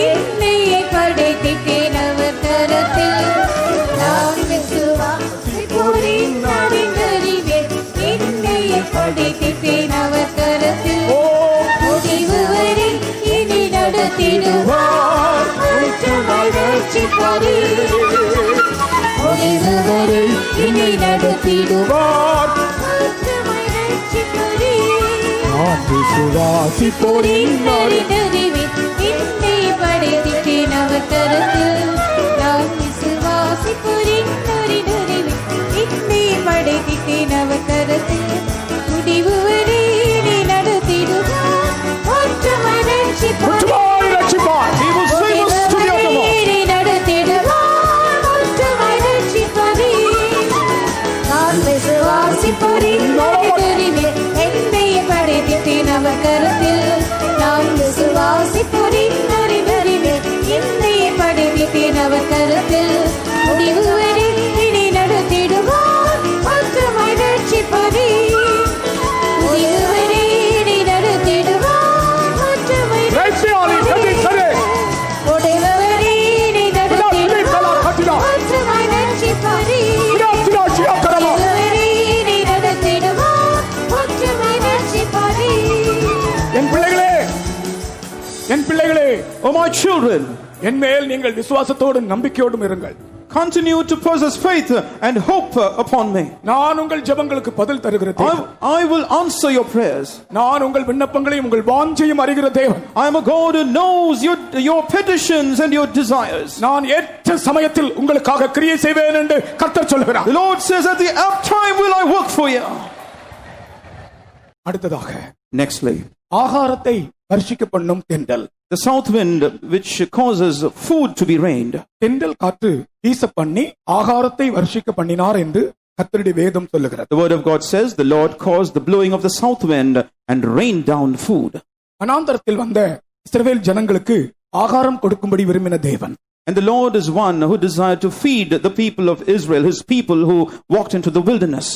என்னை படைத்திட்டேன் அவர் கரத்தில். நான் விசுவாசிப்போரின் நாளிதழிலே என்னை படைத்திட்டேன் அவர் கரத்தில். முடிவு வரை என்னை நடத்திடுவார் ஒற்றுமை ரட்சிப்பாரே. முடிவு வரை என்னை நடத்திடுவார் ஒற்றுமை ரட்சிப்பாரே. நான் விசுவாசிப்போரின் நாளிதழிலே என்னை படைத்திட்டேன் அவர் கரத்தில். நான் விசுவாசிப்போரின் நாளிதழிலே என்னை படைத்திட்டேன் அவர் கரத்தில். முடிவு வரை என்னை நடத்திடுவார் ஒற்றுமை ரட்சிப்பாரே. ஒற்றுமாய் ரட்சிப்பார். He will save us to the uttermost. என்னை நடத்திடுவார் ஒற்றுமை ரட்சிப்பாரே. நான் விசுவாசிப்போரின் நாளிதழிலே என்னை படைத்திட்டேன் அவர் கரத்தில். நான் விசுவாசிப்போரின் நாளிதழிலே என்னை படைத்திட்டேன் அவர் கரத்தில். முடிவு வரை என்னை நடத்திடுவார் ஒற்றுமை ரட்சிப்பாரே. முடிவு வரை என்னை நடத்திடுவார் ஒற்றுமை ரட்சியாளி கதி சரே. முடிவு வரை என்னை நடத்திடுவார் ஒற்றுமை ரட்சிப்பாரே. விடாத்திராட்சி அக்கரமா. முடிவு வரை என்னை நடத்திடுவார் ஒற்றுமை ரட்சிப்பாரே. என் பிள்ளைகளே, என் பிள்ளைகளே, Oh my children, என் மேல் நீங்கள் விசுவாசத்தோடும் நம்பிக்கையோடும் இருங்கள். continue to possess faith and hope upon me. நான் உங்கள் ஜெபங்களுக்கு பதில் தருகிற தேவன். I will answer your prayers. நான் உங்கள் விண்ணப்பங்களையும் உங்கள் வாஞ்சையும் அறிகிற தேவன். I am a God who knows your petitions and your desires. நான் ஏற்ற சமயத்தில் உங்களுக்காக கிரியை செய்வேன் என்று கர்த்தர் சொல்கிறார். The Lord says, at the apt time will I work for you. அடுத்ததாக, Nextly, ஆகாரத்தை வர்ஷிக்க பண்ணும் தென்றல். the south wind which causes food to be rained. தென்றல் காற்று வீச பண்ணி ஆகாரத்தை வர்ஷிக்க பண்ணினார் என்று கர்த்தருடைய வேதம் சொல்லுகிறது. The word of God says, the Lord caused the blowing of the south wind and rained down food. வனாந்தரத்தில் வந்த இஸ்ரவேல் ஜனங்களுக்கு ஆகாரம் கொடுக்கும்படி விரும்பின தேவன். And the Lord is one who desired to feed the people of Israel, his people who walked into the wilderness.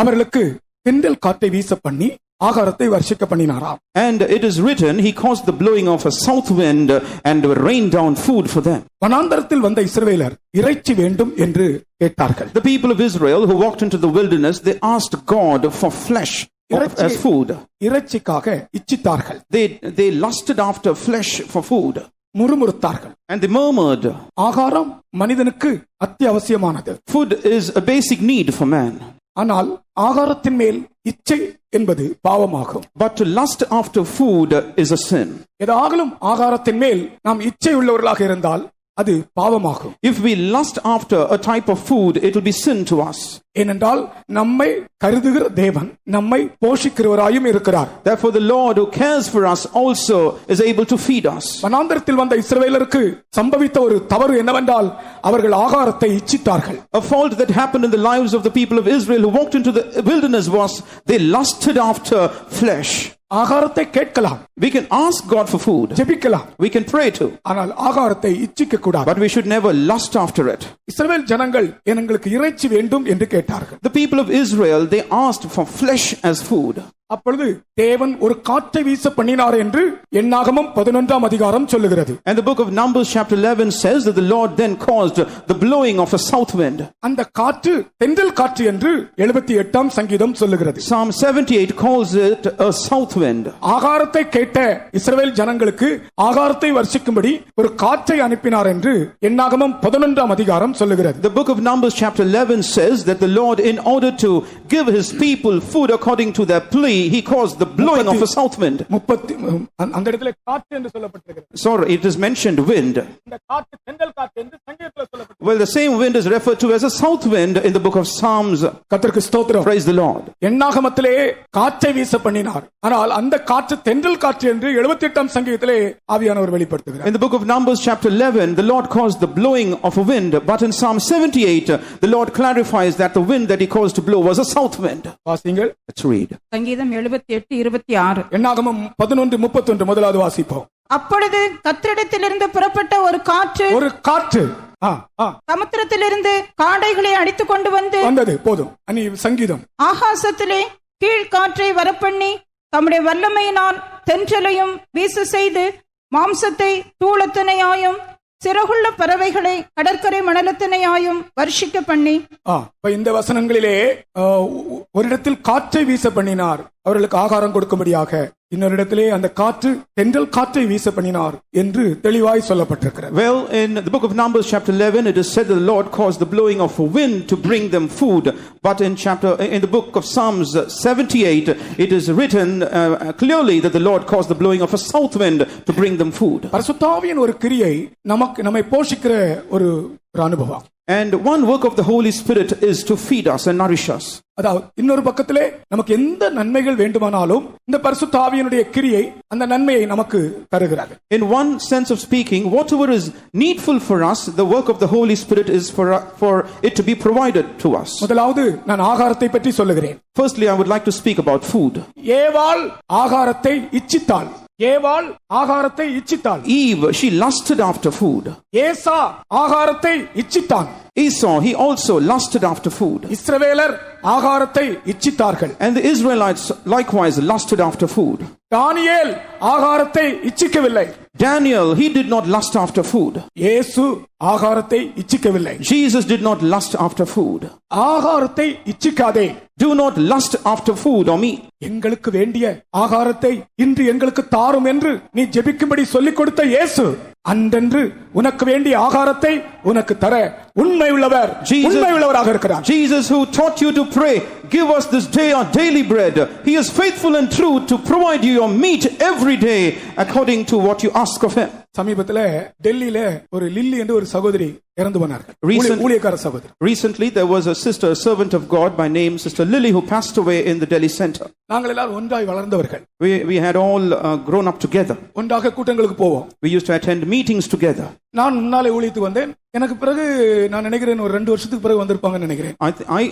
அவர்களுக்கு தென்றல் காற்றை வீச பண்ணி ஆகாரத்தை வர்ஷிக்க பண்ணினாராம். And it is written, he caused the blowing of a south wind and rained down food for them. வனாந்தரத்தில் வந்த இஸ்ரவேலர் இறைச்சி வேண்டும் என்று கேட்டார்கள். The people of Israel who walked into the wilderness, they asked God for flesh as food. இறைச்சிக்காக இச்சித்தார்கள். They lusted after flesh for food. முறுமுறுத்தார்கள். And they murmured. ஆகாரம் மனிதனுக்கு அத்தியாவசியமானது. Food is a basic need for man. ஆனால் ஆகாரத்தின் மேல் இச்சை என்பது பாவமாகும். But to lust after food is a sin. ஏதாகலும் ஆகாரத்தின் மேல் நாம் இச்சை உள்ளவர்களாக இருந்தால் அது பாவமாகும். If we lust after a type of food, it will be sin to us. ஏனென்றால் நம்மை கருதுகிற தேவன் நம்மை போஷிக்கிறவராயும் இருக்கிறார். Therefore the Lord who cares for us also is able to feed us. வனாந்தரத்தில் வந்த இஸ்ரவேலருக்கு சம்பவித்த ஒரு தவறு என்னவென்றால் அவர்கள் ஆகாரத்தை இச்சித்தார்கள். A fault that happened in the lives of the people of Israel who walked into the wilderness was they lusted after flesh. ஆகாரத்தை கேட்கலாம், we can ask God for food, ஜெபிக்கலாம், we can pray too, ஆனால் ஆகாரத்தை இச்சிக்க கூடாது. but we should never lust after it. இஸ்ரவேல் ஜனங்கள் எங்களுக்கு இறைச்சி வேண்டும் என்று கேட்டார்கள். The people of Israel, they asked for flesh as food. அப்பொழுது தேவன் ஒரு காற்றை வீச பண்ணினார் என்று என்னாகமம் 11ஆம் அதிகாரம் சொல்லுகிறது. And the book of Numbers chapter 11 says that the Lord then caused the blowing of a south wind. அந்த காற்று தென்றல் காற்று என்று 78ஆம் சங்கீதம் சொல்லுகிறது. Psalm 78 calls it a south wind. ஆகாரத்தை கேட்ட இஸ்ரவேல் ஜனங்களுக்கு ஆகாரத்தை வர்ஷிக்கும்படி ஒரு காற்றை அனுப்பினார் என்று என்னாகமம் 11ஆம் அதிகாரம் சொல்லுகிறது. The book of Numbers chapter 11 says that the Lord, in order to give his people food according to their plea, he caused the blowing of a south wind. அந்த இடத்துல காற்று என்று சொல்லப்பட்டிருக்கிறது. Sorry, it is mentioned wind. இந்த காற்று தென்றல் காற்று என்று சங்கீதத்தில் சொல்லப்பட்டிருக்கிறது. Well, the same wind is referred to as a south wind in the book of Psalms. கர்த்தருக்கு ஸ்தோத்திரம். Praise the Lord. என்னாகமத்திலே காற்றை வீச பண்ணினார். ஆனால் அந்த காற்று தென்றல் காற்று என்று 78ஆம் சங்கீதத்திலே ஆவியானவர் வெளிப்படுத்துகிறார். In the book of Numbers chapter 11, the Lord caused the blowing of a wind, but in Psalm 78, the Lord clarifies that the wind that he caused to blow was a south wind. வாசிங்கள். Let's read. சங்கீதம் 78:26. என்னாகமம் 11:31 முதலாவது வாசிப்போம். அப்பொழுது கர்த்தரிடத்திலிருந்து புறப்பட்ட ஒரு காற்று சமுத்திரத்திலிருந்து காடைகளை அடித்துக் கொண்டு வந்தது. போதும். அனி சங்கீதம். ஆகாசத்திலே கீழ் காற்றை வரப்பண்ணி தம்முடைய வல்லமையினால் தென்றலையும் வீச செய்து மாம்சத்தை தூளத்தனையாயும் சிறகுள்ள பறவைகளை கடற்கரை மணலத்தினையாயும் வர்ஷிக்க பண்ணி. இந்த வசனங்களிலே ஒரு இடத்தில் காற்றை வீச பண்ணினார் அவர்களுக்கு ஆகாரம் கொடுக்கும்படியாக, இன்னொரு இடத்திலே அந்த காற்று தென்றல் காற்றை வீச பண்ணினார் என்று தெளிவாய் சொல்லப்பட்டிருக்கிறது. Well, in the book of Numbers chapter 11, it is said that the Lord caused the blowing of a wind to bring them food. But in the book of Psalms 78, it is written clearly that the Lord caused the blowing of a south wind to bring them food. பரிசுத்த ஆவியின் ஒரு கிரியை நம்மை போஷிக்கிற ஒரு அனுபவம். And one work of the Holy Spirit is to feed us and nourish us. அதாவது இன்னொரு பக்கத்திலே நமக்கு எந்த நன்மைகள் வேண்டுமானாலும் இந்த பரிசுத்த ஆவியினுடைய கிரியை அந்த நன்மையை நமக்கு தருகிறது. In one sense of speaking, whatever is needful for us, the work of the Holy Spirit is for it to be provided to us. முதலாவது நான் ஆகாரத்தை பற்றி சொல்லுகிறேன். Firstly, I would like to speak about food. ஏவாள் ஆகாரத்தை இச்சித்தாள். Eve, she lusted after food. ஏசா ஆகாரத்தை இச்சித்தான். Esau, he also lusted after food. இஸ்ரவேலர் ஆகாரத்தை இச்சித்தார்கள். And the Israelites likewise lusted after food. தானியேல் ஆகாரத்தை இச்சிக்கவில்லை. Daniel, he did not lust after food. இயேசு ஆகாரத்தை இச்சிக்கவில்லை. Jesus did not lust after food. ஆகாரத்தை இச்சிக்காதே. Do not lust after food or meat. எங்களுக்கு வேண்டிய ஆகாரத்தை இன்று எங்களுக்கு தாரும் என்று நீ ஜெபிக்கும்படி சொல்லிக் கொடுத்த இயேசு அன்றென்று உனக்கு வேண்டிய ஆகாரத்தை உனக்கு தர உண்மையுள்ளவராக இருக்கிறார். Jesus, who taught you to pray, give us this day our daily bread. He is faithful and true to provide you your meat every day according to what you ask of him. சமீபத்திலே டெல்லியில ஒரு lily என்ற ஒரு சகோதரி இறந்து போனார்கள். ஊழியக்கார சகோதரி. Recently there was a sister, a servant of God by name Sister Lily, who passed away in the Delhi center. நாங்கள் எல்லாரும் ஒன்றாய் வளர்ந்தவர்கள். We had all grown up together. ஒன்றாக கூட்டங்களுக்கு போவோம். We used to attend meetings together. நான் முன்னாலே ஊழியத்துக்கு வந்தேன். எனக்கு பிறகு நான் நினைக்கிறேன் ஒரு 2 வருஷத்துக்கு பிறகு வந்திருப்பாங்கன்னு நினைக்கிறேன். I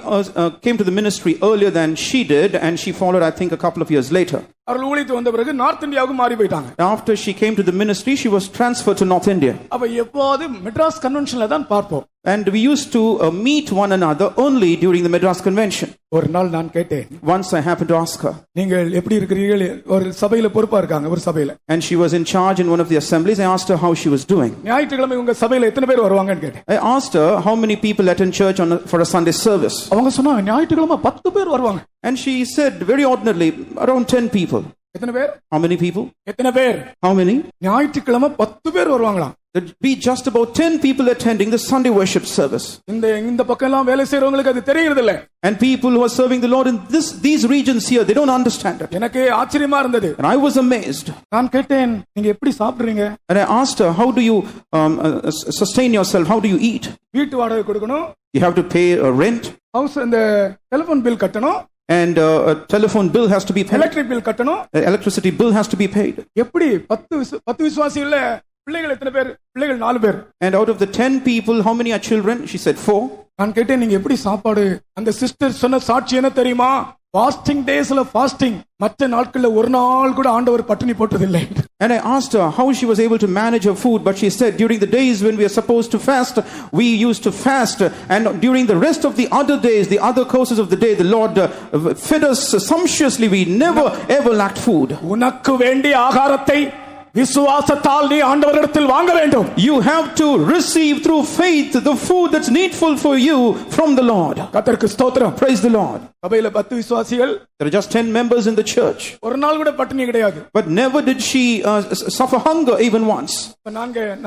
came to the ministry earlier than she did, and she followed I think a couple of years later. அவர்கள் ஊழியத்து வந்த பிறகு நார்த் இந்தியாவுக்கு மாறி போயிட்டாங்க. After she came to the ministry, she was transferred to North India. அப்ப எப்போது மெட்ராஸ் கன்வென்ஷன்ல தான் பார்ப்போம். And we used to meet one another only during the Madras convention. ஒரு நாள் நான் கேட்டேன். Once I happened to ask her. நீங்கள் எப்படி இருக்கிறீர்கள்? ஒரு சபையில பொறுப்பா இருக்காங்க ஒரு சபையில. And she was in charge in one of the assemblies. I asked her how she was doing. ஞாயிற்றுக்கிழமை உங்க சபையில எத்தனை பேர் வருவாங்கன்னு கேட்டேன். I asked her how many people attend church for a Sunday service. அவங்க சொன்னாங்க ஞாயிற்றுக்கிழமை 10 பேர் வருவாங்க. And she said very ordinarily around 10 people. எத்தனை பேர்? How many people? எத்தனை பேர்? How many? ஞாயிற்றுக்கிழமை 10 பேர் வருவாங்களாம். there'd be just about 10 people attending the Sunday worship service. இந்த பக்கம் எல்லாம் வேலை செய்றவங்களுக்கு அது தெரியறது இல்ல. And people who are serving the Lord in these regions here, they don't understand it. எனக்கு ஆச்சரியமா இருந்தது. And I was amazed. நான் கேட்டேன், நீங்க எப்படி சாப்பிடுறீங்க? And I asked her, how do you sustain yourself? How do you eat? வீட்டு வாடகை கொடுக்கணும். You have to pay rent. House இந்த டெலிபோன் பில் கட்டணும். And a telephone bill has to be paid. Electric bill கட்டணும். Electricity bill has to be paid. எப்படி 10 விசுவாசிகள்ல பிள்ளைகள் எத்தனை பேர்? பிள்ளைகள் 4 பேர். And out of the 10 people, how many are children? She said 4. நான் கேட்டேன், நீங்க எப்படி சாப்பாடு? அந்த சிஸ்டர் சொன்ன சாட்சி என்ன தெரியுமா? ஃபாஸ்டிங் டேஸ்ல ஃபாஸ்டிங், மற்ற நாட்கள்ல ஒரு நாள் கூட ஆண்டவர் பட்டினி போட்டதில்லை. And I asked her how she was able to manage her food, but she said during the days when we are supposed to fast, we used to fast, and during the rest of the other days, the other courses of the day, the Lord fed us sumptuously. We never ever lacked food. உனக்கு வேண்டிய ஆகாரத்தை விசுவாசத்தால் நீ ஆண்டவரிடத்தில் வாங்க வேண்டும். You have to receive through faith the food that's needful for you from the Lord. கர்த்தருக்கு ஸ்தோத்திரம். Praise the Lord. சபையில 10 விசுவாசிகள். There are just 10 members in the church. ஒரு நாள் கூட பட்டினி கிடையாது. But never did she suffer hunger even once.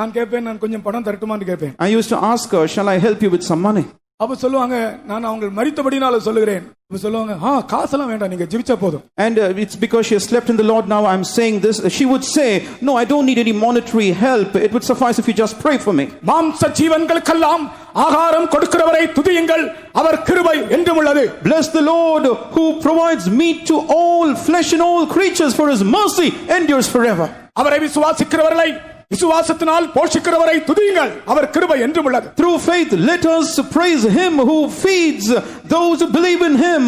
நான் கேட்பேன், நான் கொஞ்சம் பணம் தரட்டுமான்னு கேட்பேன். I used to ask her, shall I help you with some money? அப்ப சொல்லுவாங்க, நான் அவங்க மரித்தபடினால சொல்லுகிறேன். அப்ப சொல்லுவாங்க, காசெல்லாம் வேண்டாம், நீங்க ஜெபிச்சா போதும். And it's because she has slept in the Lord now I'm saying this. She would say, no, I don't need any monetary help. It would suffice if you just pray for me. மாம்ச ஜீவன்களுக்கெல்லாம் ஆகாரம் கொடுக்கிறவரை துதியுங்கள், அவர் கிருபை என்றும் உள்ளது. Bless the Lord who provides meat to all flesh and all creatures, for his mercy endures forever. அவரை விசுவாசிக்கிறவர்களை விசுவாசத்தினால் போஷிக்கிறவரை துதியுங்கள், அவர் கிருபை என்றும் உள்ளது. Through faith let us praise him who feeds those who believe in him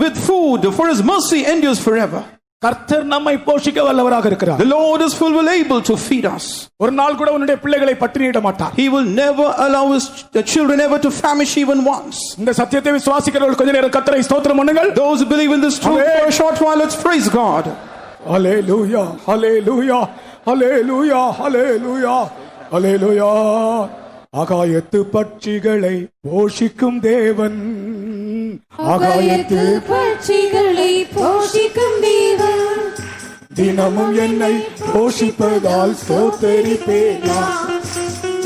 with food, for his mercy endures forever. கர்த்தர் நம்மை போஷிக்க வல்லவராக இருக்கிறார். The Lord is fully able to feed us. ஒரு நாள் கூட உன்னுடைய பிள்ளைகளை பட்டினியிட மாட்டார். He will never allow his children ever to famish even once. இந்த சத்தியத்தை விசுவாசிக்கிறவர்கள் கொஞ்ச நேரம் கர்த்தரை ஸ்தோத்திரம் பண்ணுங்கள். Those who believe in this truth for a short while, let's praise God. Hallelujah, hallelujah, hallelujah, hallelujah, hallelujah. ஆகாயத்து பட்சிகளை போஷிக்கும் தேவன், ஆகாயத்து பட்சிகளை போஷிக்கும் தேவன், தினமும் என்னை போஷிப்பதால் ஸ்தோத்திரிப்பேனா,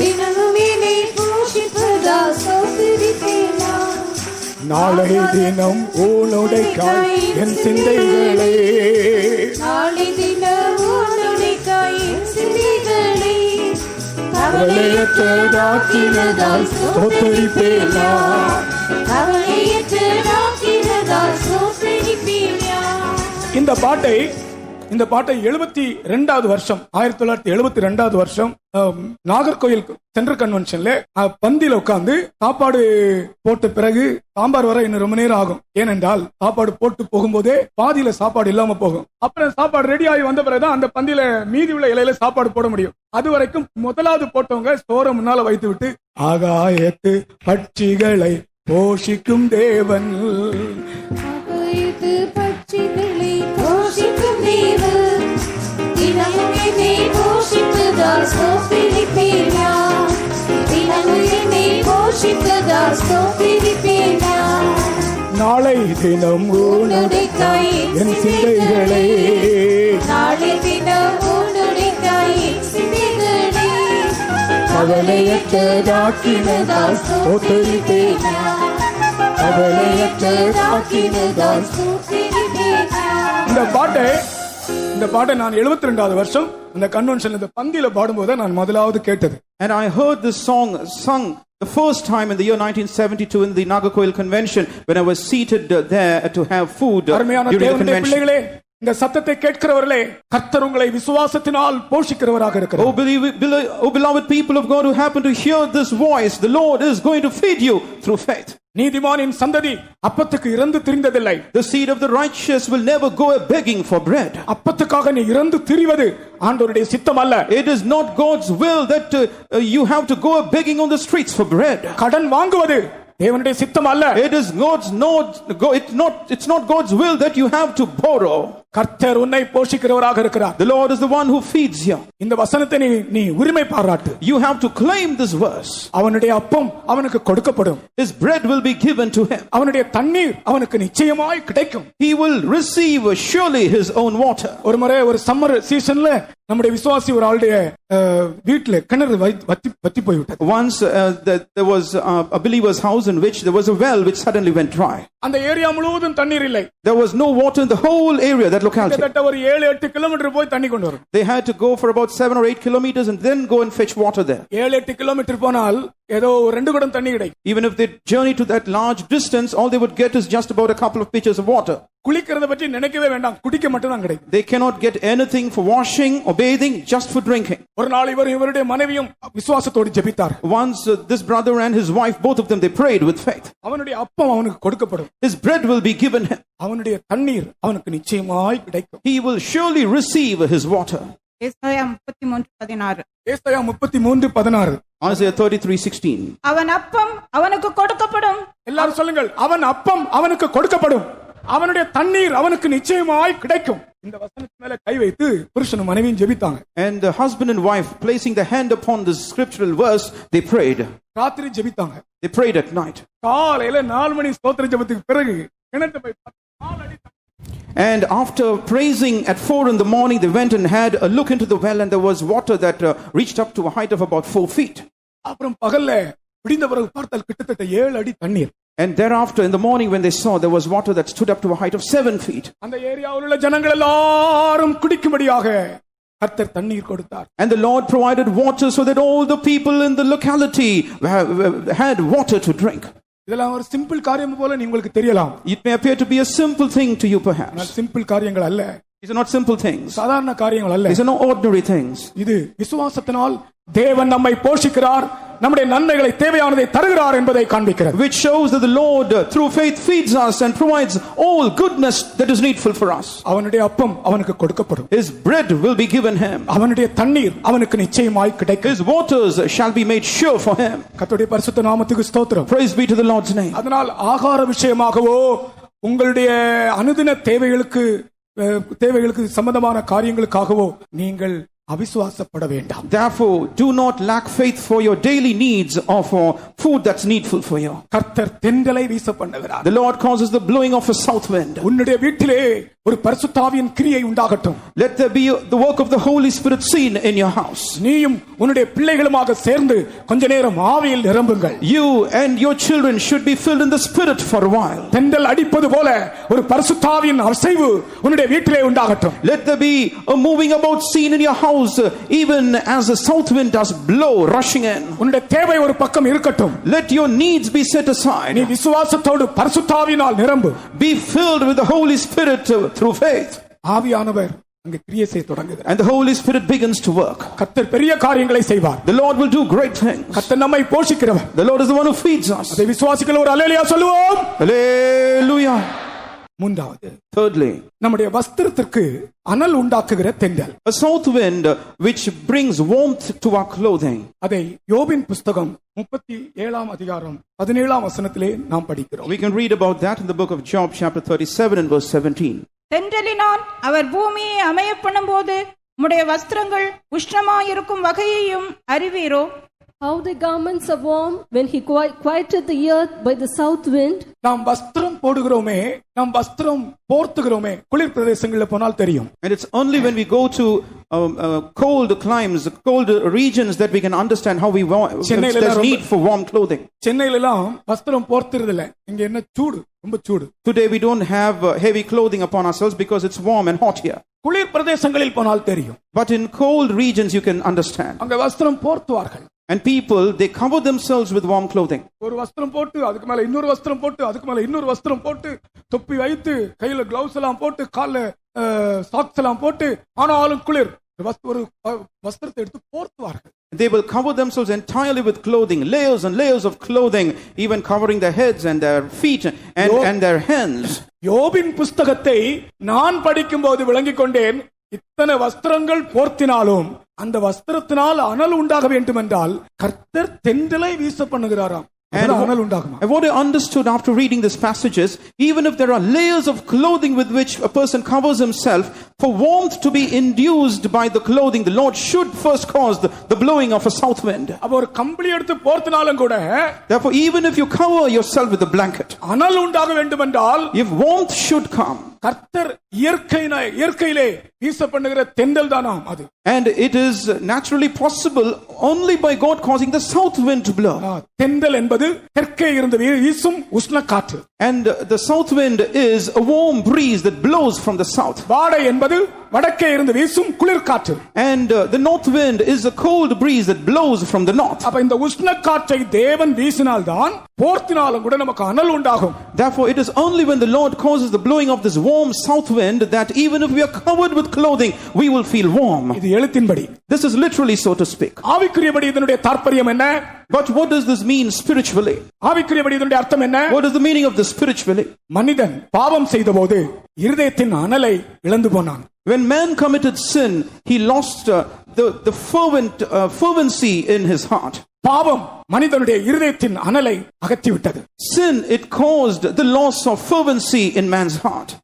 தினமும் என்னை போஷிப்பதால் ஸ்தோத்திரிப்பேனா, நாளை தினம் ஊனுடைக்காய் என் சிந்தைகளை, நாளை தினம் ஊனுடைக்காய் என் சிந்தைகளை, கவலையற்றதாக்கினதால் ஸ்தோத்திரிப்பேனா, கவலையற்றதாக்கினதால் ஸ்தோத்திரிப்பேனா. இந்த பாட்டை 72வது வருஷம் 1972வது வருஷம் நாகர்கோயில் சென்ட்ரல் கன்வென்ஷன்ல பந்தியில உட்கார்ந்து சாப்பாடு போட்ட பிறகு சாம்பார் வர இன்னும் ரொம்ப நேரம் ஆகும். ஏனென்றால் சாப்பாடு போட்டு போகும்போதே பாதியில சாப்பாடு இல்லாம போகும். அப்புறம் சாப்பாடு ரெடி ஆகி வந்த பிறகுதான் அந்த பந்தியில மீதி உள்ள இலையில சாப்பாடு போட முடியும். அது வரைக்கும் முதலாவது போட்டவங்க சோற முன்னால வைத்து விட்டு, ஆகாயத்து பட்சிகளை போஷிக்கும் தேவன், ஆகாயத்து பட்சிகளை போஷிக்கும் தேவன், தினமும் என்னை போஷிப்பதால் ஸ்தோத்திரிப்பேனா, தினமும் என்னை போஷிப்பதால் ஸ்தோத்திரிப்பேனா, நாளை தினம் ஊனுடைக்காய் என் சிந்தைகளை, நாளை தினம் ஊனுடைக்காய் என் சிந்தைகளை, கவலையற்றதாக்கினதால் ஸ்தோத்திரிப்பேனா, கவலையற்றதாக்கினதால். இந்த பாட்டை நான் 72வது வருஷம் இந்த கன்வென்ஷன்ல இந்த பந்தியில பாடும்போது நான் முதலாவது கேட்டது. And I heard this song sung the first time in the year 1972 in the Nagarkoil convention when I was seated there to have food during the convention. இந்த சத்தத்தை கேட்கிறவர்களே, கர்த்தர் உங்களை விசுவாசத்தினால் போஷிக்கிறவராக இருக்கிறார். Oh beloved people of God who happen to hear this voice, the Lord is going to feed you through faith. நீதிமானின் சந்ததி அப்பத்துக்கு இறந்து திரிந்ததில்லை. The seed of the righteous will never go begging for bread. அப்பத்துக்காக நீ இறந்து திரிவது ஆண்டவருடைய சித்தம் அல்ல. It is not God's will that you have to go begging on the streets for bread. கடன் வாங்குவது தேவனுடைய சித்தம் அல்ல. It's not God's will that you have to borrow. கர்த்தர் உன்னை போஷிக்கிறவராக இருக்கிறார். The Lord is the one who feeds you. இந்த வசனத்தை நீ உரிமை பாராட்டு. You have to claim this verse. அவனுடைய அப்பம் அவனுக்கு கொடுக்கப்படும். His bread will be given to him. அவனுடைய தண்ணீர் அவனுக்கு நிச்சயமாய் கிடைக்கும். He will receive surely his own water. ஒரு முறை ஒரு சம்மர் சீசன்ல நம்முடைய விசுவாசி ஒரு ஆளுடைய வீட்ல கிணறு வத்தி போய்விட்டது. Once there was a believer's house in which there was a well which suddenly went dry. அந்த ஏரியா முழுவதும் தண்ணீர் இல்லை. There was no water in the whole area, that locality. கிட்டத்தட்ட ஒரு 7-8 கிலோமீட்டர் போய் தண்ணி கொண்டு வரும். They had to go for about 7 or 8 kilometers and then go and fetch water there. 7-8 kilometre போனால் ஏதோ 2 குடம் தண்ணி கிடைக்கும். Even if they journey to that large distance, all they would get is just about a couple of pitchers of water. குளிக்கிறத பற்றி நினைக்கவே வேண்டாம், குடிக்க மட்டும் தான் கிடைக்கும். They cannot get anything for washing or bathing, just for drinking. ஒரு நாள் இவருடைய மனைவியும் விசுவாசத்தோடு ஜெபித்தார். Once this brother and his wife, both of them, they prayed with faith. அவனுடைய அப்பம் அவனுக்கு கொடுக்கப்படும். His bread will be given him. அவனுடைய தண்ணீர் அவனுக்கு நிச்சயமாய் கிடைக்கும். He will surely receive his water. ஏசாயா 33:16. ஏசாயா 33:16. Isaiah 33:16. அவன் அப்பம் அவனுக்கு கொடுக்கப்படும். எல்லாரும் சொல்லுங்கள், அவன் அப்பம் அவனுக்கு கொடுக்கப்படும், அவனுடைய தண்ணீர் அவனுக்கு நிச்சயமாய் கிடைக்கும். இந்த வசனத்து மேல கை வைத்து புருஷனும் மனைவியும் ஜெபித்தாங்க. And the husband and wife, placing the hand upon this scriptural verse, they prayed. ராத்திரி ஜெபித்தாங்க. They prayed at night. காலையில 4 மணி ஸ்தோத்திர ஜெபத்துக்கு பிறகு கிணத்தை போய் 4 அடி. And after praising at 4 in the morning, they went and had a look into the well, and there was water that reached up to a height of about 4 feet. அப்புறம் பகல்ல விடிந்த பிறகு பார்த்தால் கிட்டத்தட்ட 7 அடி தண்ணீர். And thereafter in the morning when they saw, there was water that stood up to a height of 7 feet. அந்த ஏரியாவில் உள்ள ஜனங்கள் எல்லாரும் குடிக்கும்படியாக கர்த்தர் தண்ணீர் கொடுத்தார். And the Lord provided water so that all the people in the locality had water to drink. இதெல்லாம் ஒரு சிம்பிள் காரியம் போல உங்களுக்கு தெரியலாம். It may appear to be a simple thing to you perhaps. Simple காரியங்கள் அல்ல. These are not simple things. சாதாரண காரியங்கள் அல்ல. These are not ordinary things. இது விசுவாசத்தினால் தேவன் நம்மை போஷிக்கிறார், நம்முடைய நன்மைகளை தேவையானதை தருகிறார் என்பதை காண்பிக்கிறது. Which shows that the Lord through faith feeds us and provides all goodness that is needful for us. அவனுடைய அப்பம் அவனுக்கு கொடுக்கப்படும். His bread will be given him. அவனுடைய தண்ணீர் அவனுக்கு நிச்சயமாய் கிடைக்கும். His waters shall be made sure for him. கர்த்தருடைய பரிசுத்த நாமத்துக்கு ஸ்தோத்திரம். Praise be to the Lord's name. அதனால் ஆகார விஷயமாகவோ உங்களுடைய அனுதின தேவைகளுக்கு சம்பந்தமான காரியங்களுக்காகவோ நீங்கள் அவிசுவாசப்பட வேண்டாம். Therefore do not lack faith for your daily needs or for food that's needful for you. கர்த்தர் தென்றலை வீச பண்ணுகிறார். The Lord causes the blowing of a south wind. உன்னுடைய வீட்டிலே ஒரு பரிசுத்த ஆவியின் கிரியை உண்டாகட்டும். Let there be the work of the Holy Spirit seen in your house. நீயும் உன்னுடைய பிள்ளைகளுமாக சேர்ந்து கொஞ்ச நேரம் ஆவியில் நிரம்புங்கள். You and your children should be filled in the Spirit for a while. தென்றல் அடிப்பது போல ஒரு பரிசுத்த ஆவியின் அசைவு உன்னுடைய வீட்டிலே உண்டாகட்டும். Let there be a moving about seen in your house, even as the south wind does blow rushing in. உன்னுடைய தேவை ஒரு பக்கம் இருக்கட்டும். Let your needs be set aside. நீ விசுவாசத்தோடு பரிசுத்த ஆவியினால் நிரம்பு. Be filled with the Holy Spirit through faith. ஆவியானவர் அங்கே கிரியை செய்ய தொடங்குகிறார். And the Holy Spirit begins to work. கர்த்தர் பெரிய காரியங்களை செய்வார். The Lord will do great things. கர்த்தர் நம்மை போஷிக்கிறவர். The Lord is the one who feeds us. அதை விசுவாசிகள் ஒரு அல்லேலூயா சொல்லுவோம். Hallelujah. மூன்றாவது, thirdly, நம்முடைய வஸ்திரத்திற்கு அனல் உண்டாக்குகிற தென்றல். A south wind which brings warmth to our clothing. அதை யோபின் புத்தகம் 37 அதிகாரம் 17 வசனத்திலே நாம் படிக்கிறோம். We can read about that in the book of Job chapter 37 and verse 17. தென்றலினால் அவர் பூமியை அமைய பண்ணும்போது உம்முடைய வஸ்திரங்கள் உஷ்ணமாயிருக்கும் வகையையும் அறிவீரோ? How the garments are warm when he quieted the earth by the south wind. நாம் வஸ்திரம் போடுகிறோமே, நாம் வஸ்திரம் போர்த்துகிறோமே, குளிர் பிரதேசங்களில் போனால் தெரியும். And it's only when we go to cold climes, cold regions that we can understand how there's need for warm clothing. சென்னையில எல்லாம் வஸ்திரம் போர்த்துறது இல்ல. இங்க என்ன சூடு, ரொம்ப சூடு. Today we don't have heavy clothing upon ourselves because it's warm and hot here. குளிர் பிரதேசங்களில் போனால் தெரியும். But in cold regions you can understand. அங்க வஸ்திரம் போர்த்துவார்கள். And people, they cover themselves with warm clothing. ஒரு வஸ்திரம் போட்டு அதுக்கு மேல இன்னொரு வஸ்திரம் போட்டு அதுக்கு மேல இன்னொரு வஸ்திரம் போட்டு தொப்பி வைத்து கையில கிளவுஸ் எல்லாம் போட்டு கால்ல சாக்ஸ் எல்லாம் போட்டு ஆனாலும் குளிர். ஒரு வஸ்திரத்தை எடுத்து போர்த்துவார்கள். They will cover themselves entirely with clothing, layers and layers of clothing, even covering their heads and their feet and their hands. யோபின் புத்தகத்தை நான் படிக்கும்போது விளங்கிக் கொண்டேன், இத்தனை வஸ்திரங்கள் போர்த்தினாலும் அந்த வஸ்திரத்தினால் அனல் உண்டாக வேண்டும் என்றால் கர்த்தர் தென்றலை வீச பண்ணுகிறாராம். And what I understood after reading these passages, even if there are layers of clothing with which a person covers himself, for warmth to be induced by the clothing, the Lord should first cause the blowing of a south wind. Therefore, even if you cover yourself with a blanket, if warmth should come, and it is naturally possible only by God causing the south wind to blow. And the south wind is a warm breeze that blows from the south. And the north wind is a cold breeze that blows from the north. Therefore, it is only when the Lord causes the blowing of this warm south wind that even if we are covered with clothing, we will feel warm. This is literally, so to speak. But what does this mean spiritually? What is the meaning of this spiritually? When man committed sin, he lost the fervency in his heart. Sin, it caused the loss of fervency in man's heart.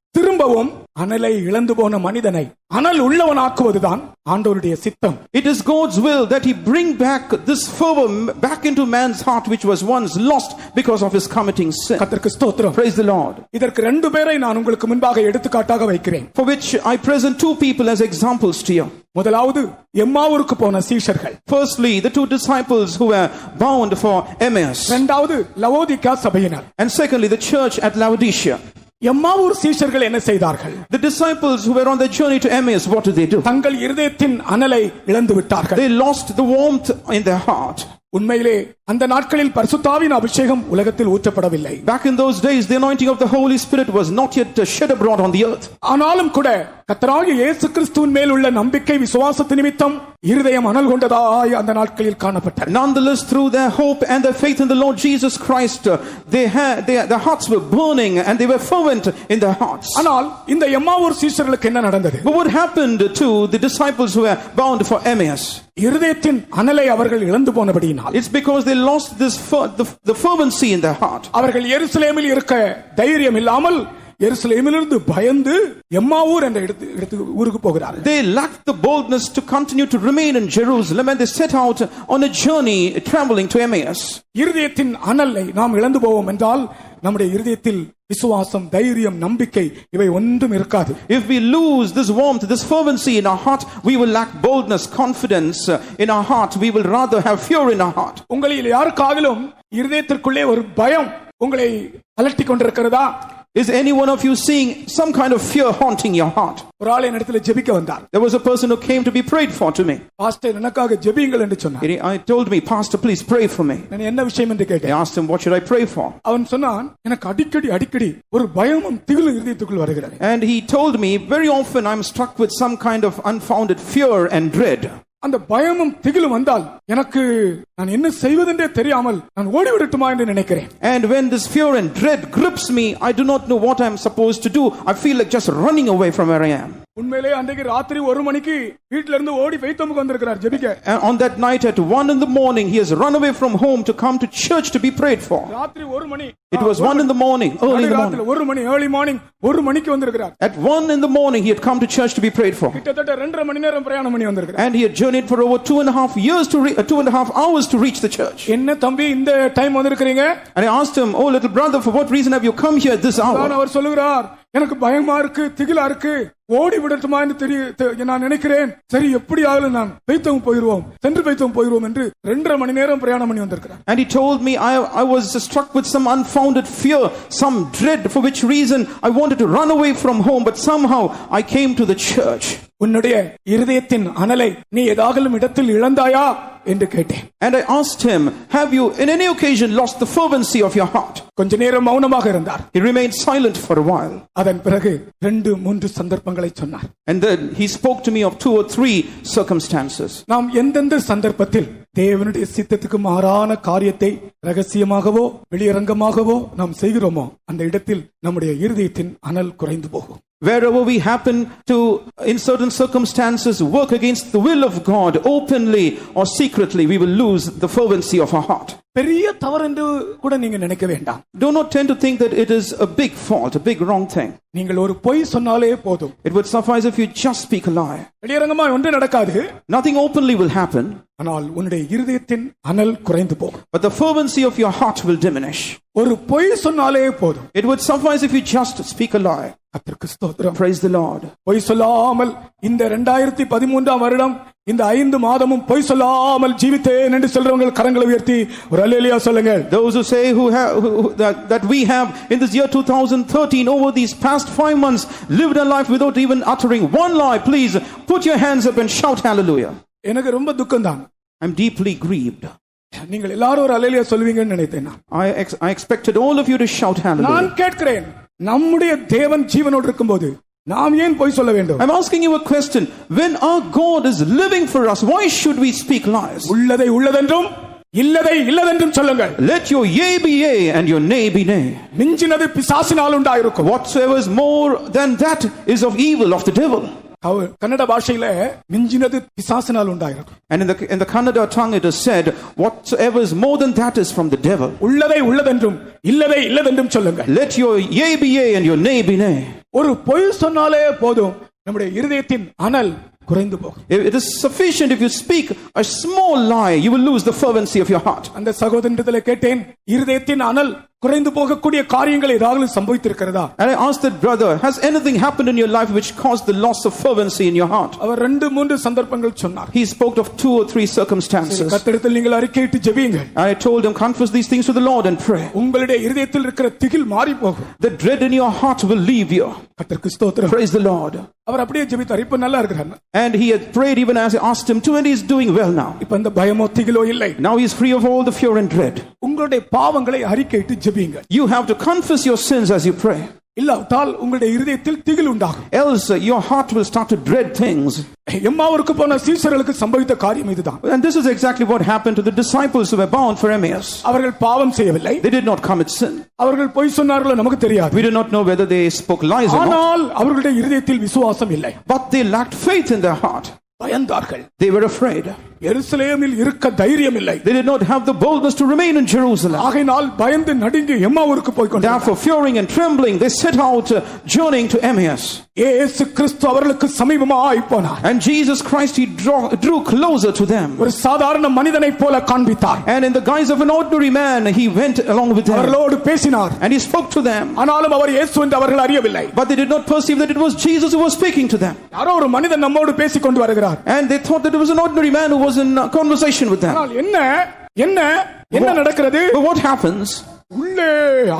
It is God's will that he bring back this fervor back into man's heart which was once lost because of his committing sin. Praise the Lord. For which I present two people as examples to you. Firstly, the two disciples who were bound for Emmaus. And secondly, the church at Laodicea. The disciples who were on their journey to Emmaus, what did they do? They lost the warmth in their heart. Back in those days, the anointing of the Holy Spirit was not yet shed abroad on the earth. Nonetheless, through their hope and their faith in the Lord Jesus Christ, their hearts were burning and they were fervent in their hearts. But what happened to the disciples who were bound for Emmaus? It's because they lost the fervency in their heart. They lacked the boldness to continue to remain in Jerusalem, and they set out on a journey traveling to Emmaus. If we lose this warmth, this fervency in our heart, we will lack boldness, confidence in our heart. We will rather have fear in our heart. Is any one of you seeing some kind of fear haunting your heart? There was a person who came to be prayed for to me. I told me, Pastor, please pray for me. I asked him, what should I pray for? And he told me, very often I'm struck with some kind of unfounded fear and dread. And when this fear and dread grips me, I do not know what I'm supposed to do. I feel like just running away from where I am. And on that night at 1 in the morning, he has run away from home to come to church to be prayed for. It was 1 in the morning, early in the morning. At 1 in the morning, he had come to church to be prayed for. And he had journeyed for over 2.5 hours to reach the church. And I asked him, oh little brother, for what reason have you come here at this hour? ஓடி விடட்டுமா என்று நான் நினைக்கிறேன். சரி எப்படியாவது நான் பெய்தம் போயிடுவோம், சென்று பெய்தம் போயிடுவோம் என்று 2.5 மணி நேரம் பிரயாணம் பண்ணி வந்திருக்கிறேன். And he told me I was struck with some unfounded fear, some dread, for which reason I wanted to run away from home, but somehow I came to the church. உன்னுடைய இருதயத்தின் அனலை நீ ஏதாகலும் இடத்தில் இழந்தாயா என்று கேட்டேன். And I asked him, have you in any occasion lost the fervency of your heart? கொஞ்ச நேரம் மௌனமாக இருந்தார். He remained silent for a while. அதன் பிறகு 2-3 சந்தர்ப்பங்களை சொன்னார். And then he spoke to me of 2 or 3 circumstances. நாம் எந்தெந்த சந்தர்ப்பத்தில் தேவனுடைய சித்தத்துக்கு மாறான காரியத்தை ரகசியமாகவோ வெளியரங்கமாகவோ நாம் செய்கிறோமோ அந்த இடத்தில் நம்முடைய இருதயத்தின் அனல் குறைந்து போகும். Wherever we happen to, in certain circumstances, work against the will of God, openly or secretly, we will lose the fervency of our heart. பெரிய தவறு என்று கூட நீங்க நினைக்க வேண்டாம். Do not tend to think that it is a big fault, a big wrong thing. நீங்கள் ஒரு பொய் சொன்னாலே போதும். It would suffice if you just speak a lie. வெளியரங்கமா ஒன்று நடக்காது. Nothing openly will happen. ஆனால் உன்னுடைய இருதயத்தின் அனல் குறைந்து போகும். But the fervency of your heart will diminish. ஒரு பொய் சொன்னாலே போதும். It would suffice if you just speak a lie. கர்த்தருக்கு ஸ்தோத்திரம். Praise the Lord. பொய் சொல்லாமல் இந்த 2013 வருடம் இந்த 5 மாதமும் பொய் சொல்லாமல் ஜீவித்தேன் என்று சொல்றவங்க கரங்களை உயர்த்தி ஒரு அல்லேலூயா சொல்லுங்க. Those who say that we have in this year 2013 over these past 5 months lived a life without even uttering one lie, please put your hands up and shout hallelujah. எனக்கு ரொம்ப துக்கம்தான். I'm deeply grieved. நீங்கள் எல்லாரும் ஒரு அல்லேலூயா சொல்வீங்கன்னு நினைத்தேன். I expected all of you to shout hallelujah. நான் கேட்கிறேன், நம்முடைய தேவன் ஜீவனோடு இருக்கும்போது நாம் ஏன் பொய் சொல்ல வேண்டும்? I'm asking you a question. When our God is living for us, why should we speak lies? உள்ளதை உள்ளதென்றும் இல்லதை இல்லதென்றும் சொல்லுங்கள். Let your yea be yea and your nay be nay. மிஞ்சினது பிசாசினால் உண்டாயிருக்கும். Whatsoever is more than that is of evil, of the devil. Kannada பாஷையில மிஞ்சினது பிசாசினால் உண்டாயிருக்கும். And in the Kannada tongue it is said, whatsoever is more than that is from the devil. உள்ளதை உள்ளதென்றும் இல்லதை இல்லதென்றும் சொல்லுங்கள். Let your yea be yea and your nay be nay. ஒரு பொய் சொன்னாலே போதும் நம்முடைய இருதயத்தின் அனல் குறைந்து போகும். It is sufficient if you speak a small lie, you will lose the fervency of your heart. அந்த சகோதரனிடத்தில் கேட்டேன், இருதயத்தின் அனல் குறைந்து போகக்கூடிய காரியங்கள் ஏதாவது சம்பவித்திருக்கிறதா? And I asked that brother, has anything happened in your life which caused the loss of fervency in your heart? அவர் 2-3 சந்தர்ப்பங்கள் சொன்னார். He spoke of 2 or 3 circumstances. கர்த்தரிடத்தில் நீங்கள் அறிக்கையிட்டு ஜெபியுங்கள். I told him, confess these things to the Lord and pray. உங்களுடைய இருதயத்தில் இருக்கிற திகில் மாறி போகும். The dread in your heart will leave you. கர்த்தருக்கு ஸ்தோத்திரம். Praise the Lord. அவர் அப்படியே ஜெபித்தார். இப்ப நல்லா இருக்கிறார். And he had prayed even as I asked him to, and he is doing well now. இப்ப அந்த பயமோ திகிலோ இல்லை. Now he is free of all the fear and dread. உங்களுடைய பாவங்களை அறிக்கையிட்டு ஜெபியுங்கள். You have to confess your sins as you pray. இல்லாவிட்டால் உங்களுடைய இருதயத்தில் திகில் உண்டாகும். Else your heart will start to dread things. எம்மாவுக்கு போன சீஷர்களுக்கு சம்பவித்த காரியம் இதுதான். And this is exactly what happened to the disciples who were bound for Emmaus. அவர்கள் பாவம் செய்யவில்லை. They did not commit sin. அவர்கள் பொய் சொன்னார்களோ நமக்கு தெரியாது. We do not know whether they spoke lies or not. ஆனால் அவர்களுடைய இருதயத்தில் விசுவாசம் இல்லை. But they lacked faith in their heart. பயந்தார்கள். They were afraid. எருசலேமில் இருக்க தைரியம் இல்லை. They did not have the boldness to remain in Jerusalem. ஆகையால் பயந்து நடுங்கி எம்மாவுக்கு போய் கொண்டார்கள். Therefore, fearing and trembling, they set out journeying to Emmaus. இயேசு கிறிஸ்து அவர்களுக்கு சமீபமாய் போனார். And Jesus Christ, he drew closer to them. ஒரு சாதாரண மனிதனைப் போல காண்பித்தார். And in the guise of an ordinary man, he went along with them. அவர்களோடு பேசினார். And he spoke to them. ஆனாலும் அவர் இயேசு என்று அவர்கள் அறியவில்லை. But they did not perceive that it was Jesus who was speaking to them. யாரோ ஒரு மனிதன் நம்மோடு பேசிக் கொண்டு வருகிறார். And they thought that it was an ordinary man who was in conversation with them. ஆனால் என்ன நடக்கிறது? But what happens? உள்ளே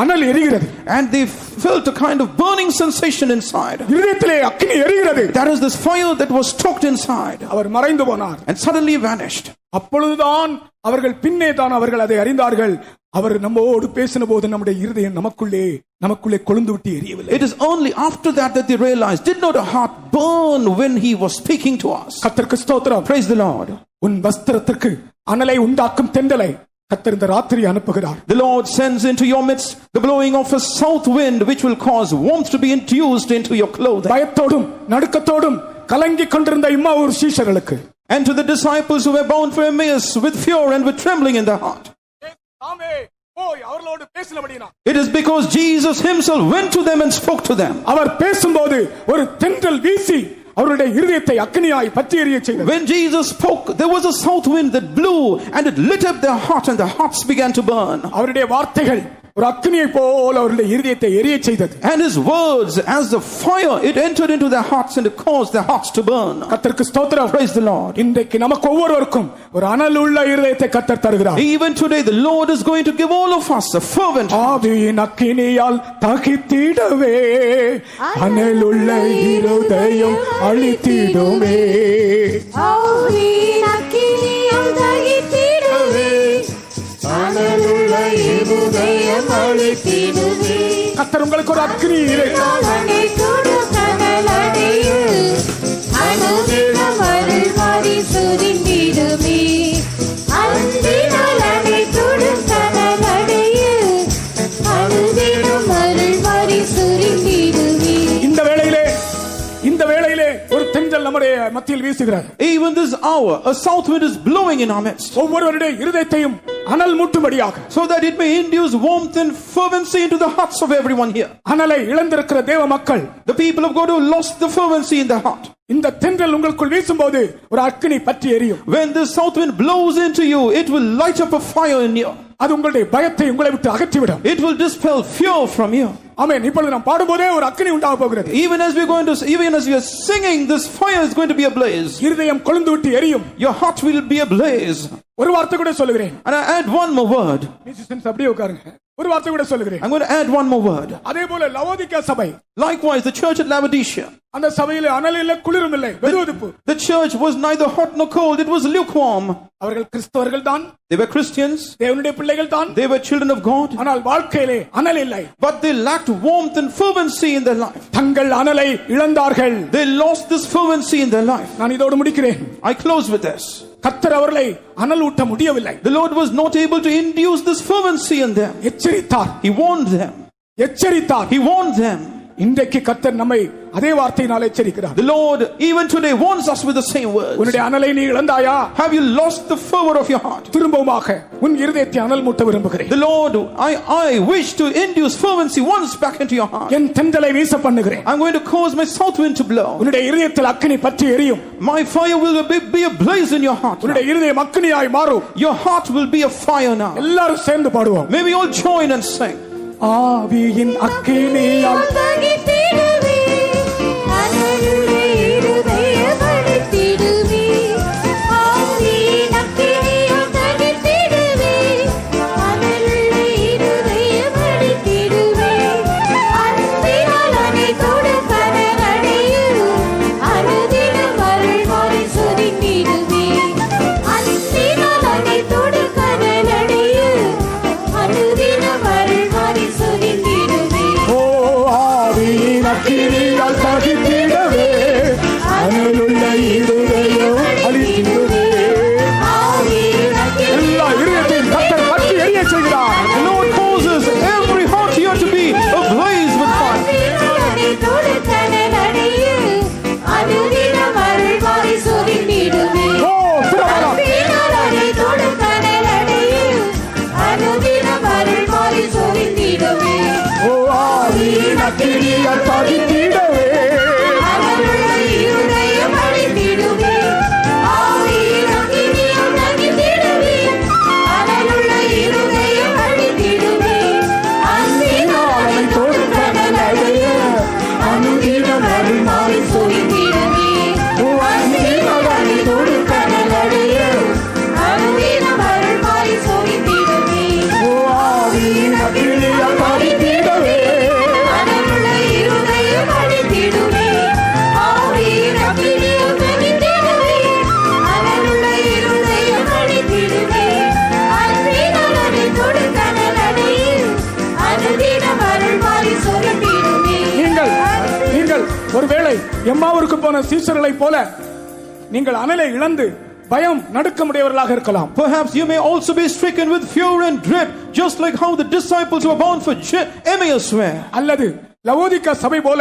அனல் எரிகிறது. And they felt a kind of burning sensation inside. இதயத்திலே அக்கினி எரிகிறது. That is this fire that was stoked inside. அவர் மறைந்து போனார். And suddenly vanished. அப்பொழுதுதான் அவர்கள் பின்னே தான் அவர்கள் அதை அறிந்தார்கள். அவர் நம்மோடு பேசின போது நம்முடைய இருதயம் நமக்குள்ளே கொழுந்து விட்டு எரியவில்லை. It is only after that they realized, did not our heart burn when he was speaking to us? கர்த்தருக்கு ஸ்தோத்திரம். Praise the Lord. உன் வஸ்திரத்திற்கு அனலை உண்டாக்கும் தென்றலை கர்த்தர் இந்த ராத்திரி அனுப்புகிறார். The Lord sends into your midst the blowing of a south wind which will cause warmth to be infused into your clothing. பயத்தோடும் நடுக்கத்தோடும் கலங்கிக் கொண்டிருந்த இம்மாவூர் சீஷர்களுக்கு, and to the disciples who were bound for Emmaus with fear and with trembling in their heart, it is because Jesus himself went to them and spoke to them. அவர் பேசும்போது ஒரு தென்றல் வீசி அவருடைய இதயத்தை அக்கினியாய் பற்றி எரிய செய்தது. When Jesus spoke, there was a south wind that blew and it lit up their heart and their hearts began to burn. அவருடைய வார்த்தைகள் ஒரு அக்கினியை போல அவருடைய இதயத்தை எரிய செய்தது. And his words as the fire, it entered into their hearts and it caused their hearts to burn. கர்த்தருக்கு ஸ்தோத்திரம். Praise the Lord. இன்றைக்கு நமக்கு ஒவ்வொருவருக்கும் ஒரு அனலுள்ள இதயத்தை கர்த்தர் தருகிறார். Even today the Lord is going to give all of us a fervent heart. ஆவியின் அக்கினியால் தகித்திடவே அனலுள்ள இருதயம் அழித்திடுமே. ஆவியின் அக்கினியால் தகித்திடவே அனலுள்ள இருதயம் அழித்திடுமே. கர்த்தர் உங்களுக்கு ஒரு அக்கினி அனலை தொடு கனலடையு அனுதினம் அருள்வாரி சுரிந்திடுமே. அன்பினால் அனை தொடு கனலடையு அனுதினம் அருள்வாரி சுரிந்திடுமே. இந்த வேளையிலே வேளையிலே ஒரு தென்றல் நம்முடைய மத்தியில் வீசுகிறது. Even this hour, a south wind is blowing in our midst. ஒவ்வொருவருடைய இருதயத்தையும் அனல் மூட்டும்படியாக, so that it may induce warmth and fervency into the hearts of everyone here. அனலை இழந்திருக்கிற தேவ மக்கள், the people of God who lost the fervency in their heart, இந்த தென்றல் உங்களுக்குள் வீசும்போது ஒரு அக்கினி பற்றி எரியும். when the south wind blows into you, it will light up a fire in you. அது உங்களுடைய பயத்தை உங்களை விட்டு அகற்றிவிடும். It will dispel fear from you. ஆமென். இப்பொழுது நாம் பாடும்போதே ஒரு அக்கினி உண்டாக போகிறது. Even as we are singing, this fire is going to be ablaze. இருதயம் கொழுந்து விட்டு எரியும். Your heart will be ablaze. ஒரு வார்த்தை கூட சொல்லுகிறேன். And I add one more word. Musicians அப்படியே உட்காருங்க. ஒரு வார்த்தை கூட சொல்லுகிறேன். I'm going to add one more word. அதே போல லவோதிக்கா சபை, likewise the church at Laodicea, அந்த சபையிலே அனல் இல்லை, குளிரும் இல்லை, வெதுவெதுப்பு. the church was neither hot nor cold, it was lukewarm. அவர்கள் கிறிஸ்தவர்கள் தான், they were Christians, தேவனுடைய பிள்ளைகள் தான், they were children of God, ஆனால் வாழ்க்கையிலே அனல் இல்லை. but they lacked warmth and fervency in their life. தங்கள் அனலை இழந்தார்கள். they lost this fervency in their life. நான் இதோடு முடிக்கிறேன். I close with this. கர்த்தர் அவர்களை அனல் ஊட்ட முடியவில்லை. the Lord was not able to induce this fervency in them. எச்சரித்தார். he warned them. எச்சரித்தார். he warned them. இன்றைக்கு கர்த்தர் நம்மை அதே வார்த்தையினால் எச்சரிக்கிறார். the Lord even today warns us with the same words. உன்னுடைய அனலை நீ இழந்தாயா? have you lost the fervor of your heart? திரும்பவுமாக உன் இருதயத்தை அனல் மூட்ட விரும்புகிறேன். the Lord, I wish to induce fervency once back into your heart. என் தென்றலை வீச பண்ணுகிறேன். I'm going to cause my south wind to blow. உன்னுடைய இருதயத்தில் அக்கினி பற்றி எரியும். my fire will be ablaze in your heart. உன்னுடைய இருதயம் அக்கினியாய் மாறும். your heart will be a fire now. எல்லாரும் சேர்ந்து பாடுவோம். may we all join and sing. ஆவியின் அக்கினியால் தகித்திடுவே, அனலுள்ள இருதயப்படுத்திடுவே. ஆவியின் அக்கினியால் தகித்திடுவே, அனலுள்ள இருதயப்படுத்திடுவே. அன்பினால் அனைத்தோடு கனலடையும், அனுதினம் அருள்மாறி சொரிந்திடுவே. அன்பினால் அனைத்தோடு கனலடையும், அனுதினம் அருள்மாறி சொரிந்திடுவே. அக்கினியால் தகித்திடவே, அனலுள்ள இருதயம் அழித்திடுவே. எல்லா இருதயத்தையும் கர்த்தர் பற்றி எரிய செய்கிறார். the Lord causes every heart here to be ablaze with fire. அனைத்தோடு கனலடையும், அனுதினம் அருள்மாறி சொரிந்திடுவே. அன்பினால் அனைத்தோடு கனலடையும், அனுதினம் அருள்மாறி சொரிந்திடுவே. ஆவியின் அக்கினியால் தகித்திடவே, அனலுள்ள இருதயம் அழித்திடுவே. ஆவியின் அக்கினியால் தகித்திடுவே, அனலுள்ள இருதயம் அழித்திடுவே. அன்பினால் அனைத்தோடு கனலடையும், அனுதினம் அருள்மாறி சொரிந்திடுவே. அன்பினால் அனைத்தோடு கனலடையும், அனுதினம் அருள்மாறி சொரிந்திடுவே. ஆவியின் அக்கினியால் தகித்திடவே, அனலுள்ள இருதயம் அழித்திடுவே. ஆவியின் அக்கினியால் தகித்திடுவே, அனலுள்ள இருதயம் அழித்திடுவே. அன்பினால் அனைத்தோடு கனலடையும், அனுதினம் அருள்மாறி சொரிந்திடுவே. நீங்கள் ஒருவேளை எம்மாவூருக்கு போன சீசர்களைப் போல நீங்கள் அனலை இழந்து பயம் நடுக்கமுடையவர்களாக இருக்கலாம். perhaps you may also be stricken with fear and dread, just like how the disciples were bound for Emmaus were. அல்லது லவோதிக்கா சபை போல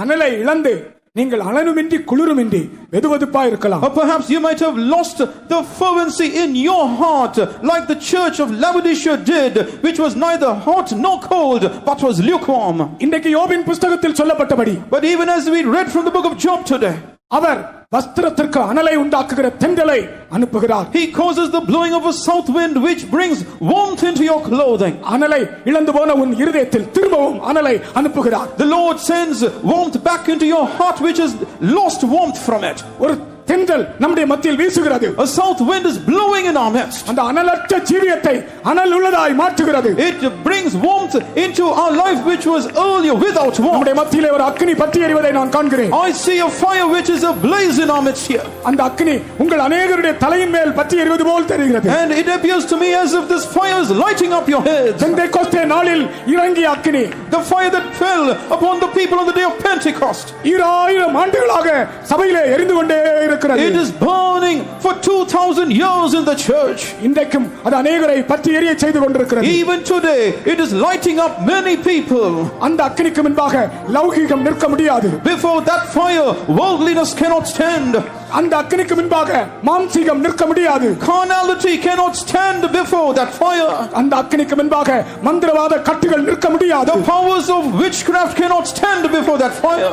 அனலை இழந்து நீங்கள் அனலுமின்றி குளிருமின்றி வெதுவெதுப்பா இருக்கலாம். or perhaps you might have lost the fervency in your heart like the church of Laodicea did, which was neither hot nor cold but was lukewarm. இன்றைக்கு யோபின் புத்தகத்தில் சொல்லப்பட்டபடி, but even as we read from the book of Job today, அவர் வஸ்திரத்திற்கு அனலை உண்டாக்குகிற தென்றலை அனுப்புகிறார். he causes the blowing of a south wind which brings warmth into your clothing. அனலை இழந்து போன உன் இருதயத்தில் திரும்பவும் அனலை அனுப்புகிறார். the Lord sends warmth back into your heart which has lost warmth from it. ஒரு தென்றல் நம்முடைய மத்தியில் வீசுகிறது. a south wind is blowing in our midst. அந்த அனலற்ற ஜீவியத்தை அனல் உள்ளதாய் மாற்றுகிறது. it brings warmth into our life which was earlier without warmth. நம்முடைய மத்தியிலே ஒரு அக்கினி பற்றி எரிவதை நான் காண்கிறேன். I see a fire which is ablaze in our midst here. அந்த அக்கினி உங்கள் அநேகருடைய தலையின் மேல் பற்றி எரிவது போல் தெரிகிறது. and it appears to me as if this fire is lighting up your heads. Pentecost நாளில் இறங்கிய அக்கினி, the fire that fell upon the people on the day of Pentecost, 2000 ஆண்டுகளாக சபையிலே எரிந்து கொண்டே இருக்கிறது. கொண்டிருக்கிறது. It is burning for 2000 years in the church. இன்றைக்கும் அது அநேகரை பற்றி எரிய செய்து கொண்டிருக்கிறது. Even today it is lighting up many people. அந்த அக்கினிக்கு முன்பாக லௌகீகம் நிற்க முடியாது. Before that fire worldliness cannot stand. அந்த அக்கினிக்கு முன்பாக மாம்சீகம் நிற்க முடியாது. Carnality cannot stand before that fire. அந்த அக்கினிக்கு முன்பாக மந்திரவாத கட்டுகள் நிற்க முடியாது. The powers of witchcraft cannot stand before that fire.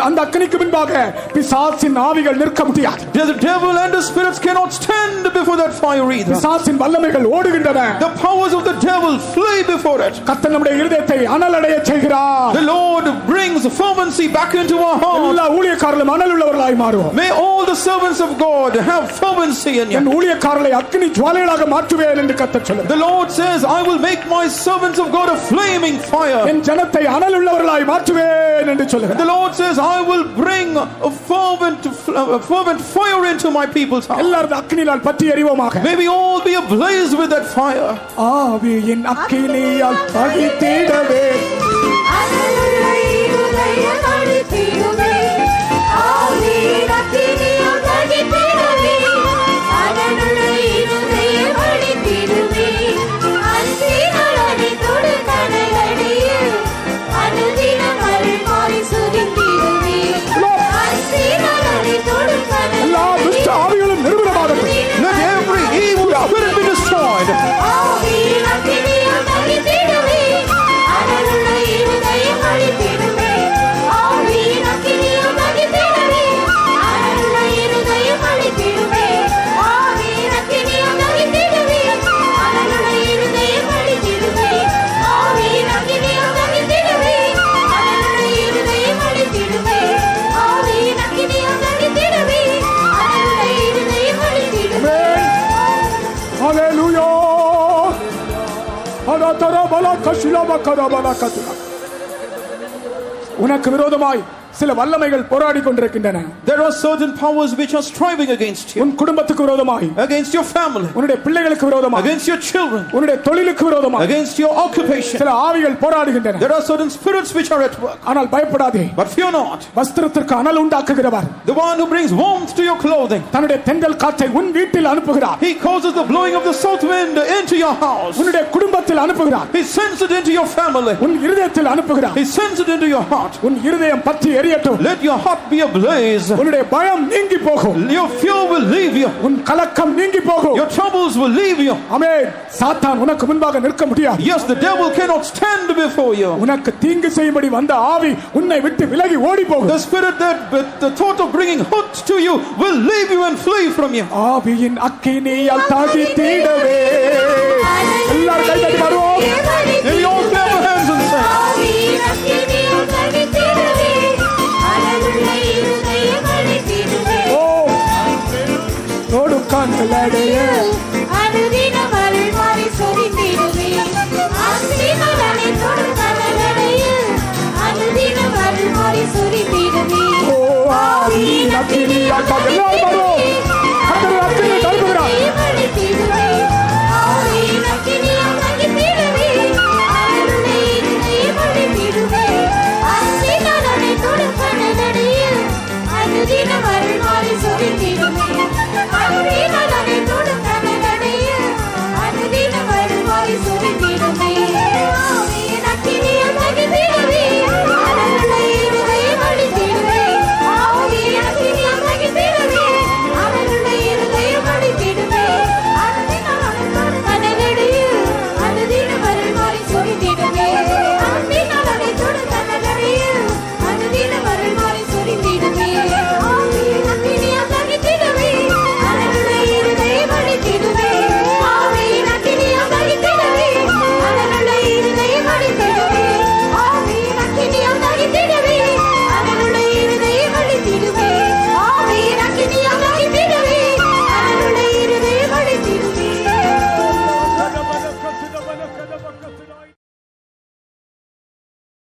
அந்த அக்கினிக்கு முன்பாக பிசாசின் ஆவிகள் நிற்க முடியாது. The devil and the spirits cannot stand before that fire either. பிசாசின் வல்லமைகள் ஓடுகின்றன. The powers of the devil flee before it. கர்த்தர் நம்முடைய இருதயத்தை அனலடைய செய்கிறார். The Lord brings fervency back into our heart. எல்லா ஊழியக்காரர்களும் அனல் உள்ளவர்களாய் மாறுவோம். May all the servants of God have fervency in you. என் ஊழியக்காரர்களை அக்கினி ஜுவாலைகளாக மாற்றுவேன் என்று கர்த்தர் சொல்கிறார். The Lord says, I will make my servants of God a flaming fire. என் ஜனத்தை அனல் உள்ளவர்களாய் மாற்றுவேன் என்று சொல்கிறார். The Lord says, I will bring a fervent fire into my people's heart. எல்லாரும் அக்கினியால் பற்றி எரிவோமாக. May we all be ablaze with that fire. ஆவியின் அக்கினியால் பகித்திடவே அனலுள்ள இருதயம் அடித்திடுமே. ஆவியின் அக்கினியால் பகித்திடுமே. அனலுள்ள இருதயம் அடித்திடுமே. அன்பினால் அடித்தொடு கடலடியில் அனுதினம் அருள்மாறி சுரிந்திடுமே. அன்பினால் அடித்தொடு எல்லா துஷ்ட கடலடியில் ஆவிகளும் நிர்மூலமாகட்டும். Let every evil spirit be destroyed. ஆவியின் அக்கினியால் பகித்திடுமே. அனலுள்ள இருதயம் அடித்திடுமே. ஆவியின் அக்கினியால் பகித்திடுமே. அனலுள்ள இருதயம் அடித்திடுமே. ஆவியின் அக்கினியால் பகித்திடுமே. அனலுள்ள இருதயம் அடித்திடுமே. ஆவியின் அக்கினியால் பகித்திடுமே. அனலுள்ள இருதயம் அடித்திடுமே. ஆவியின் அக்கினியால் பகித்திடுமே. அனலுள்ள இருதயம் அடித்திடுமே. ஹalleluya அதரா பல கஷிலா கரபல கதுரா உனக்கு விரோதமாய் சில வல்லமைகள் போராடி கொண்டிருக்கின்றன. There are certain powers which are striving against you, உன் குடும்பத்துக்கு விரோதமாய், against your family, உன்னுடைய பிள்ளைகளுக்கு விரோதமாய், against your children, உன்னுடைய தொழிலுக்கு விரோதமாய், against your occupation. சில ஆவிகள் போராடுகின்றன. There are certain spirits which are at work. ஆனால் பயப்படாதே. But fear not. வஸ்திரத்திற்கு அனல் உண்டாக்குகிறவர், The one who brings warmth to your clothing, தன்னுடைய தென்றல் காற்றை உன் வீட்டில் அனுப்புகிறார். he causes the blowing of the south wind into your house. உன்னுடைய குடும்பத்தில் அனுப்புகிறார். He sends it into your family. உன் இருதயத்தில் அனுப்புகிறார். He sends it into your heart. உன் இருதயம் பற்றி எரியட்டும். Let your heart be ablaze. உன்னுடைய பயம் நீங்கி போகும். Your fear will leave you. உன் கலக்கம் நீங்கி போகும். Your troubles will leave you. ஆமென். சாத்தான் உனக்கு முன்பாக நிற்க முடியாது. Yes, the devil cannot stand before you. உனக்கு தீங்கு செய்யும்படி வந்த ஆவி உன்னை விட்டு விலகி ஓடி போகும். The spirit that the thought of bringing hurt to you will leave you and flee from you. ஆவியின் அக்கினியால் தாகித்திடவே எல்லாரும் கை தட்டி பாடுவோம். May we all clap our hands and say, ஆவியின் அக்கினியால் பகித்திடுமே. அனலுள்ள இருதயம் அடித்திடுமே. தொடுக்கான்கள் அடைய அனுதினம் அருள்மாறி சொரிந்திடுமே. அன்பினால் அனைத்தொடு கடலடியில் அனுதினம் அருள்மாறி சொரிந்திடுமே. ஆவியின் அக்கினியால்